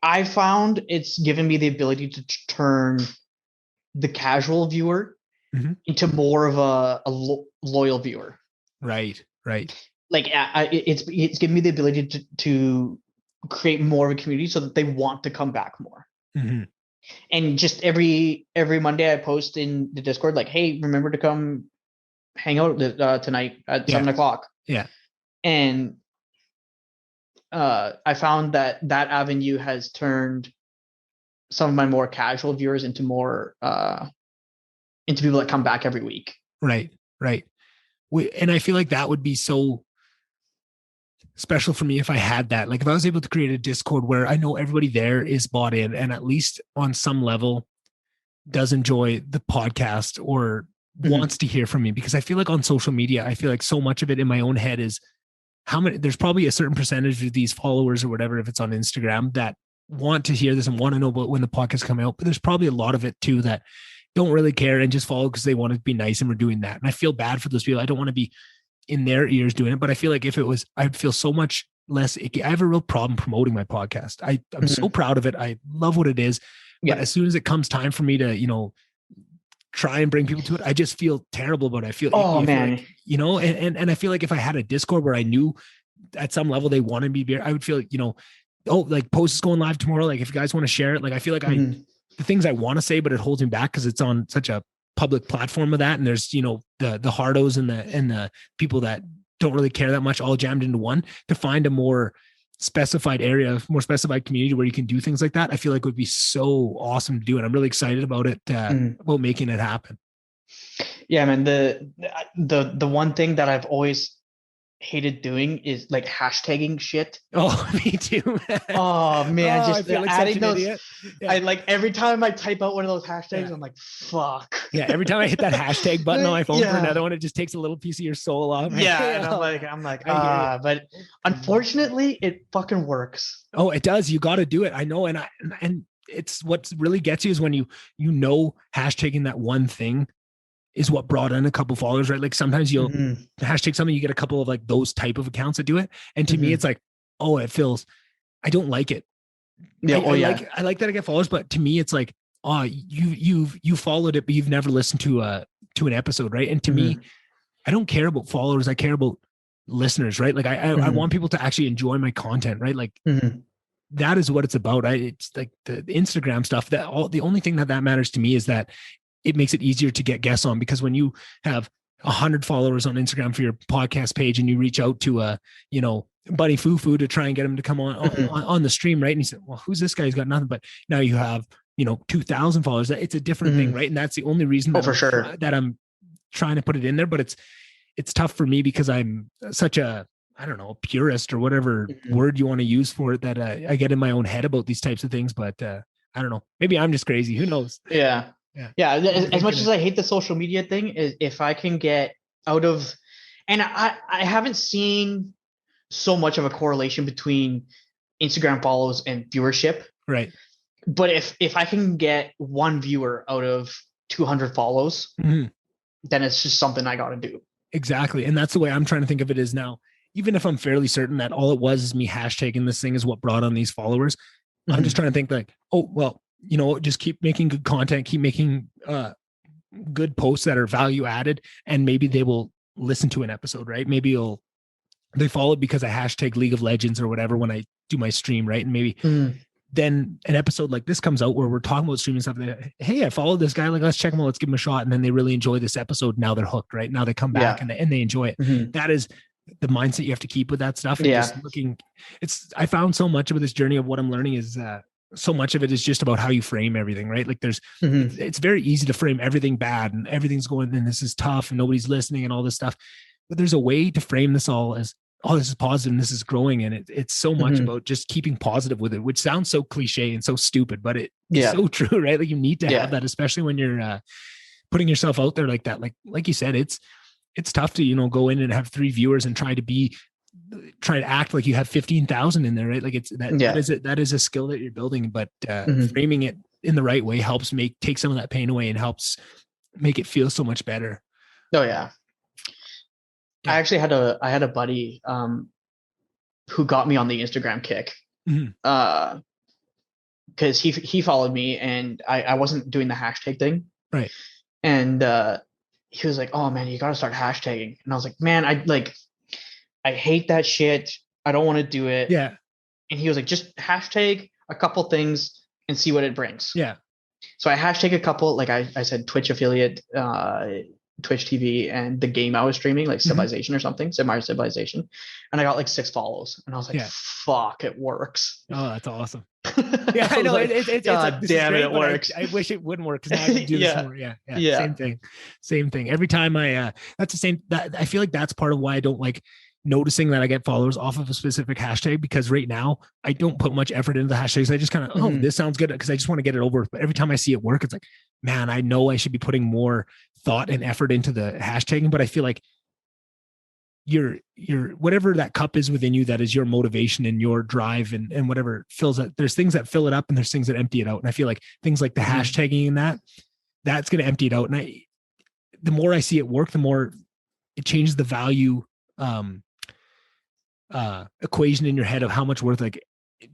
I found it's given me the ability to turn the casual viewer into more of a loyal viewer. Right. Like it's given me the ability to create more of a community so that they want to come back more. And just every Monday I post in the Discord, like, hey, remember to come hang out tonight at 7:00. Yeah. And I found that avenue has turned some of my more casual viewers into more into people that come back every week. Right. And I feel like that would be so special for me if I had that. Like if I was able to create a Discord where I know everybody there is bought in and at least on some level does enjoy the podcast or wants to hear from me, because I feel like on social media, I feel like so much of it in my own head is there's probably a certain percentage of these followers or whatever, if it's on Instagram, that want to hear this and want to know about when the podcast come out. But there's probably a lot of it too that don't really care and just follow because they want to be nice, and we're doing that. And I feel bad for those people. I don't want to be in their ears doing it, but I feel like if it was, I'd feel so much less icky. I have a real problem promoting my podcast. I'm so proud of it. I love what it is. But as soon as it comes time for me to, try and bring people to it, I just feel terrible about it. I feel Oh icky. man. Like, and I feel like if I had a Discord where I knew at some level they wanted me to be, I would feel, oh, like post is going live tomorrow. Like if you guys want to share it, like I feel like the things I want to say, but it holds me back because it's on such a public platform of that. And there's, the hardos and the people that don't really care that much all jammed into one. To find a more specified area, more specified community where you can do things like that, I feel like would be so awesome to do. And I'm really excited about it, about making it happen. Yeah, man. The one thing that I've always hated doing is like hashtagging shit. Oh, me too, man. Oh man, just I feel like adding those. Yeah. I like every time I type out one of those hashtags, I'm like, fuck. Yeah, every time I hit that hashtag button on my phone for another one, it just takes a little piece of your soul off. Yeah, and I'm like, but unfortunately, it fucking works. Oh, it does. You got to do it. I know, and it's what really gets you is when you hashtagging that one thing is what brought in a couple followers, right? Like sometimes you'll hashtag something, you get a couple of like those type of accounts that do it. And to me, it's like, oh, I don't like it. Yeah. I like that I get followers, but to me, it's like, oh, you followed it, but you've never listened to an episode, right? And to me, I don't care about followers. I care about listeners, right? Like I want people to actually enjoy my content, right? Like that is what it's about. It's like the Instagram stuff. The only thing that matters to me is that it makes it easier to get guests on, because when you have 100 followers on Instagram for your podcast page and you reach out to Buddy Fufu to try and get him to come on the stream, right? And he said, well, who's this guy? He's got nothing. But now you have, 2,000 followers. It's a different thing, right? And that's the only reason that I'm trying to put it in there. But it's tough for me because I'm such a, I don't know, purist or whatever word you want to use for it, that I get in my own head about these types of things. But I don't know, maybe I'm just crazy. Who knows? Yeah. As much as I hate the social media thing, is if I can get out of, and I haven't seen so much of a correlation between Instagram follows and viewership. Right. But if I can get one viewer out of 200 follows, then it's just something I got to do. Exactly. And that's the way I'm trying to think of it is now, even if I'm fairly certain that all it was is me hashtagging this thing is what brought on these followers, I'm just trying to think like, oh, well, just keep making good content, keep making good posts that are value added, and maybe they will listen to an episode, right? Maybe they follow because I hashtag League of Legends or whatever when I do my stream, right? And maybe then an episode like this comes out where we're talking about streaming stuff. Hey, I followed this guy. Like, let's check him out. Let's give him a shot. And then they really enjoy this episode. Now they're hooked, right? Now they come back and they enjoy it. That is the mindset you have to keep with that stuff. And just looking, I found so much of this journey of what I'm learning is so much of it is just about how you frame everything, right? Like it's very easy to frame everything bad and everything's going, and this is tough and nobody's listening and all this stuff. But there's a way to frame this all as, oh, this is positive and this is growing. And it's so much about just keeping positive with it, which sounds so cliche and so stupid, but it's so true, right? Like you need to have that, especially when you're putting yourself out there like that. Like you said, it's tough to, go in and have 3 viewers and try to act like you have 15,000 in there, right? Like that is a skill that you're building, but framing it in the right way helps take some of that pain away and helps make it feel so much better. Oh yeah. I actually had a buddy who got me on the Instagram kick because he followed me and I wasn't doing the hashtag thing, right? And he was like, "Oh man, you got to start hashtagging," and I was like, "Man, I hate that shit. I don't want to do it." Yeah. And he was like, "Just hashtag a couple things and see what it brings." Yeah. So I hashtag a couple, like I said, Twitch affiliate, Twitch TV, and the game I was streaming, like Civilization or something, Civilization. And I got like 6 follows. And I was like, fuck, it works. Oh, that's awesome. Yeah, I know. Like, it's God like, damn it, it works. I wish it wouldn't work because now I can do this more. Yeah. Same thing. Every time that's the same. I feel like that's part of why I don't like noticing that I get followers off of a specific hashtag, because right now I don't put much effort into the hashtags. I just kind of, oh, this sounds good, because I just want to get it over with. But every time I see it work, it's like, man, I know I should be putting more thought and effort into the hashtagging, but I feel like your whatever that cup is within you, that is your motivation and your drive and whatever fills it. There's things that fill it up and there's things that empty it out. And I feel like things like the hashtagging and that's going to empty it out. And the more I see it work, the more it changes the value equation in your head of how much worth, like,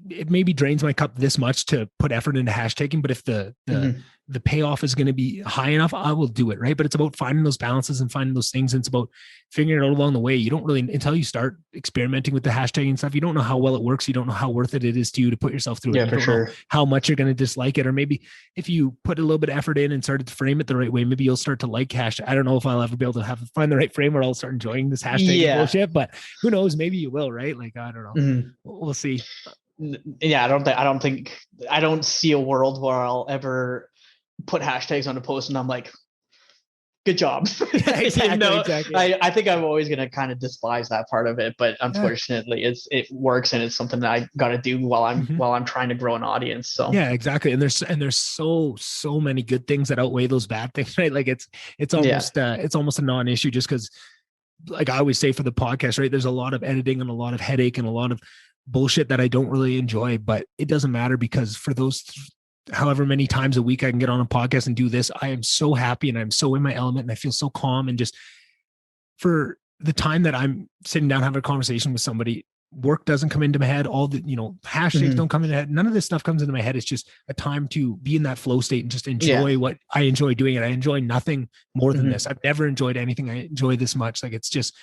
it maybe drains my cup this much to put effort into hashtagging, but if the payoff is going to be high enough, I will do it. Right. But it's about finding those balances and finding those things. And it's about figuring it out along the way. You don't really, until you start experimenting with the hashtagging and stuff, you don't know how well it works. You don't know how worth it is to you to put yourself through it. Yeah, You for don't sure. know how much you're going to dislike it. Or maybe if you put a little bit of effort in and started to frame it the right way, maybe you'll start to like hashtag. I don't know if I'll ever be able to find the right frame where I'll start enjoying this hashtagging Yeah. bullshit, but who knows? Maybe you will, right? Like, I don't know. Mhm. We'll see. Yeah, I don't see a world where I'll ever put hashtags on a post and I'm like, good job. Exactly. I think I'm always gonna kind of despise that part of it, but unfortunately it works, and it's something that I gotta do while I'm trying to grow an audience. So yeah, exactly. And there's so many good things that outweigh those bad things, right? Like it's almost a non-issue, just because, like I always say for the podcast, right, there's a lot of editing and a lot of headache and a lot of bullshit that I don't really enjoy, but it doesn't matter, because for those however many times a week I can get on a podcast and do this, I am so happy and I'm so in my element and I feel so calm. And just for the time that I'm sitting down having a conversation with somebody, work doesn't come into my head. All the, hashtags don't come into my head. None of this stuff comes into my head. It's just a time to be in that flow state and just enjoy what I enjoy doing. And I enjoy nothing more than this. I've never enjoyed anything I enjoy this much. Like, it's just,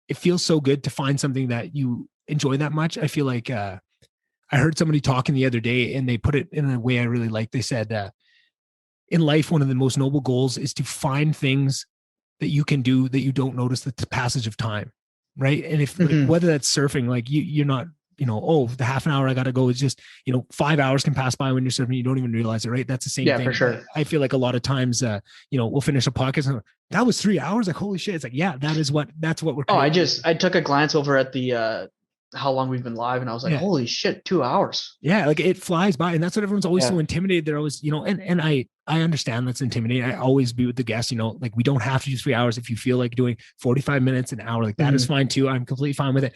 it feels so good to find something that you enjoy that much. I feel like, I heard somebody talking the other day and they put it in a way I really like. They said, in life, one of the most noble goals is to find things that you can do that you don't notice the passage of time. Right. And if like, whether that's surfing, like you're not, the half an hour I got to go is just, 5 hours can pass by when you're surfing. You don't even realize it. Right. That's the same thing. For sure. I feel like a lot of times, we'll finish a podcast and that was 3 hours. Like, holy shit. It's like, yeah, that's what we're creating. I took a glance over at the, how long we've been live, and I was like, holy shit, 2 hours. Yeah, like it flies by, and that's what everyone's always so intimidated. They're always, and I understand that's intimidating. I always be with the guests, like we don't have to do 3 hours. If you feel like doing 45 minutes, an hour, like that is fine too. I'm completely fine with it.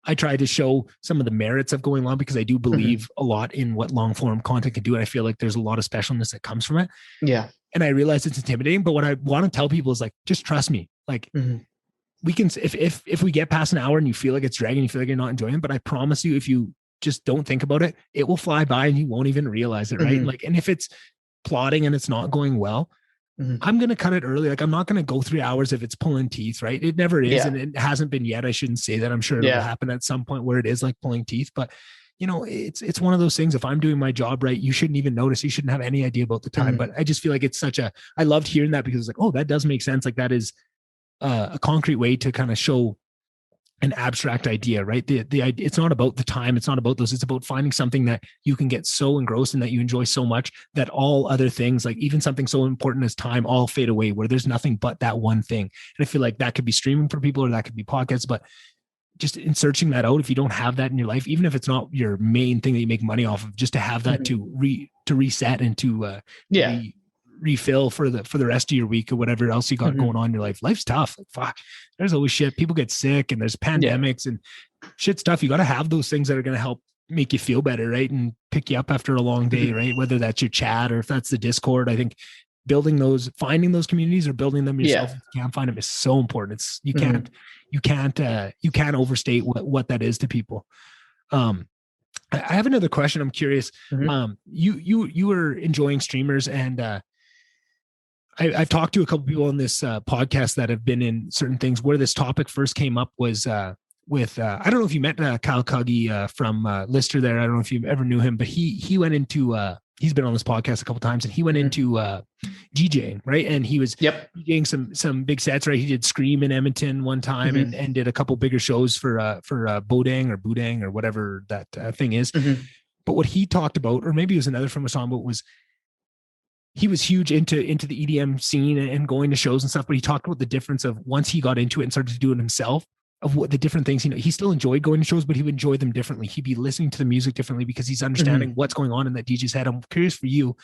I try to show some of the merits of going long, because I do believe a lot in what long form content can do. And I feel like there's a lot of specialness that comes from it. Yeah. And I realize it's intimidating, but what I want to tell people is like, just trust me. Like, we can, if we get past an hour and you feel like it's dragging, you feel like you're not enjoying it, but I promise you, if you just don't think about it, it will fly by and you won't even realize it. Right. Like, and if it's plodding and it's not going well, I'm going to cut it early. Like, I'm not going to go 3 hours if it's pulling teeth, right? It never is. And it hasn't been yet. I shouldn't say that. I'm sure it'll happen at some point where it is like pulling teeth, but it's one of those things. If I'm doing my job right, you shouldn't even notice. You shouldn't have any idea about the time, but I just feel like it's I loved hearing that, because it's like, oh, that does make sense. Like, that is a concrete way to kind of show an abstract idea, right? The idea, it's not about the time. It's not about those. It's about finding something that you can get so engrossed in, that you enjoy so much, that all other things, like even something so important as time, all fade away, where there's nothing but that one thing. And I feel like that could be streaming for people, or that could be podcasts, but just in searching that out, if you don't have that in your life, even if it's not your main thing that you make money off of, just to have that to reset and to refill for the rest of your week, or whatever else you got going on in your life. Life's tough. Like, fuck, there's always shit. People get sick and there's pandemics and shit stuff. You got to have those things that are going to help make you feel better, right? And pick you up after a long day, right? Whether that's your chat or if that's the Discord. I think finding those communities or building them yourself, if you can't find them, is so important. You can't overstate what that is to people. I have another question. I'm curious. You were enjoying streamers, and I've talked to a couple people on this podcast that have been in certain things where this topic first came up was with I don't know if you met Kyle Cuggy from Lister there. I don't know if you ever knew him, but he went into he's been on this podcast a couple of times, and he went into DJing, right? And he was DJing some big sets, right? He did Scream in Edmonton one time and did a couple bigger shows for Bodang or Boudang or whatever that thing is. But what he talked about, or maybe it was another from a song, but was he was huge into the EDM scene and going to shows and stuff. But he talked about the difference of once he got into it and started to do it himself, of what the different things, he still enjoyed going to shows, but he would enjoy them differently. He'd be listening to the music differently because he's understanding what's going on in that DJ's head. I'm curious for you,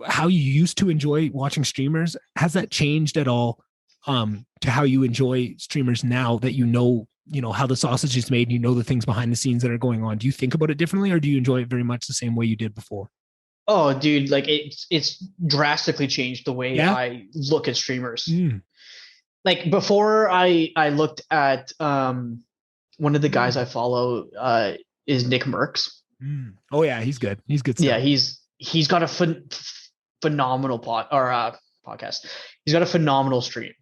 how you used to enjoy watching streamers. Has that changed at all to how you enjoy streamers now that you know how the sausage is made, and the things behind the scenes that are going on? Do you think about it differently, or do you enjoy it very much the same way you did before? Oh, dude, like it's drastically changed the way I look at streamers. Like before I looked at one of the guys I follow, is Nick Merckx. Oh yeah, he's good. He's good stuff. Yeah, he's got a phenomenal podcast. He's got a phenomenal stream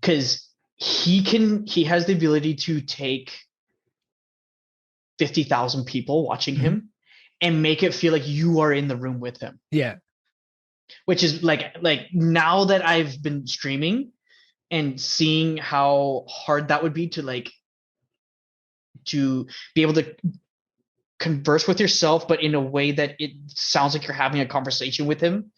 because he has the ability to take 50,000 people watching him and make it feel like you are in the room with him. Yeah. Which is like now that I've been streaming and seeing how hard that would be to be able to converse with yourself, but in a way that it sounds like you're having a conversation with him.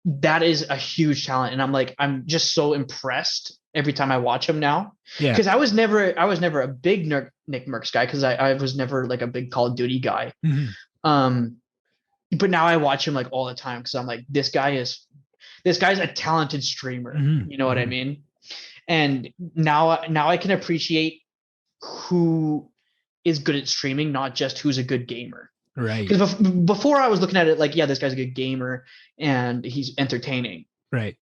That is a huge talent. And I'm just so impressed every time I watch him now. Yeah. Cause I was never a big Nick Merckx guy. Cause I was never like a big Call of Duty guy. But now I watch him like all the time. Cause I'm like, this guy's a talented streamer. You know what I mean? And now I can appreciate who is good at streaming, not just who's a good gamer. Right. Because before I was looking at it like, yeah, this guy's a good gamer and he's entertaining. Right.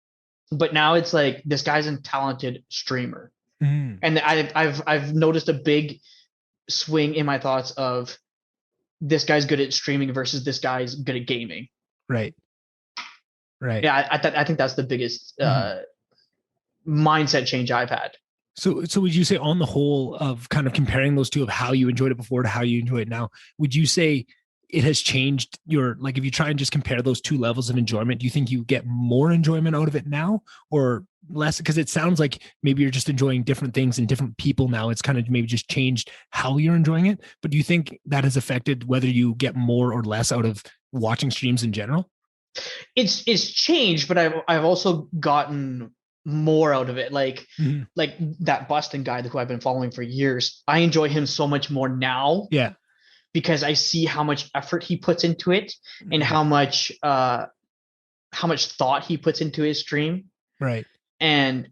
But now it's like this guy's a talented streamer. And I've noticed a big swing in my thoughts of this guy's good at streaming versus this guy's good at gaming. Right. Right. Yeah, I think that's the biggest mindset change I've had. So would you say on the whole of kind of comparing those two of how you enjoyed it before to how you enjoy it now, would you say it has changed your, like if you try and just compare those two levels of enjoyment, do you think you get more enjoyment out of it now or less? Because it sounds like maybe you're just enjoying different things and different people now. It's kind of maybe just changed how you're enjoying it. But do you think that has affected whether you get more or less out of watching streams in general? It's changed, but I've also gotten more out of it. Like that Boston guy who I've been following for years, I enjoy him so much more now. Yeah. Because I see how much effort he puts into it and how much thought he puts into his stream. Right. And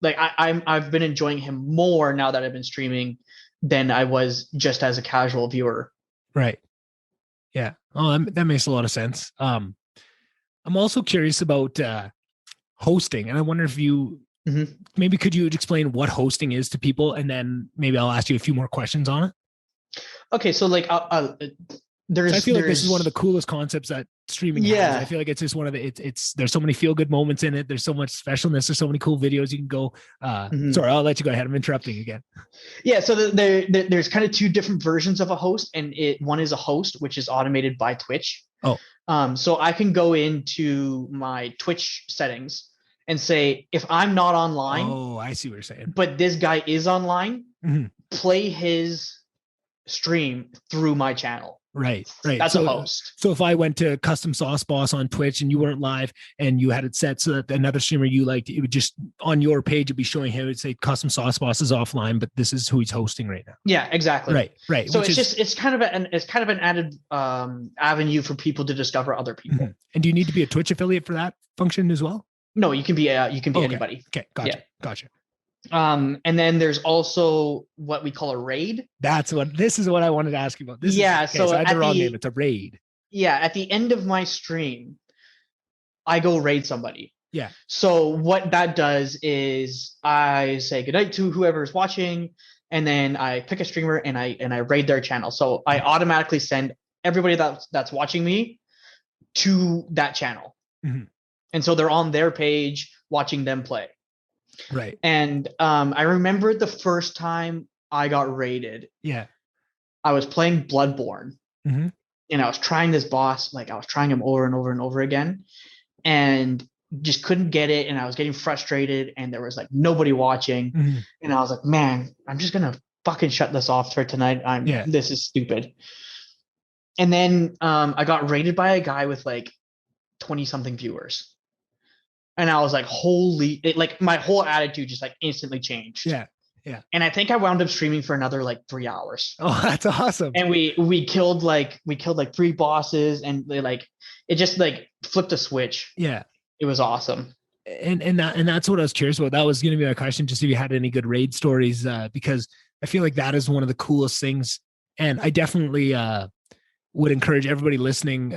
like I've been enjoying him more now that I've been streaming than I was just as a casual viewer. Right. Yeah. Oh, that makes a lot of sense. I'm also curious about hosting, and I wonder if you maybe could you explain what hosting is to people, and then maybe I'll ask you a few more questions on it. Okay, so like I feel like this is one of the coolest concepts that streaming has. I feel like it's just one of the it's there's so many feel good moments in it. There's so much specialness. There's so many cool videos you can go. Sorry, I'll let you go ahead. I'm interrupting again. Yeah, so there's kind of two different versions of a host, and one is a host which is automated by Twitch. So I can go into my Twitch settings and say if I'm not online. Oh, I see what you're saying. But this guy is online. Play his stream through my channel. Right. That's a host. So if I went to CustomSauceBoss on Twitch and you weren't live and you had it set so that another streamer you liked, it would just on your page it'd be showing him, it'd say CustomSauceBoss is offline, but this is who he's hosting right now. Yeah, exactly. Right. So it's kind of an added avenue for people to discover other people. And do you need to be a Twitch affiliate for that function as well? No, you can be anybody. Okay, gotcha. And then there's also what we call a raid. This is what I wanted to ask you about. So I had the wrong name. It's a raid. Yeah. At the end of my stream, I go raid somebody. Yeah. So what that does is I say goodnight to whoever's watching, and then I pick a streamer and I raid their channel. So I automatically send everybody that's watching me to that channel. And so they're on their page watching them play. Right. And I remember the first time I got raided. Yeah. I was playing Bloodborne. And I was trying this boss, like I was trying him over and over and over again, and just couldn't get it. And I was getting frustrated, and there was like nobody watching. And I was like, man, I'm just gonna fucking shut this off for tonight. This is stupid. And then I got raided by a guy with like 20 something viewers. And I was like, like my whole attitude just like instantly changed. Yeah. And I think I wound up streaming for another like 3 hours. Oh, that's awesome. And we killed like 3 bosses, and it just like flipped a switch. Yeah. It was awesome. And that's what I was curious about. That was going to be my question, just if you had any good raid stories, because I feel like that is one of the coolest things. And I definitely, would encourage everybody listening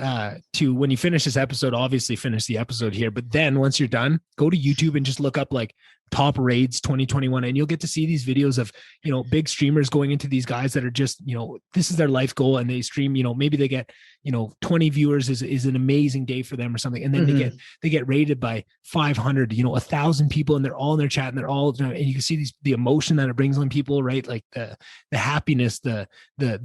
to, when you finish this episode, obviously finish the episode here, but then once you're done, go to YouTube and just look up like top raids 2021, and you'll get to see these videos of, you know, big streamers going into these guys that are just, you know, this is their life goal, and they stream, you know, maybe they get, you know, 20 viewers is an amazing day for them or something, and then they get rated by 500, you know, 1,000 people, and they're all in their chat, and they're all, and you can see the emotion that it brings on people, right? Like the happiness, the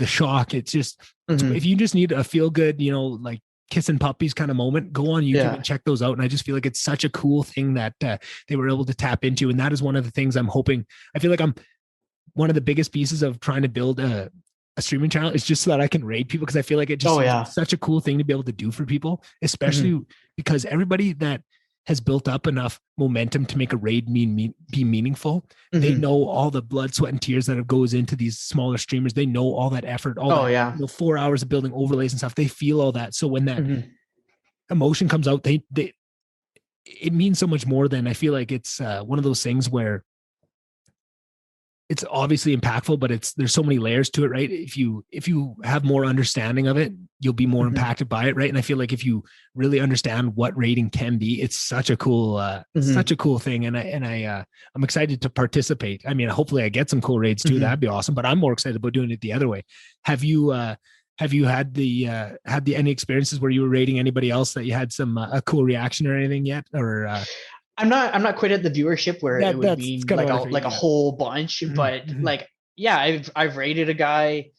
shock. It's just, if you just need a feel good, you know, like kissing puppies kind of moment, go on YouTube and check those out. And I just feel like it's such a cool thing that they were able to tap into. And that is one of the things I'm hoping. I feel like I'm one of the biggest pieces of trying to build a streaming channel is just so that I can raid people, because I feel like it just such a cool thing to be able to do for people, especially because everybody that has built up enough momentum to make a raid be meaningful. They know all the blood, sweat, and tears that goes into these smaller streamers. They know all that effort, you know, 4 hours of building overlays and stuff. They feel all that. So when that emotion comes out, it means so much more than, I feel like it's one of those things where it's obviously impactful, but there's so many layers to it, right? If you have more understanding of it, you'll be more impacted by it, right? And I feel like if you really understand what rating can be, it's such a cool, thing. And I'm excited to participate. I mean, hopefully I get some cool raids too. That'd be awesome. But I'm more excited about doing it the other way. Have you had any experiences where you were rating anybody else that you had some a cool reaction or anything yet? Or I'm not quite at the viewership where it would be like a whole bunch, but like, I've rated a guy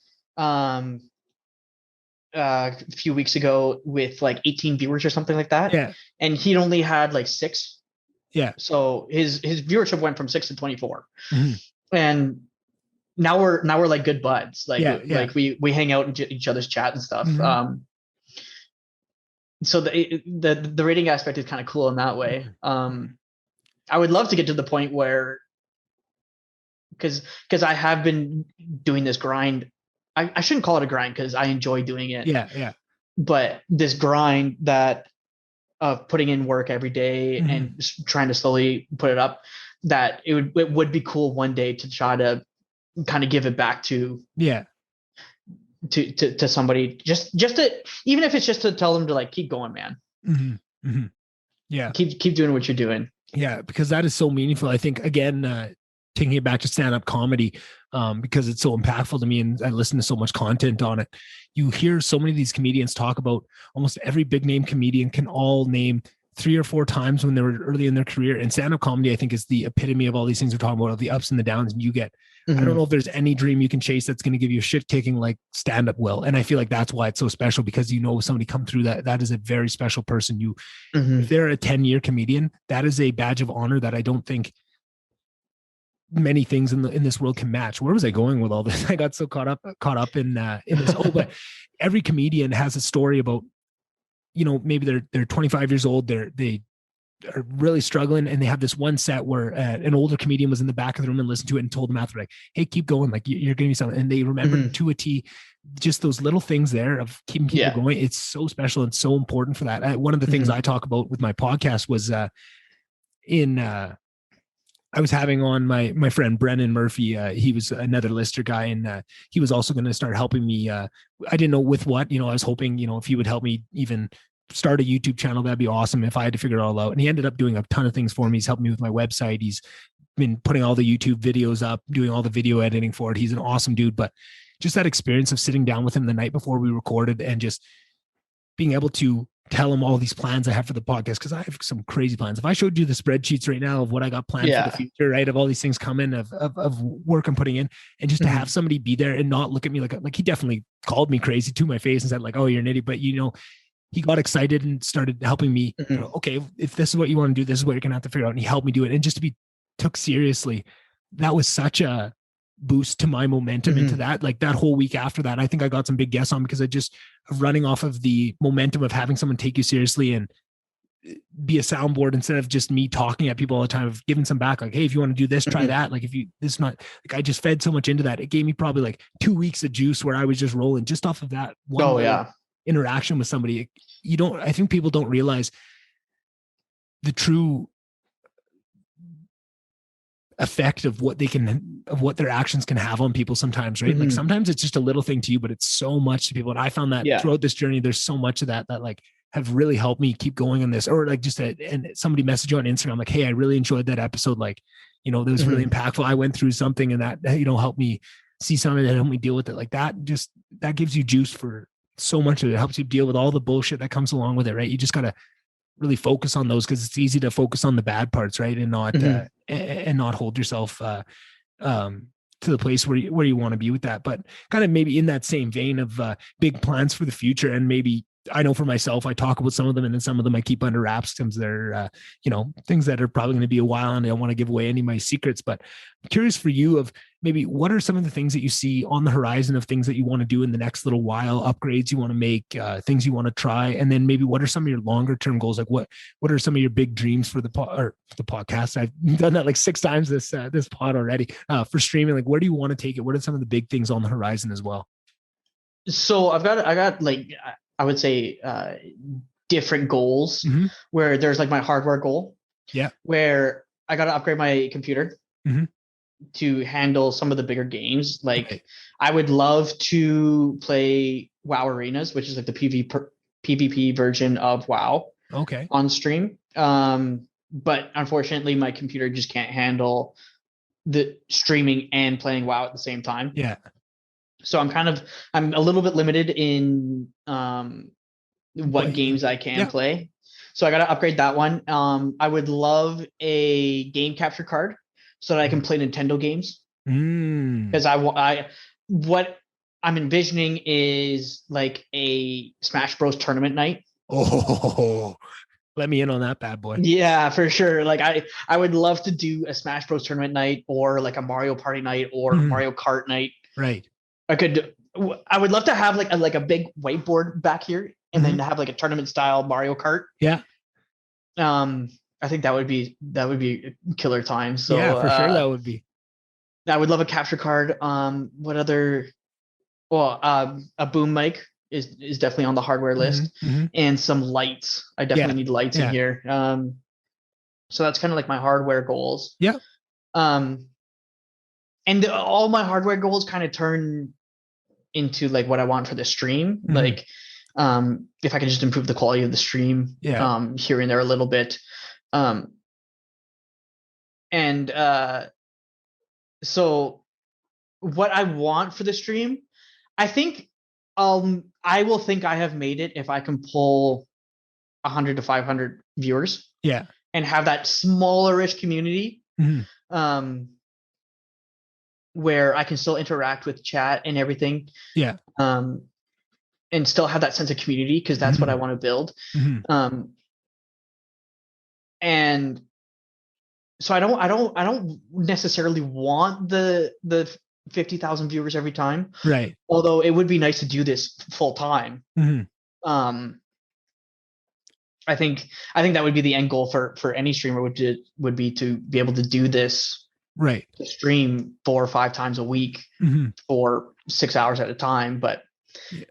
a few weeks ago with like 18 viewers or something like that. Yeah. And he'd only had like 6. Yeah. So his viewership went from 6 to 24. And now we're like good buds. Like, like we hang out in each other's chat and stuff. So the rating aspect is kind of cool in that way. I would love to get to the point where, because I have been doing this grind. I shouldn't call it a grind because I enjoy doing it. Yeah. But this grind that of putting in work every day and trying to slowly put it up, that it would be cool one day to try to kind of give it back to to somebody, just to, even if it's just to tell them to like keep going, man. Keep doing what you're doing. Yeah, because that is so meaningful. I think, again, taking it back to stand-up comedy, because it's so impactful to me, and I listen to so much content on it. You hear so many of these comedians talk about, almost every big name comedian can all name 3 or 4 times when they were early in their career. And stand-up comedy, I think, is the epitome of all these things we're talking about, of the ups and the downs. And you get, I don't know if there's any dream you can chase that's going to give you a shit kicking like stand-up will. And I feel like that's why it's so special, because you know somebody come through that is a very special person. If they're a 10-year comedian, that is a badge of honor that I don't think many things in this world can match. Where was I going with all this? I got so caught up in this. But every comedian has a story about, you know, maybe they're 25 years old. They are really struggling, and they have this one set where an older comedian was in the back of the room and listened to it and told them after, like, hey, keep going, like you're gonna be something. And they remember to a T, just those little things there of keeping people going. It's so special and so important for that. One of the things I talk about with my podcast was I was having on my friend Brennan Murphy. He was another lister guy, and he was also going to start helping me. I didn't know with what, you know, I was hoping, you know, if he would help me even start a YouTube channel, that'd be awesome if I had to figure it all out. And he ended up doing a ton of things for me. He's helped me with my website. He's been putting all the YouTube videos up, doing all the video editing for it. He's an awesome dude. But just that experience of sitting down with him the night before we recorded and just being able to tell him all these plans I have for the podcast, because I have some crazy plans. If I showed you the spreadsheets right now of what I got planned for the future, right, of all these things coming, of work I'm putting in, and just to have somebody be there and not look at me like he definitely called me crazy to my face and said like, oh, you're an idiot. But, you know, he got excited and started helping me. You know, okay, if this is what you want to do, this is what you're going to have to figure out. And he helped me do it. And just to be took seriously, that was such a boost to my momentum into that. Like that whole week after that, I think I got some big guests on, because I just running off of the momentum of having someone take you seriously and be a soundboard instead of just me talking at people all the time, of giving some back. Like, hey, if you want to do this, try that. Like, if you, this is not like, I just fed so much into that. It gave me probably like 2 weeks of juice where I was just rolling just off of that one interaction with somebody. I think people don't realize the true effect of what their actions can have on people sometimes, right? Like sometimes it's just a little thing to you, but it's so much to people. And I found that throughout this journey, there's so much of that like have really helped me keep going on this. Or like and somebody messaged you on Instagram, like, hey, I really enjoyed that episode. Like, that was really impactful. I went through something and that, helped me see something that helped me deal with it. Like that gives you juice for so much of it. It helps you deal with all the bullshit that comes along with it, right? You just got to really focus on those, because it's easy to focus on the bad parts, right? And not and not hold yourself to the place where you want to be with that. But kind of maybe in that same vein of big plans for the future, and maybe I know for myself, I talk about some of them, and then some of them I keep under wraps because they're things that are probably going to be a while, and I don't want to give away any of my secrets. But I'm curious for you of maybe what are some of the things that you see on the horizon of things that you want to do in the next little while, upgrades you want to make, things you want to try, and then maybe what are some of your longer term goals? Like what are some of your big dreams for the podcast? I've done that like 6 times this pod already, for streaming. Like where do you want to take it? What are some of the big things on the horizon as well? So I got like, I would say different goals, where there's like my hardware goal, where I got to upgrade my computer to handle some of the bigger games. Like I would love to play WoW Arenas, which is like the PvP version of WoW on stream. But unfortunately my computer just can't handle the streaming and playing WoW at the same time. So I'm a little bit limited in what games I can play. So I got to upgrade that one. I would love a game capture card so that I can play Nintendo games. Because what I'm envisioning is like a Smash Bros tournament night. Oh, let me in on that bad boy. Yeah, for sure. Like I would love to do a Smash Bros tournament night, or like a Mario Party night, or Mario Kart night. Right. I would love to have like a big whiteboard back here, and then have like a tournament style Mario Kart. Yeah. I think that would be a killer time. So yeah, for sure that would be. I would love a capture card. What other? Well, a boom mic is definitely on the hardware list, and some lights. I definitely need lights in here. So that's kind of like my hardware goals. Yeah. And all my hardware goals kind of turn into like what I want for the stream. Like, if I can just improve the quality of the stream, here and there a little bit. So what I want for the stream, I think, I will think I have made it if I can pull 100 to 500 viewers. Yeah. And have that smallerish community. Where I can still interact with chat and everything. Yeah. And still have that sense of community, because that's what I want to build. And so I don't necessarily want the 50,000 viewers every time. Right. Although it would be nice to do this full time. I think that would be the end goal for any streamer, would be to be able to do this. Right. To stream 4 or 5 times a week for 6 hours at a time. But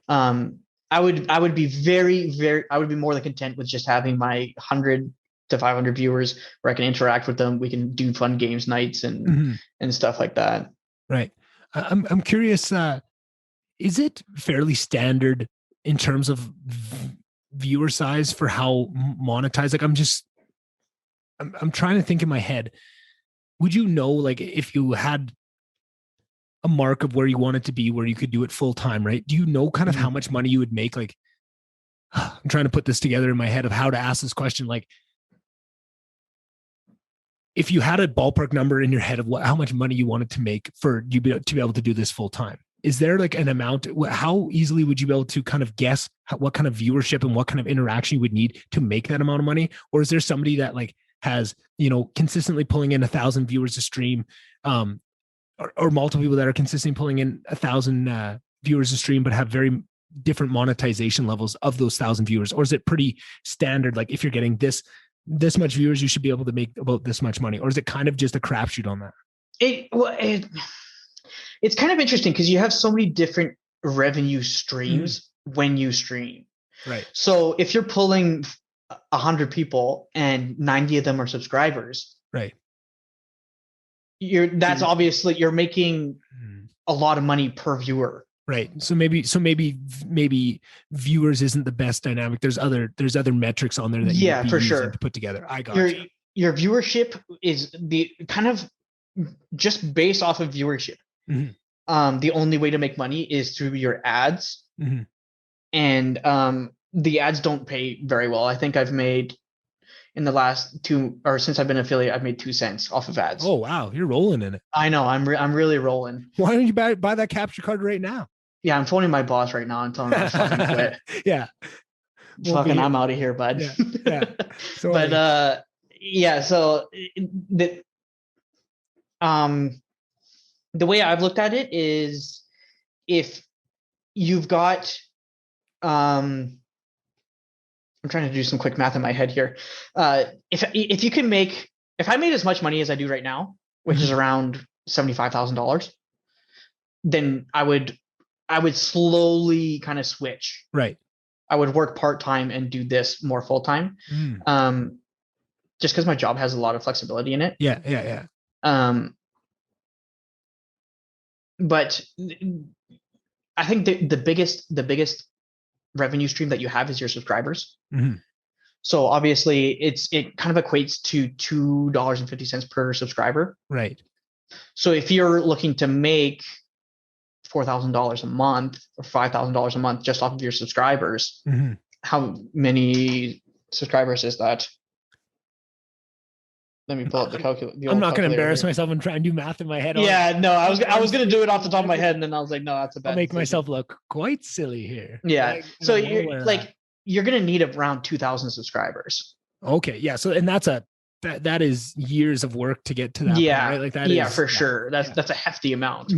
I would be I would be more than content with just having my 100 to 500 viewers where I can interact with them. We can do fun games nights and stuff like that. Right. I'm curious, is it fairly standard in terms of viewer size for how monetized? Like I'm trying to think in my head. Would you know, like, if you had a mark of where you want it to be, where you could do it full time, right? Do you know kind of how much money you would make? Like, I'm trying to put this together in my head of how to ask this question. Like, if you had a ballpark number in your head of how much money you wanted to make for you to be able to do this full time, is there like an amount? How easily would you be able to kind of guess what kind of viewership and what kind of interaction you would need to make that amount of money? Or is there somebody that like has, consistently pulling in 1,000 viewers a stream, or multiple people that are consistently pulling in 1,000 viewers a stream, but have very different monetization levels of those 1,000 viewers? Or is it pretty standard? Like, if you're getting this much viewers, you should be able to make about this much money? Or is it kind of just a crapshoot on that? It's kind of interesting because you have so many different revenue streams when you stream. Right. So if you're pulling 100 people and 90 of them are subscribers, right, that's obviously you're making a lot of money per viewer. Right. So maybe viewers isn't the best dynamic. There's other metrics on there that you would be for using sure to put together. I got your viewership is the kind of just based off of viewership. The only way to make money is through your ads. And the ads don't pay very well. I think I've made in the last since I've been affiliate, I've made 2 cents off of ads. Oh wow, you're rolling in it. I know, I'm really rolling. Why don't you buy that capture card right now? Yeah, I'm phoning my boss right now and telling him to fucking quit. Yeah. I'm out of here, bud. Yeah. So but so the way I've looked at it is if you've got I'm trying to do some quick math in my head here. If you can if I made as much money as I do right now, which is around $75,000, then I would slowly kind of switch. Right. I would work part-time and do this more full-time. Just because my job has a lot of flexibility in it. Yeah. But I think the biggest revenue stream that you have is your subscribers. So obviously it kind of equates to $2.50 per subscriber. Right. So if you're looking to make $4,000 a month or $5,000 a month just off of your subscribers, how many subscribers is that? Let me pull up the calculator. I'm not going to embarrass myself and try and do math in my head. Yeah, no, I was going to do it off the top of my head, and then I was like, no, that's a bad. I'll make myself look quite silly here. Yeah, so you're going to need around 2,000 subscribers. Okay, yeah. So and that is years of work to get to that. Yeah, point, right? Like that. Yeah, for sure. That's a hefty amount.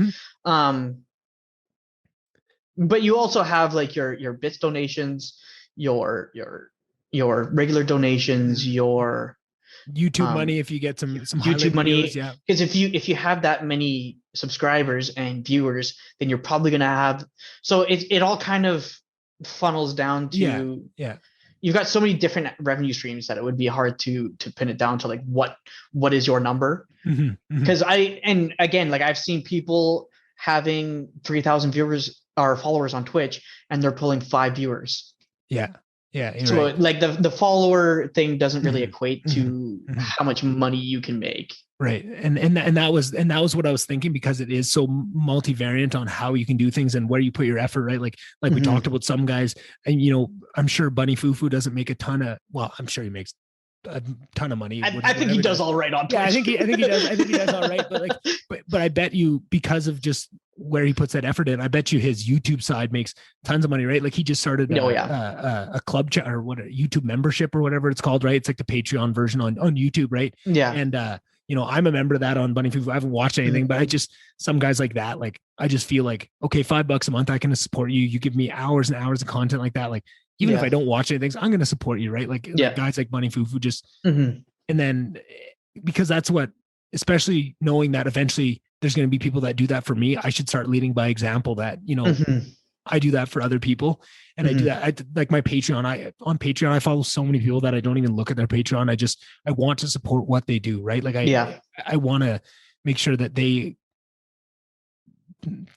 But you also have like your bits donations, your regular donations, your YouTube money if you get some YouTube money. Videos, yeah. Because if you have that many subscribers and viewers, then you're probably gonna have. So it all kind of funnels down to You've got so many different revenue streams that it would be hard to pin it down to like what is your number. Because I've seen people having 3,000 viewers or followers on Twitch and they're pulling 5 viewers. Yeah. So right. Like the follower thing doesn't really equate to how much money you can make. Right. And that was what I was thinking, because it is so multivariant on how you can do things and where you put your effort, right? Like we talked about some guys, and I'm sure Bunny Fufu doesn't make a ton of, well, I'm sure he makes a ton of money. I think he does all right on Twitch. Yeah, I think he does all right. But I bet you, because of just where he puts that effort in, I bet you his YouTube side makes tons of money, right? Like he just started a club chat or what, a YouTube membership or whatever it's called, right? It's like the Patreon version on YouTube, right? Yeah. And I'm a member of that on Bunny Fufu. I haven't watched anything, but some guys like that, like I just feel like, okay, $5 a month, I can support you. You give me hours and hours of content like that. Like even if I don't watch anything, I'm going to support you, right? Like guys like Bunny Fufu just, and then because that's what, especially knowing that eventually there's going to be people that do that for me, I should start leading by example that, I do that for other people. And I do that. Like my Patreon, on Patreon, I follow so many people that I don't even look at their Patreon. I want to support what they do. Right. Like I want to make sure that they,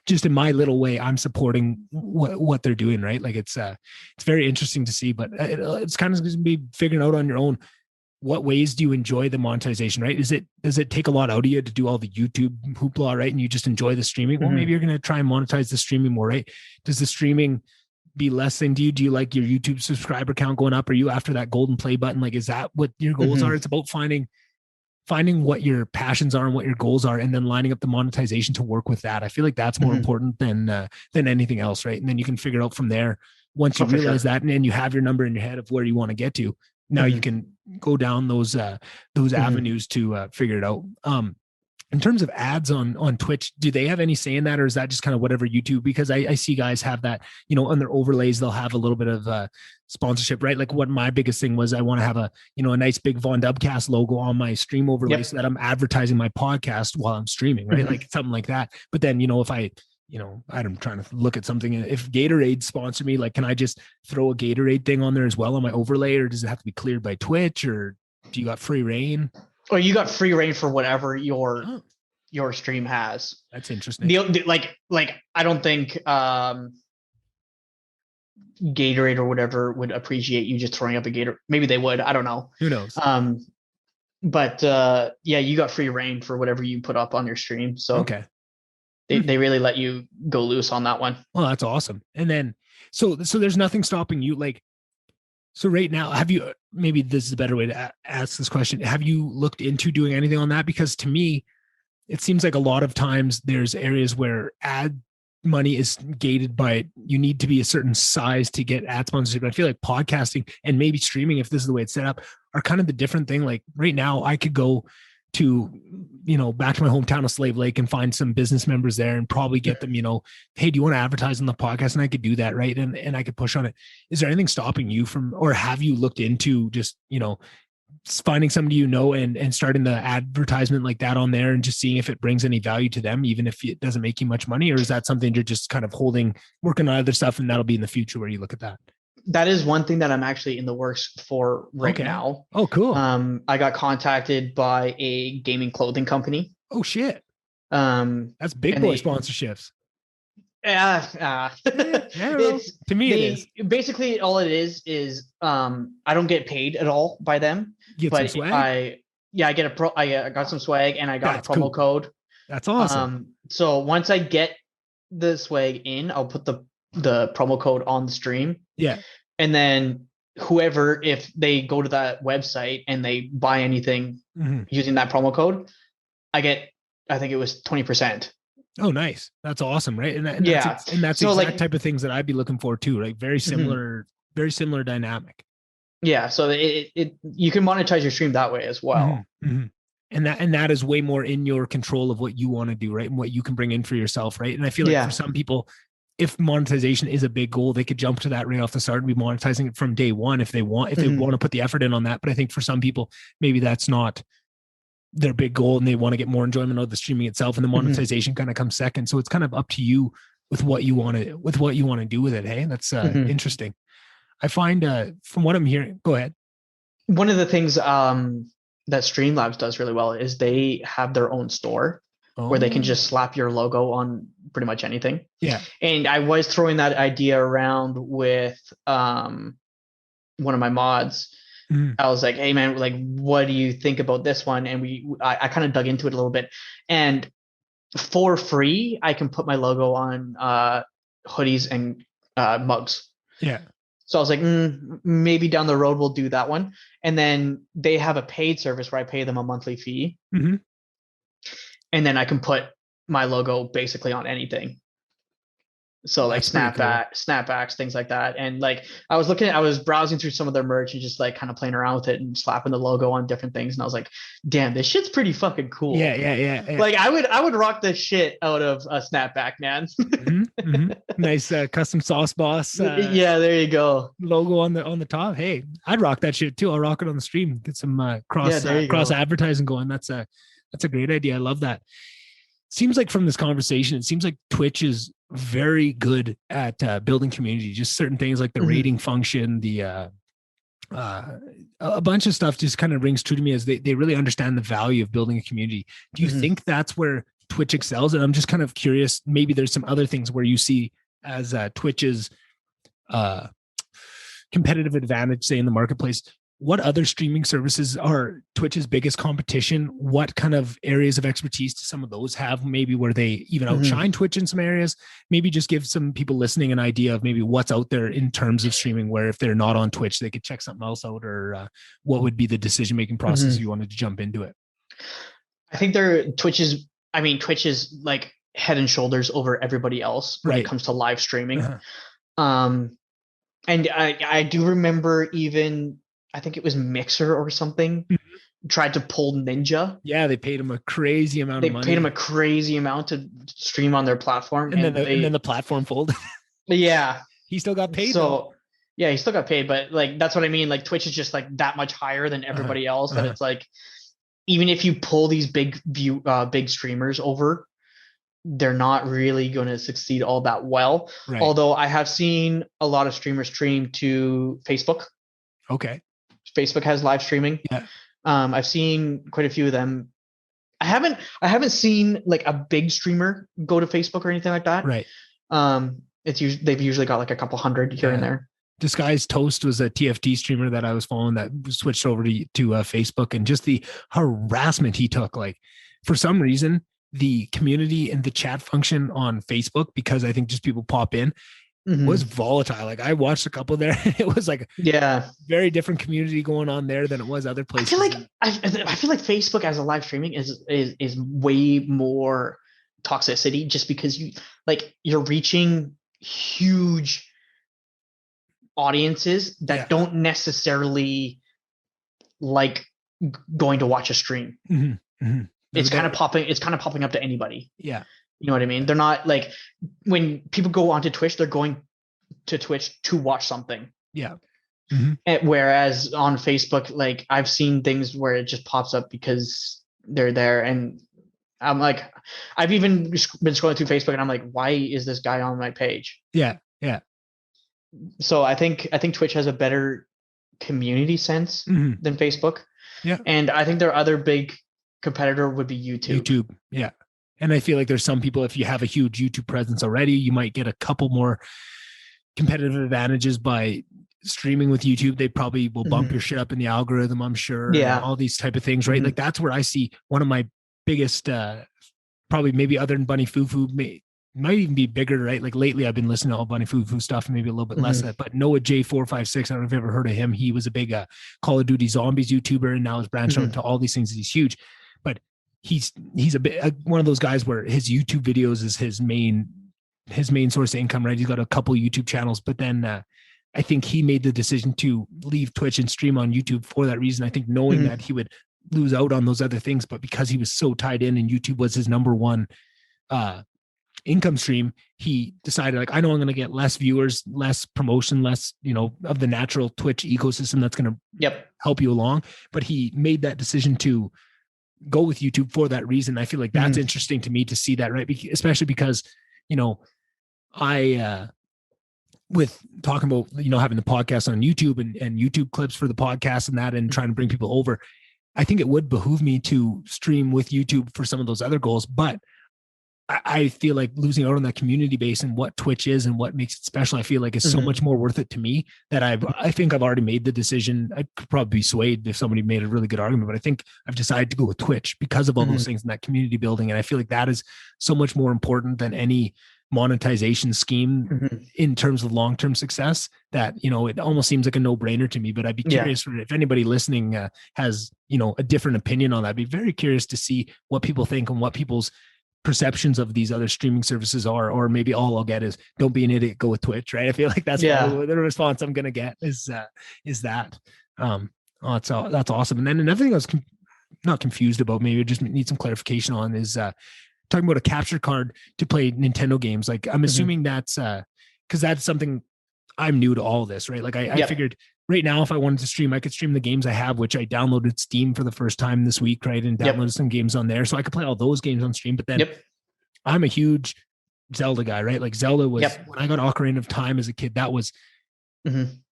just in my little way, I'm supporting what they're doing. Right. Like it's very interesting to see, but it's kind of going to be figuring out on your own. What ways do you enjoy the monetization, right? Does it take a lot out of you to do all the YouTube hoopla, right? And you just enjoy the streaming? Well, maybe you're going to try and monetize the streaming more, right? Does the streaming be less than you? Do you like your YouTube subscriber count going up? Are you after that golden play button? Like, is that what your goals are? It's about finding what your passions are and what your goals are, and then lining up the monetization to work with that. I feel like that's more important than anything else, right? And then you can figure it out from there. Once you realize that, and then you have your number in your head of where you want to get to, now you can go down those avenues to figure it out. In terms of ads on Twitch, do they have any say in that, or is that just kind of whatever YouTube? Because I see guys have that, on their overlays, they'll have a little bit of sponsorship, right? Like what my biggest thing was, I want to have a nice big VonDubCast logo on my stream overlay so that I'm advertising my podcast while I'm streaming, right? Like something like that. But then, if I'm trying to look at something. If Gatorade sponsor me, like, can I just throw a Gatorade thing on there as well on my overlay, or does it have to be cleared by Twitch, or do you got free reign? Or you got free reign for whatever your your stream has. That's interesting. Like I don't think Gatorade or whatever would appreciate you just throwing up a Gator. Maybe they would. I don't know. Who knows? But yeah, you got free reign for whatever you put up on your stream. So okay. They really let you go loose on that one. Well, that's awesome. And then, so there's nothing stopping you. Like, so right now, have you, maybe this is a better way to ask this question. Have you looked into doing anything on that? Because to me, it seems like a lot of times there's areas where ad money is gated by, you need to be a certain size to get ad sponsorship. I feel like podcasting and maybe streaming, if this is the way it's set up, are kind of the different thing. Like right now I could go to, back to my hometown of Slave Lake and find some business members there and probably get them, hey, do you want to advertise on the podcast? And I could do that. Right. And I could push on it. Is there anything stopping you from, or have you looked into just, finding somebody, and starting the advertisement like that on there and just seeing if it brings any value to them, even if it doesn't make you much money? Or is that something you're just kind of working on other stuff, and that'll be in the future where you look at that? That is one thing that I'm actually in the works for right now. Oh, cool. I got contacted by a gaming clothing company. Oh shit. That's big boy sponsorships. Yeah. To me, it is. Basically all it is I don't get paid at all by them. Get but some swag? I got some swag, and I got a promo code. That's awesome. So once I get the swag in, I'll put the promo code on the stream. Yeah. And then whoever, if they go to that website and they buy anything using that promo code, I think it was 20%. Oh, nice. That's awesome. Right. And that's so the exact type of things that I'd be looking for too. Like very similar dynamic. Yeah. So you can monetize your stream that way as well. And that is way more in your control of what you want to do, right? And what you can bring in for yourself. Right. And I feel like for some people, if monetization is a big goal, they could jump to that right off the start and be monetizing it from day one if they want to put the effort in on that. But I think for some people, maybe that's not their big goal, and they want to get more enjoyment out of the streaming itself, and the monetization kind of comes second. So it's kind of up to you with what you want to do with it. Hey, that's interesting. I find from what I'm hearing, go ahead. One of the things that Streamlabs does really well is they have their own store where they can just slap your logo on pretty much anything. Yeah. And I was throwing that idea around with one of my mods. I was like, hey man, like, what do you think about this one? And I kind of dug into it a little bit, and for free, I can put my logo on hoodies and mugs. Yeah. So I was like, maybe down the road we'll do that one. And then they have a paid service where I pay them a monthly fee. And then I can put my logo basically on anything. So like snapbacks, things like that. And like I was browsing through some of their merch and just like kind of playing around with it and slapping the logo on different things. And I was like, damn, this shit's pretty fucking cool. Yeah. Like I would rock the shit out of a snapback, man. Nice CustomSauceBoss. Yeah, there you go. Logo on the top. Hey, I'd rock that shit too. I'll rock it on the stream. Get some cross advertising going. That's a great idea. I love that. Seems like from this conversation, it seems like Twitch is very good at building community. Just certain things like the rating function, the a bunch of stuff just kind of rings true to me as they really understand the value of building a community. Do you think that's where Twitch excels? And I'm just kind of curious, maybe there's some other things where you see as Twitch's competitive advantage, say in the marketplace. What other streaming services are Twitch's biggest competition? What kind of areas of expertise do some of those have? Maybe where they even outshine Twitch in some areas? Maybe just give some people listening an idea of maybe what's out there in terms of streaming, where if they're not on Twitch, they could check something else out, or what would be the decision-making process if you wanted to jump into it? I think Twitch is like head and shoulders over everybody else when it comes to live streaming. And I do remember even, I think it was Mixer or something, tried to pull Ninja. Yeah, they paid him a crazy amount of money. They paid him a crazy amount to stream on their platform. And then the platform folded. Yeah. He still got paid. Yeah, he still got paid. But like, that's what I mean. Like Twitch is just like that much higher than everybody else. That it's like, even if you pull these big streamers over, they're not really going to succeed all that well. Right. Although I have seen a lot of streamers stream to Facebook. Okay. Facebook has live streaming. Yeah. I've seen quite a few of them. I I haven't seen like a big streamer go to Facebook or anything like that. Right. They've usually got like a couple hundred here and there. Disguised Toast was a TFT streamer that I was following that switched over to Facebook, and just the harassment he took. Like, for some reason, the community and the chat function on Facebook, because I think just people pop in, was volatile. Like, I watched a couple there. It was like very different community going on there than it was other places. I feel like Facebook as a live streaming is way more toxicity, just because you're reaching huge audiences that don't necessarily like going to watch a stream. It's kind of popping up to anybody. Yeah. You know what I mean? They're not like, when people go onto Twitch, they're going to Twitch to watch something. Yeah. Whereas on Facebook, like, I've seen things where it just pops up because they're there, and I'm like, I've even been scrolling through Facebook and I'm like, why is this guy on my page? Yeah. So I think Twitch has a better community sense than Facebook. Yeah. And I think their other big competitor would be YouTube. Yeah. And I feel like there's some people, if you have a huge YouTube presence already, you might get a couple more competitive advantages by streaming with YouTube. They probably will bump your shit up in the algorithm, I'm sure. Yeah. All these type of things, right? Like, that's where I see one of my biggest, probably maybe other than Bunny Foo might even be bigger, right? Like, lately I've been listening to all Bunny Foo stuff, maybe a little bit less of that, but Noah J456, I don't know if you've ever heard of him. He was a big Call of Duty Zombies YouTuber, and now has branched out into all these things. He's huge, but he's a bit one of those guys where his YouTube videos is his main source of income, right? He's got a couple YouTube channels, but then I think he made the decision to leave Twitch and stream on YouTube for that reason. I think knowing that he would lose out on those other things, but because he was so tied in and YouTube was his number one income stream, he decided, like, I know I'm going to get less viewers, less promotion, less, of the natural Twitch ecosystem that's going to help you along. But he made that decision to go with YouTube for that reason. I feel like that's interesting to me to see that, right? Especially because, I, with talking about, having the podcast on YouTube and YouTube clips for the podcast and that, and trying to bring people over, I think it would behoove me to stream with YouTube for some of those other goals. But I feel like losing out on that community base and what Twitch is and what makes it special, I feel like is so much more worth it to me that I think I've already made the decision. I could probably be swayed if somebody made a really good argument, but I think I've decided to go with Twitch because of all those things in that community building. And I feel like that is so much more important than any monetization scheme in terms of long-term success, that, it almost seems like a no-brainer to me. But I'd be curious if anybody listening has, a different opinion on that. I'd be very curious to see what people think and what people's perceptions of these other streaming services are, or maybe all I'll get is, don't be an idiot, go with Twitch, right? I feel like that's the response I'm going to get is that. That's awesome. And then another thing I was not confused about, maybe I just need some clarification on, is talking about a capture card to play Nintendo games. Like, I'm assuming that's because that's something I'm new to all this, right? Like I figured right now, if I wanted to stream, I could stream the games I have, which I downloaded Steam for the first time this week, right? And downloaded some games on there. So I could play all those games on stream. But then I'm a huge Zelda guy, right? Like, Zelda was, when I got Ocarina of Time as a kid, that was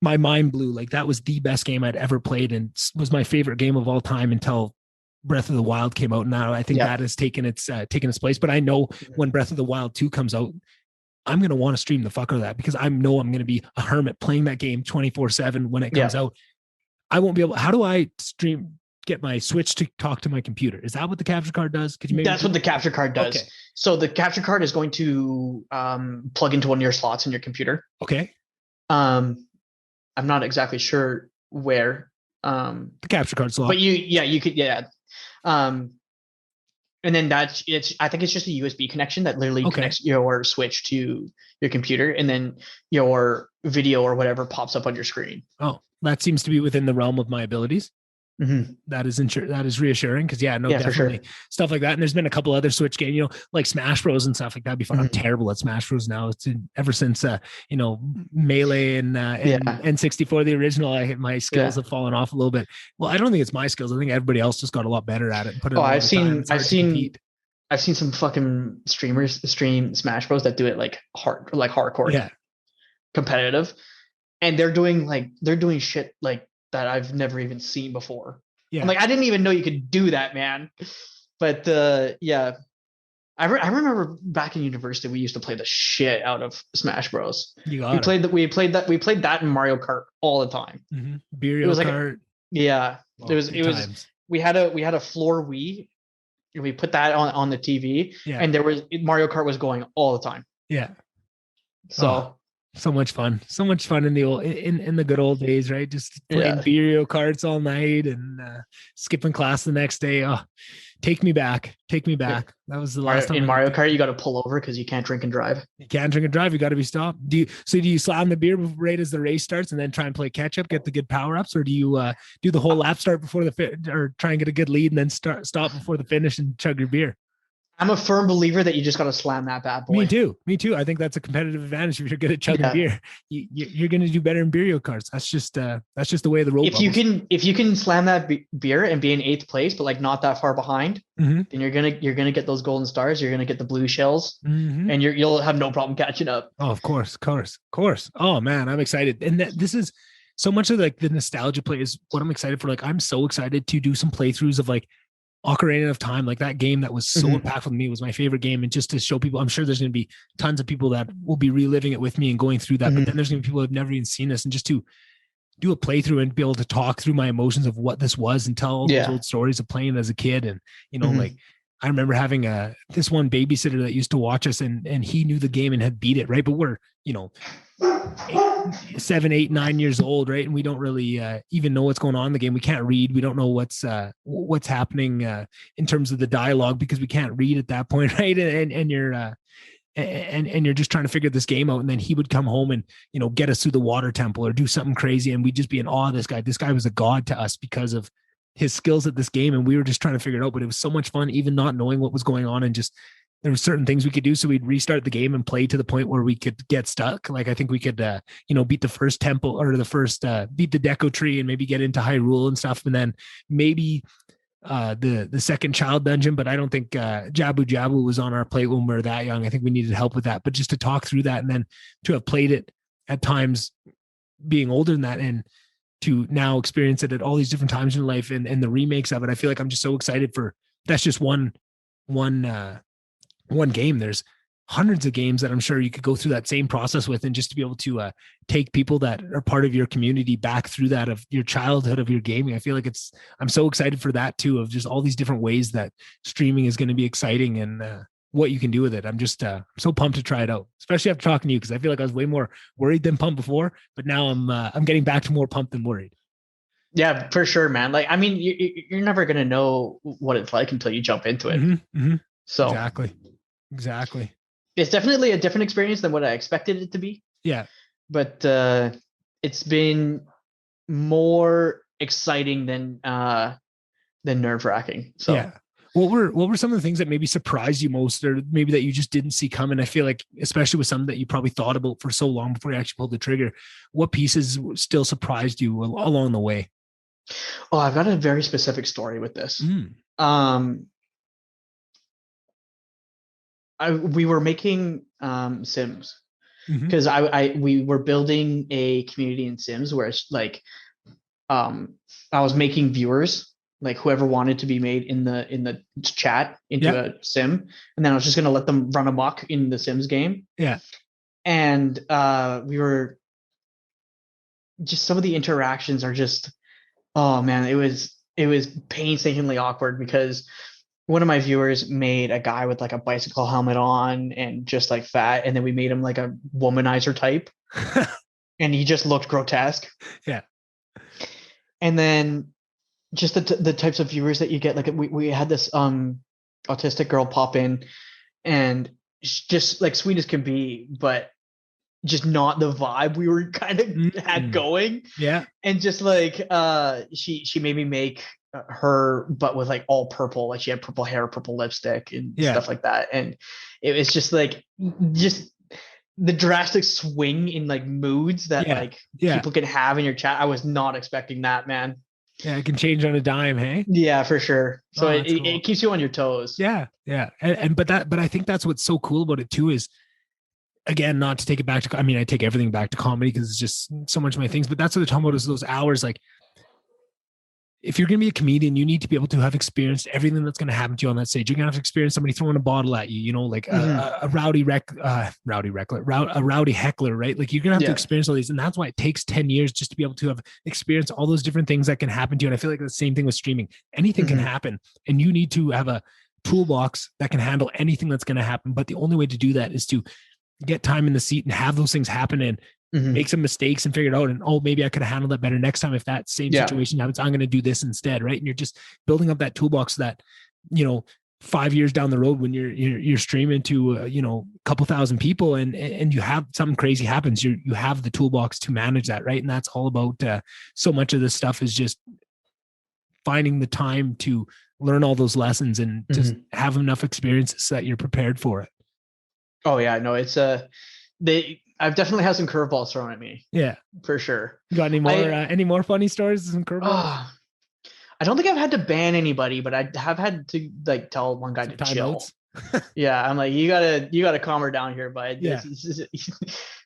my mind blew. Like, that was the best game I'd ever played and was my favorite game of all time until Breath of the Wild came out. And now I think that has taken its place. But I know when Breath of the Wild 2 comes out, I'm going to want to stream the fuck out of that, because I know I'm going to be a hermit playing that game 24/7 when it comes out. I won't be able, how do I get my Switch to talk to my computer? Is that what the capture card does? That's what the capture card does. Okay. So the capture card is going to plug into one of your slots in your computer. Okay. I'm not exactly sure where. The capture card slot. But you could. And then I think it's just a USB connection that literally connects your Switch to your computer, and then your video or whatever pops up on your screen. Oh, that seems to be within the realm of my abilities. That is reassuring, because definitely stuff like that. And there's been a couple other Switch games, like Smash Bros and stuff like that before. I'm terrible at Smash Bros now. It's ever since Melee and N64, the original, my skills have fallen off a little bit. Well, I don't think it's my skills. I think everybody else just got a lot better at it. I've seen some fucking streamers stream Smash Bros that do it like hardcore, competitive, and they're doing shit like that I've never even seen before. I'm like, I didn't even know you could do that, man. But yeah, I remember back in university we used to play the shit out of Smash Bros. You We got it. played that. We played that in Mario Kart all the time. It Burial was like, cart. yeah, Oh, good it was. times. We had a floor Wii. And we put that on the TV, Yeah. and there was Mario Kart was going all the time. Yeah. Oh, So so much fun. So much fun in the old in the good old days, right? Just playing yeah, burial carts all night and skipping class the next day. Oh, take me back. Take me back. That was the last time In I got Mario to. Kart you got to pull over because you can't drink and drive. You can't drink and drive. You got to be stopped. Do you slam the beer right as the race starts and then try and play catch up, get the good power ups, or do you do the whole lap start before or try and get a good lead and then stop before the finish and chug your beer? I'm a firm believer that you just got to slam that bad boy. Me too. Me too. I think that's a competitive advantage if you're good at chugging Yeah. beer. You're going to do better in burial carts. That's just the way of the road. If you can slam that beer and be in 8th place, but like not that far behind, then you're gonna get those golden stars. You're gonna get the blue shells, and you'll have no problem catching up. Oh, of course. Oh man, I'm excited. And this is so much of like the nostalgia play is what I'm excited for. Like I'm so excited to do some playthroughs of like Ocarina of Time, like that game that was so impactful to me, was my favorite game. And just to show people, I'm sure there's going to be tons of people that will be reliving it with me and going through that. But then there's going to be people who have never even seen this, and just to do a playthrough and be able to talk through my emotions of what this was and tell all those old stories of playing as a kid. And, like I remember having this one babysitter that used to watch us, and he knew the game and had beat it. Right. But we're, 7, 8, 9 years old, right? And we don't really even know what's going on in the game. We can't read. We don't know what's happening in terms of the dialogue because we can't read at that point, right? And you're and you're just trying to figure this game out. And then he would come home and get us through the water temple or do something crazy, and we'd just be in awe of this guy. This guy was a god to us because of his skills at this game, and we were just trying to figure it out. But it was so much fun, even not knowing what was going on, and just there were certain things we could do. So we'd restart the game and play to the point where we could get stuck. Like I think we could, beat the first temple or beat the Deco tree and maybe get into Hyrule and stuff. And then maybe the second child dungeon, but I don't think Jabu Jabu was on our plate when we were that young. I think we needed help with that. But just to talk through that and then to have played it at times being older than that and to now experience it at all these different times in life and the remakes of it, I feel like I'm just so excited for. That's just one game. There's hundreds of games that I'm sure you could go through that same process with, and just to be able to take people that are part of your community back through that of your childhood of your gaming. I feel like I'm so excited for that too, of just all these different ways that streaming is going to be exciting and what you can do with it. I'm just so pumped to try it out, especially after talking to you, because I feel like I was way more worried than pumped before, but now I'm getting back to more pumped than worried. Yeah, for sure, man. Like, I mean, you're never going to know what it's like until you jump into it. So Exactly. It's definitely a different experience than what I expected it to be. Yeah. But it's been more exciting than nerve-wracking. So yeah. What were some of the things that maybe surprised you most, or maybe that you just didn't see coming? I feel like, especially with some that you probably thought about for so long before you actually pulled the trigger, what pieces still surprised you along the way? Oh, I've got a very specific story with this. We were making Sims because we were building a community in Sims where it's like I was making viewers, like whoever wanted to be made in the chat into a Sim, and then I was just gonna let them run amok in the Sims game. Yeah. And we were just, some of the interactions are just, oh man, it was painstakingly awkward because one of my viewers made a guy with like a bicycle helmet on and just like fat, and then we made him like a womanizer type and he just looked grotesque. Yeah. And then just the types of viewers that you get, like we had this autistic girl pop in, and just like sweet as can be, but just not the vibe we were kind of had going. Yeah. And just like she made me make her, but with like all purple, like she had purple hair, purple lipstick and stuff like that. And it was just like the drastic swing in like moods that people can have in your chat. I was not expecting that, man. Yeah, it can change on a dime, hey? Yeah, for sure. So cool. it keeps you on your toes. Yeah, yeah. But I think that's what's so cool about it too is, again, not to take it back to, I mean, I take everything back to comedy because it's just so much of my things, but that's what they're talking about is those hours. Like if you're going to be a comedian, you need to be able to have experienced everything that's going to happen to you on that stage. You're going to have to experience somebody throwing a bottle at you, you know, like a rowdy heckler, right? Like you're going to have to experience all these. And that's why it takes 10 years just to be able to have experienced all those different things that can happen to you. And I feel like the same thing with streaming. Anything can happen, and you need to have a toolbox that can handle anything that's going to happen. But the only way to do that is to get time in the seat and have those things happen and make some mistakes and figure it out. And, oh, maybe I could have handled that better next time. If that same situation happens, I'm going to do this instead. Right. And you're just building up that toolbox that, you know, 5 years down the road, when you're streaming to, you know, a couple thousand people and you have something crazy happens, you have the toolbox to manage that. Right. And that's all about, so much of this stuff is just finding the time to learn all those lessons and just have enough experiences so that you're prepared for it. Oh yeah, no, it's I've definitely had some curveballs thrown at me. Yeah, for sure. You got any more funny stories? Some curveballs? I don't think I've had to ban anybody, but I have had to like tell one guy to chill. Yeah, I'm like, you gotta calm her down here, bud. Yeah.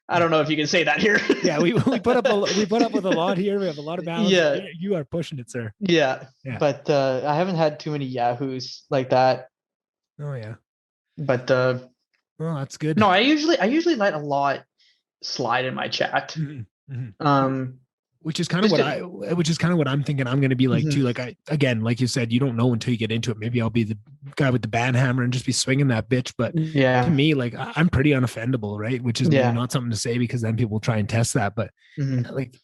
I don't know if you can say that here. Yeah, we put up with a lot here. We have a lot of balance. Yeah, you are pushing it, sir. Yeah. But I haven't had too many yahoos like that. Oh yeah. But well, that's good. No, I usually let a lot slide in my chat. Which is kind of what I'm thinking I'm going to be like too. Like again, like you said, you don't know until you get into it. Maybe I'll be the guy with the band hammer and just be swinging that bitch. But to me, like I'm pretty unoffendable, right? Which is maybe not something to say because then people will try and test that. But like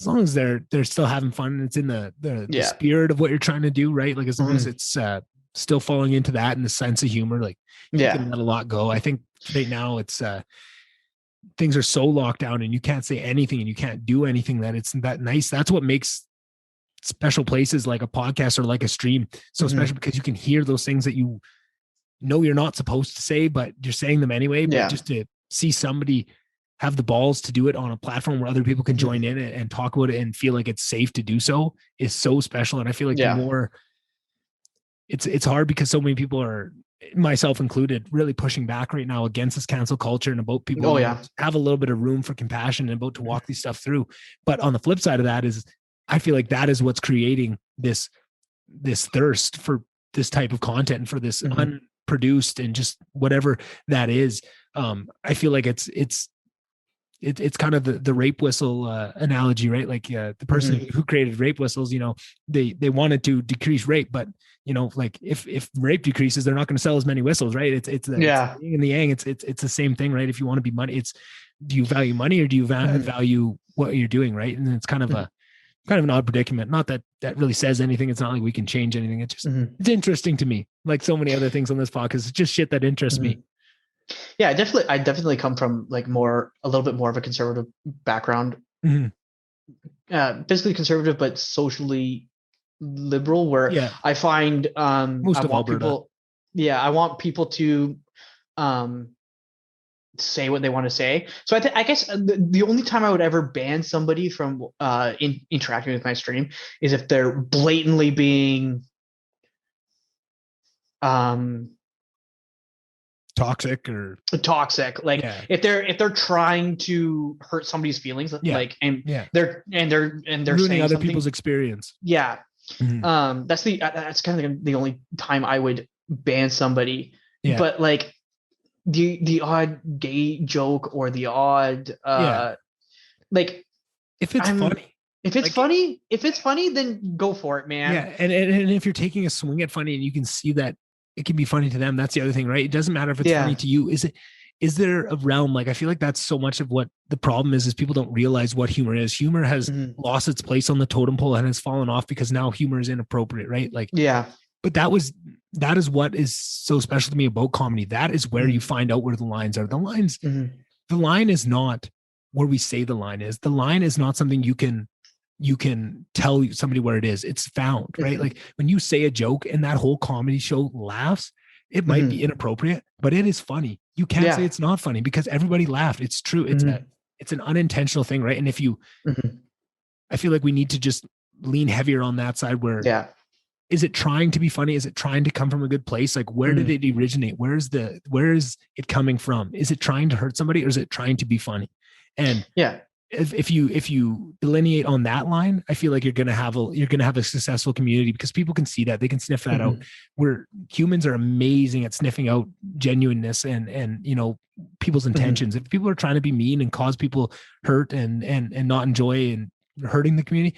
as long as they're still having fun and it's in the spirit of what you're trying to do, right? Like as long as it's still falling into that and the sense of humor, like you can let a lot go. I think right now it's things are so locked down and you can't say anything and you can't do anything that it's that nice. That's what makes special places like a podcast or like a stream so special, because you can hear those things that you know you're not supposed to say, but you're saying them anyway. But just to see somebody have the balls to do it on a platform where other people can join in and talk about it and feel like it's safe to do so is so special. And I feel like the more it's hard because so many people are, myself included, really pushing back right now against this cancel culture and about people have a little bit of room for compassion and about to walk these stuff through. But on the flip side of that is I feel like that is what's creating this thirst for this type of content and for this unproduced and just whatever that is. I feel like it's kind of the rape whistle analogy, right? Like the person who created rape whistles, you know, they wanted to decrease rape, but you know, like if rape decreases, they're not going to sell as many whistles, right? It's in the yang, it's the same thing, right? If you want to be money, do you value money or do you value what you're doing, right? And it's kind of an odd predicament. Not that really says anything. It's not like we can change anything. It's just it's interesting to me, like so many other things on this podcast. It's just shit that interests me. Yeah, I definitely come from like a little bit more of a conservative background. Physically conservative, but socially liberal, where I find most of Alberta. I want people to say what they want to say. So I guess the only time I would ever ban somebody from interacting with my stream is if they're blatantly being toxic, like if they're trying to hurt somebody's feelings, like they're ruining saying other people's experience. That's kind of the only time I would ban somebody. But like the odd gay joke or the odd like if it's funny, then go for it, man. And if you're taking a swing at funny and you can see that it can be funny to them, that's the other thing, right? It doesn't matter if it's funny to you. Is there a realm? Like, I feel like that's so much of what the problem is people don't realize what humor is. Humor has lost its place on the totem pole and has fallen off because now humor is inappropriate, right? Like, but that is what is so special to me about comedy. That is where you find out where the lines are. The line is not where we say the line is. The line is not something you can tell somebody where it is. It's found, right? Like when you say a joke and that whole comedy show laughs, it might be inappropriate, but it is funny. You can't say it's not funny because everybody laughed. It's true. It's an unintentional thing, right? And if you, I feel like we need to just lean heavier on that side where, is it trying to be funny? Is it trying to come from a good place? Like where did it originate? Where is it coming from? Is it trying to hurt somebody or is it trying to be funny? And if you delineate on that line, I feel like you're gonna have a successful community, because people can see that, they can sniff that out. Where humans are amazing at sniffing out genuineness and people's intentions. If people are trying to be mean and cause people hurt and not enjoy and hurting the community,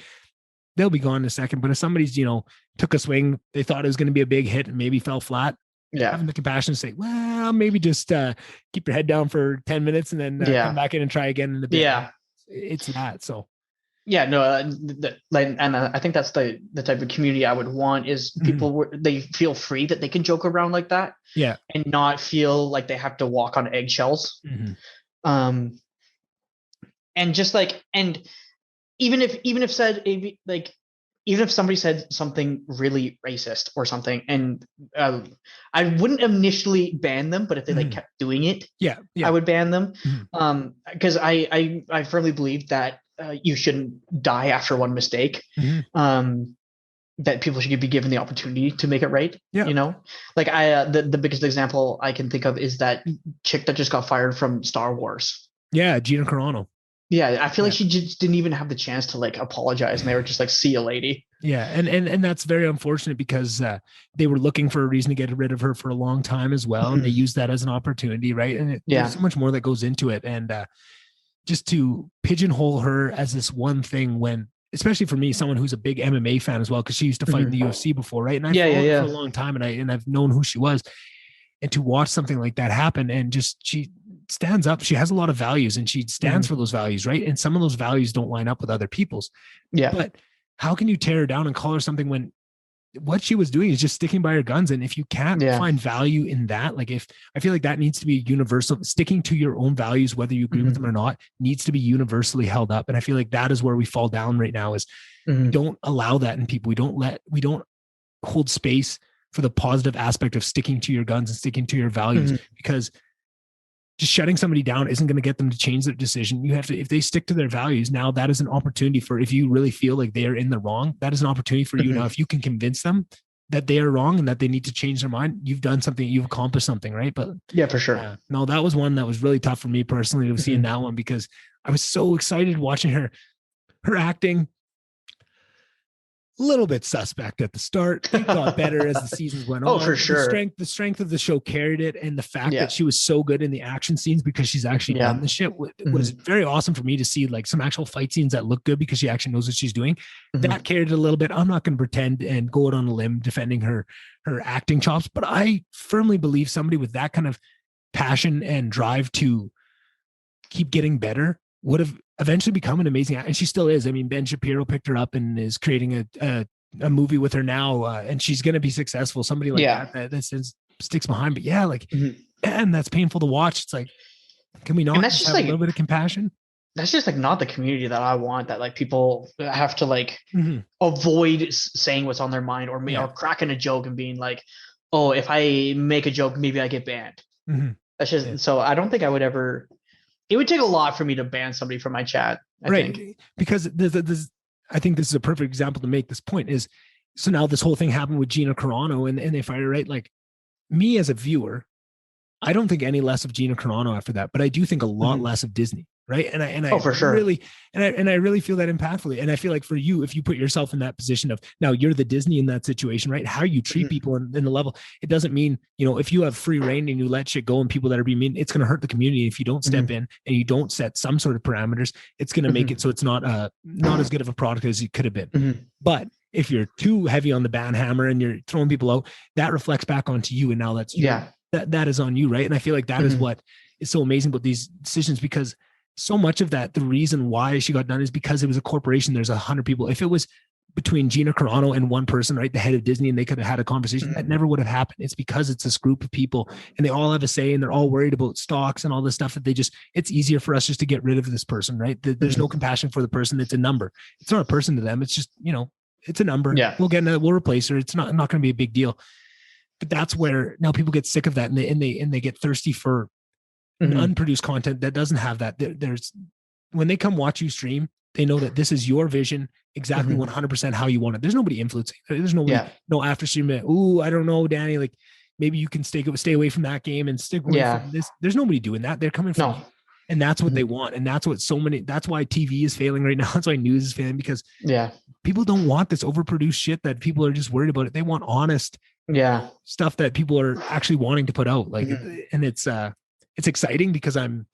they'll be gone in a second. But if somebody's took a swing, they thought it was going to be a big hit and maybe fell flat, having the compassion to say, well, maybe just keep your head down for 10 minutes and then come back in and try again in a bit. It's that. So and I think that's the type of community I would want, is people they feel free that they can joke around like that, and not feel like they have to walk on eggshells. And just like, and even if somebody said something really racist or something, and I wouldn't initially ban them, but if they kept doing it, I would ban them. Because I firmly believe that you shouldn't die after one mistake. That people should be given the opportunity to make it right. Like the biggest example I can think of is that chick that just got fired from Star Wars. Gina Carano. I feel like she just didn't even have the chance to apologize, and they were just like, "See you, lady." And that's very unfortunate, because they were looking for a reason to get rid of her for a long time as well, and they used that as an opportunity, right? And there's so much more that goes into it, and just to pigeonhole her as this one thing, when, especially for me, someone who's a big MMA fan as well, because she used to fight in the UFC before, right? And I've followed her for a long time, and I've known who she was, and to watch something like that happen, and just she stands up. She has a lot of values, and she stands for those values, right? And some of those values don't line up with other people's. But how can you tear her down and call her something when what she was doing is just sticking by her guns? And if you can't find value in that, if I feel like that needs to be universal, sticking to your own values, whether you agree with them or not, needs to be universally held up. And I feel like that is where we fall down right now, is we don't allow that in people. We don't hold space for the positive aspect of sticking to your guns and sticking to your values, because just shutting somebody down isn't going to get them to change their decision. You have to, if they stick to their values, now that is an opportunity for, if you really feel like they are in the wrong, that is an opportunity for you. Now, if you can convince them that they are wrong and that they need to change their mind, you've done something, you've accomplished something, right? But for sure. No, that was one that was really tough for me personally to see in that one, because I was so excited watching her acting. A little bit suspect at the start. It got better as the seasons went on. For sure. The strength of the show carried it, and the fact that she was so good in the action scenes, because she's actually done the shit, was very awesome for me to see, some actual fight scenes that look good because she actually knows what she's doing. That carried it a little bit. I'm not going to pretend and go out on a limb defending her acting chops, but I firmly believe somebody with that kind of passion and drive to keep getting better would have eventually become an amazing actor. And she still is. I mean, Ben Shapiro picked her up and is creating a movie with her now, and she's going to be successful. Somebody like that sticks behind. But and that's painful to watch. It's like, can we not just have a little bit of compassion? That's just not the community that I want, that people have to avoid saying what's on their mind, or cracking a joke and being like, oh, if I make a joke, maybe I get banned. That's just, so I don't think I would ever. It would take a lot for me to ban somebody from my chat. I think. Because I think this is a perfect example to make this point is, so now this whole thing happened with Gina Carano and they fired her, right? Me as a viewer, I don't think any less of Gina Carano after that, but I do think a lot less of Disney. Right. And I for sure. really, and I really feel that impactfully. And I feel like for you, if you put yourself in that position of, now you're the Disney in that situation, right? How you treat people in the level, it doesn't mean, if you have free reign and you let shit go and people that are being mean, it's going to hurt the community. If you don't step in and you don't set some sort of parameters, it's going to make it so it's not as good of a product as it could have been. But if you're too heavy on the ban hammer and you're throwing people out, that reflects back onto you. And now that's that is on you. Right. And I feel like that is what is so amazing about these decisions, because so much of that, the reason why she got done is because it was a corporation. There's 100 people. If it was between Gina Carano and one person, right, the head of Disney, and they could have had a conversation, that never would have happened. It's because it's this group of people and they all have a say and they're all worried about stocks and all this stuff that it's easier for us just to get rid of this person, right? There's no compassion for the person. It's a number. It's not a person to them. It's just, it's a number. We'll replace her. It's not going to be a big deal. But that's where now people get sick of that and they get thirsty for unproduced content that doesn't have that. There's when they come watch you stream, they know that this is your vision, exactly 100% how you want it. There's nobody influencing. There's nobody, no after stream. Ooh, I don't know, Danny. Maybe you can stay away from that game and stick away from this. There's nobody doing that. They're coming from And that's what they want. And that's what that's why TV is failing right now. That's why news is failing, because people don't want this overproduced shit that people are just worried about it. They want honest stuff that people are actually wanting to put out. Like, and it's exciting because I'm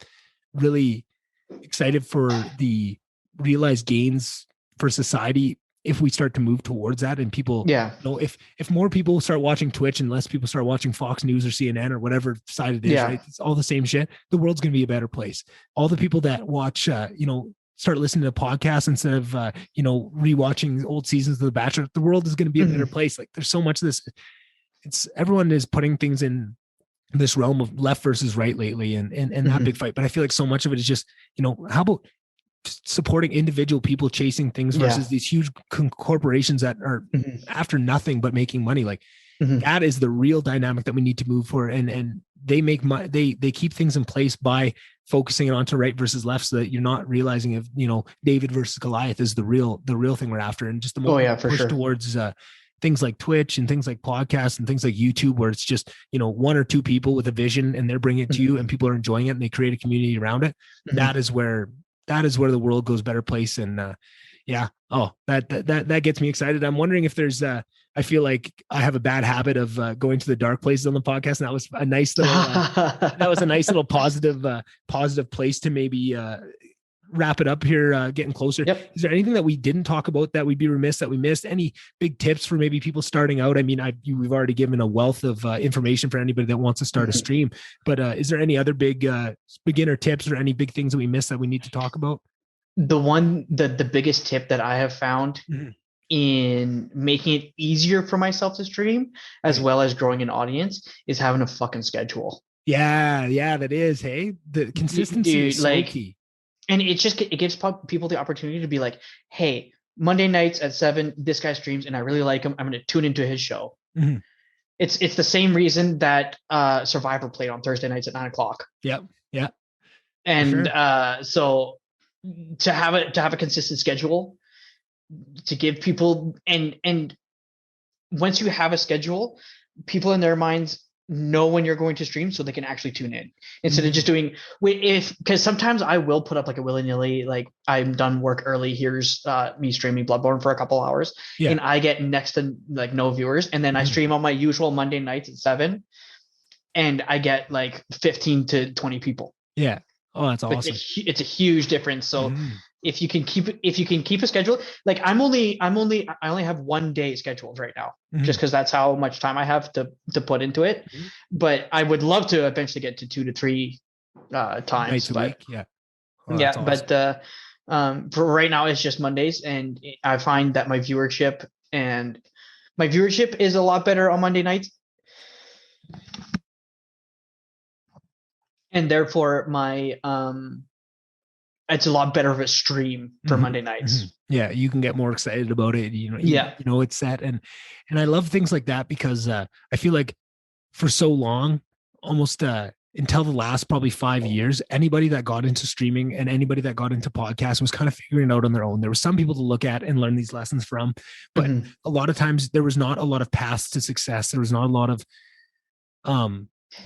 really excited for the realized gains for society if we start to move towards that, and people, if more people start watching Twitch and less people start watching Fox News or CNN or whatever side it is, right? It's all the same shit. The world's going to be a better place. All the people that watch, start listening to podcasts instead of, rewatching old seasons of The Bachelor, the world is going to be a better place. Like, there's so much of this. Everyone is putting things in this realm of left versus right lately, and that big fight. But I feel like so much of it is just, how about supporting individual people chasing things versus these huge corporations that are after nothing but making money. Like, that is the real dynamic that we need to move for. And they make money, they keep things in place by focusing it onto right versus left, so that you're not realizing if, David versus Goliath is the real thing we're after. And just the more push towards things like Twitch and things like podcasts and things like YouTube, where it's just, one or two people with a vision and they're bringing it to you and people are enjoying it and they create a community around it. That is where the world goes better place. And that gets me excited. I'm wondering if there's I feel like I have a bad habit of going to the dark places on the podcast, and that was a nice little positive place to maybe wrap it up here, getting closer. Is there anything that we didn't talk about that we'd be remiss that we missed? Any big tips for maybe people starting out? I mean, we've already given a wealth of information for anybody that wants to start a stream, but is there any other big beginner tips or any big things that we missed that we need to talk about? The biggest tip that I have found in making it easier for myself to stream, as well as growing an audience, is having a fucking schedule. Yeah, that is. Hey, the consistency is so key. And it gives people the opportunity to be like, hey, Monday nights at 7, this guy streams and I really like him. I'm going to tune into his show. It's the same reason that Survivor played on Thursday nights at 9:00. Yeah. And so to have a consistent schedule, to give people, and once you have a schedule, people in their minds know when you're going to stream, so they can actually tune in instead of just doing because sometimes I will put up like a willy-nilly, like, I'm done work early, here's me streaming Bloodborne for a couple hours, and I get next to like no viewers, and then I stream on my usual Monday nights at 7 and I get like 15 to 20 people. Oh, that's awesome. It's a huge difference. So if you can keep a schedule, like I only have 1 day scheduled right now, just because that's how much time I have to put into it. But I would love to eventually get to 2 to 3 times. Nights a week. Awesome. But for right now it's just Mondays, and I find that my viewership is a lot better on Monday nights. And therefore my it's a lot better of a stream for Monday nights. Yeah, you can get more excited about it. It's set, and I love things like that because I feel like for so long, almost until the last probably 5 years, anybody that got into streaming and anybody that got into podcasts was kind of figuring it out on their own. There were some people to look at and learn these lessons from, but a lot of times there was not a lot of paths to success. There was not a lot of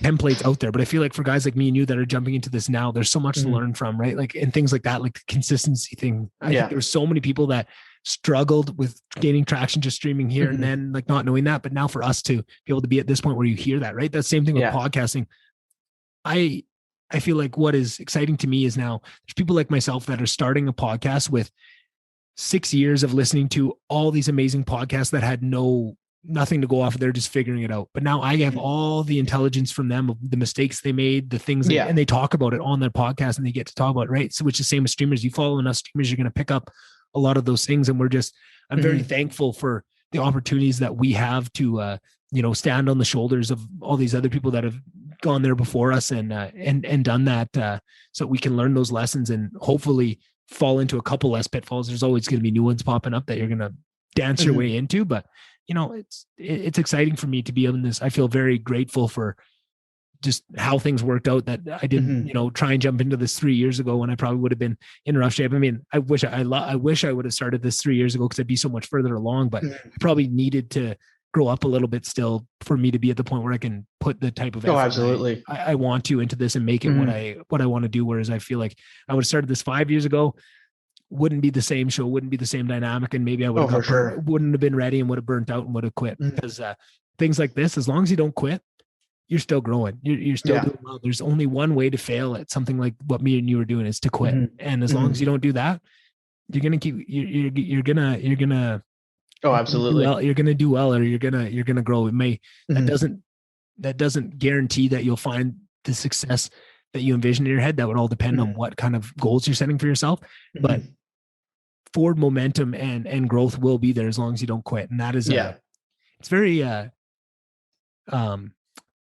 templates out there. But I feel like for guys like me and you that are jumping into this now, there's so much to learn from, right? Like, and things like that, like the consistency thing. I think there were so many people that struggled with gaining traction just streaming here and then, like, not knowing that. But now for us to be able to be at this point where you hear that, right? That same thing with podcasting. I feel like what is exciting to me is now there's people like myself that are starting a podcast with 6 years of listening to all these amazing podcasts that had nothing to go off of. They're just figuring it out. But now I have all the intelligence from them of the mistakes they made, the things, and they talk about it on their podcast and they get to talk about it, right? So, which is the same as streamers. You follow enough streamers, you're going to pick up a lot of those things. And I'm very thankful for the opportunities that we have to, stand on the shoulders of all these other people that have gone there before us and done that, so we can learn those lessons and hopefully fall into a couple less pitfalls. There's always going to be new ones popping up that you're going to dance your way into, but it's exciting for me to be in this. I feel very grateful for just how things worked out, that I didn't, try and jump into this 3 years ago when I probably would have been in rough shape. I mean, I wish I would have started this 3 years ago because I'd be so much further along, but I probably needed to grow up a little bit still for me to be at the point where I can put the type of Oh, effort absolutely. I want to into this and make it what I want to do. Whereas I feel like I would have started this 5 years ago, wouldn't be the same show, wouldn't be the same dynamic, and maybe I would have wouldn't have been ready and would have burnt out and would have quit. Because things like this, as long as you don't quit, you're still growing. You're still doing well. There's only one way to fail at something like what me and you were doing, is to quit. And as long as you don't do that, you're gonna keep you're gonna oh, absolutely. you're gonna do well, or you're gonna grow. It may that doesn't guarantee that you'll find the success that you envision in your head. That would all depend on what kind of goals you're setting for yourself. But forward momentum and growth will be there as long as you don't quit. And that is it's very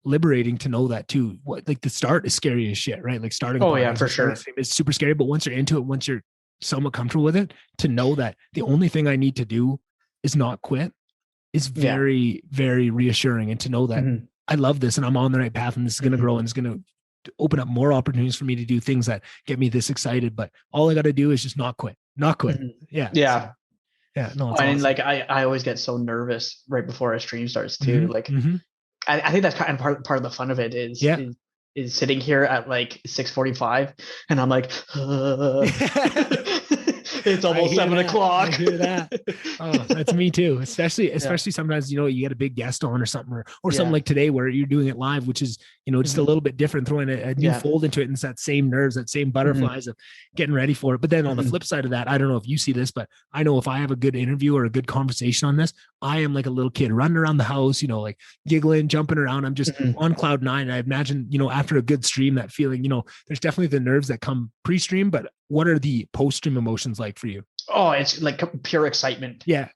liberating to know that too. What, like, the start is scary as shit, right? Like starting. Oh yeah, for sure. It's super scary, but once you're into it, once you're somewhat comfortable with it, to know that the only thing I need to do is not quit is very, very reassuring. And to know that I love this and I'm on the right path and this is going to grow and it's going to open up more opportunities for me to do things that get me this excited. But all I got to do is just not quit. Yeah. Yeah. Yeah. No, and awesome. Like I always get so nervous right before a stream starts too. Like I think that's kind of part of the fun of it is sitting here at like 6:45 and I'm like, it's almost 7 o'clock. I hear that. Oh, that's me too. Especially sometimes, you get a big guest on or something, or something like today where you're doing it live, which is, just a little bit different, throwing a new fold into it. And it's that same nerves, that same butterflies of getting ready for it. But then on the flip side of that, I don't know if you see this, but I know if I have a good interview or a good conversation on this, I am like a little kid running around the house, like giggling, jumping around. I'm just on cloud nine. I imagine, after a good stream, that feeling, there's definitely the nerves that come pre-stream, but what are the post-stream emotions like for you? Oh, it's like pure excitement. Yeah.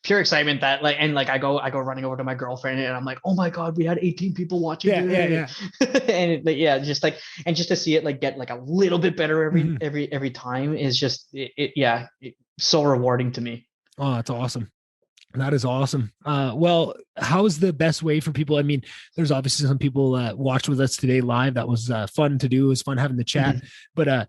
Pure excitement that I go running over to my girlfriend and I'm like, oh my God, we had 18 people watching. Yeah. And just to see it get a little bit better every time is just so rewarding to me. Oh, that's awesome. That is awesome. Well, how is the best way for people? I mean, there's obviously some people watched with us today live. That was fun to do. It was fun having the chat. But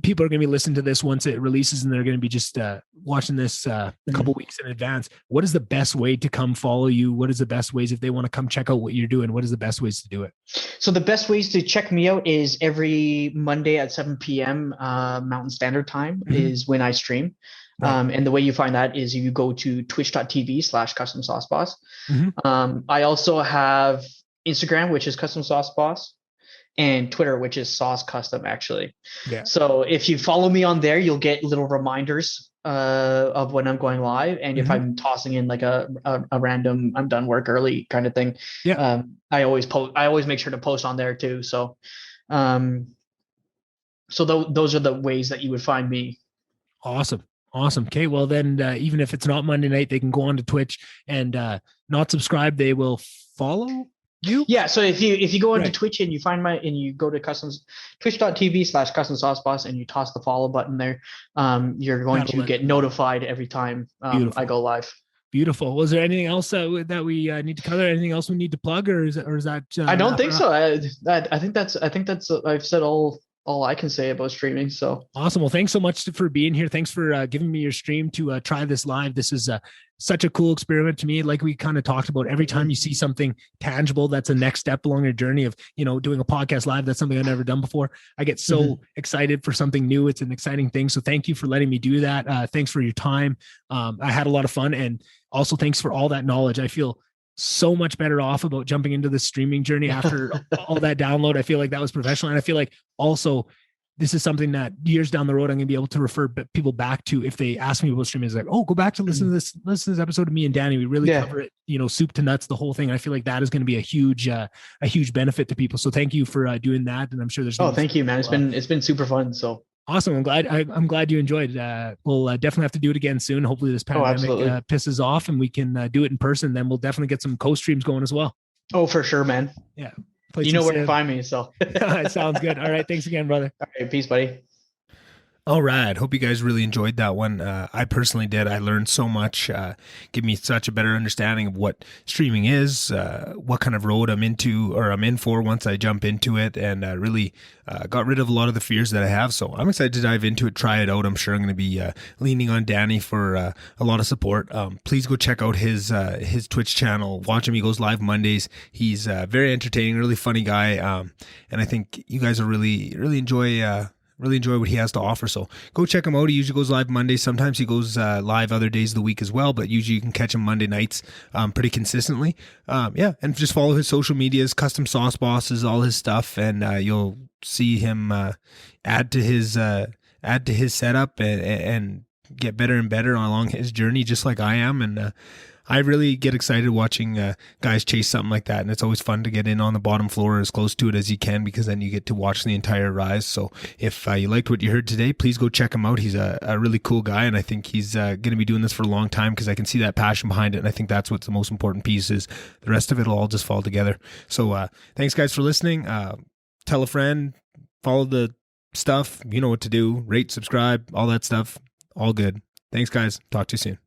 people are going to be listening to this once it releases, and they're going to be just watching this a couple weeks in advance. What is the best way to come follow you? What is the best ways if they want to come check out what you're doing? What is the best ways to do it? So the best ways to check me out is every Monday at 7 p.m. Mountain Standard Time is when I stream. Right. And the way you find that is you go to twitch.tv/CustomSauceBoss. I also have Instagram, which is CustomSauceBoss, and Twitter, which is Sauce Custom, actually. Yeah. So if you follow me on there, you'll get little reminders of when I'm going live. And if I'm tossing in like a random, I'm done work early kind of thing. Yeah. I always make sure to post on there too. So, those are the ways that you would find me. Awesome. Okay. Well, then, even if it's not Monday night, they can go on to Twitch and not subscribe. They will follow you. Yeah. So if you go onto Twitch and you find you go to twitch.tv/CustomSauceBoss and you toss the follow button there, you're going to get notified every time I go live. Beautiful. Was there anything else that we need to cover? Anything else we need to plug, or is that? I don't think so. I think that's I've said all I can say about streaming. So awesome. Well, thanks so much for being here. Thanks for giving me your stream to try this live. This is such a cool experiment to me. Like we kind of talked about, every time you see something tangible, that's a next step along your journey of, doing a podcast live. That's something I've never done before. I get so excited for something new. It's an exciting thing. So thank you for letting me do that. Thanks for your time. I had a lot of fun, and also thanks for all that knowledge. I feel so much better off about jumping into the streaming journey after all that download. I feel like that was professional. And I feel like also this is something that years down the road, I'm going to be able to refer people back to if they ask me about streaming. It's like, oh, go back to listen to this episode of me and Danny. We really cover it, soup to nuts, the whole thing. I feel like that is going to be a huge benefit to people. So thank you for doing that. And I'm sure there's, thank you, man. It's been super fun. So awesome. I'm glad you enjoyed. We'll definitely have to do it again soon. Hopefully this pandemic pisses off and we can do it in person. Then we'll definitely get some co-streams going as well. Oh, for sure, man. Yeah. You know where to find me. So it sounds good. All right. Thanks again, brother. All right. Peace, buddy. All right. Hope you guys really enjoyed that one. I personally did. I learned so much. Give me such a better understanding of what streaming is, what kind of road I'm into or I'm in for once I jump into it, and really got rid of a lot of the fears that I have. So I'm excited to dive into it, try it out. I'm sure I'm going to be leaning on Danny for a lot of support. Please go check out his Twitch channel. Watch him. He goes live Mondays. He's very entertaining, really funny guy, and I think you guys will really enjoy what he has to offer. So go check him out. He usually goes live Mondays. Sometimes he goes live other days of the week as well, but usually you can catch him Monday nights pretty consistently. And just follow his social medias. CustomSauceBoss is all his stuff, and you'll see him add to his setup and get better and better along his journey, just like I am. And I really get excited watching guys chase something like that, and it's always fun to get in on the bottom floor as close to it as you can, because then you get to watch the entire rise. So if you liked what you heard today, please go check him out. He's a really cool guy, and I think he's going to be doing this for a long time, because I can see that passion behind it, and I think that's what's the most important piece. Is the rest of it will all just fall together. So thanks guys for listening. Tell a friend, follow the stuff, you know what to do, rate, subscribe, all that stuff, all good. Thanks guys, talk to you soon.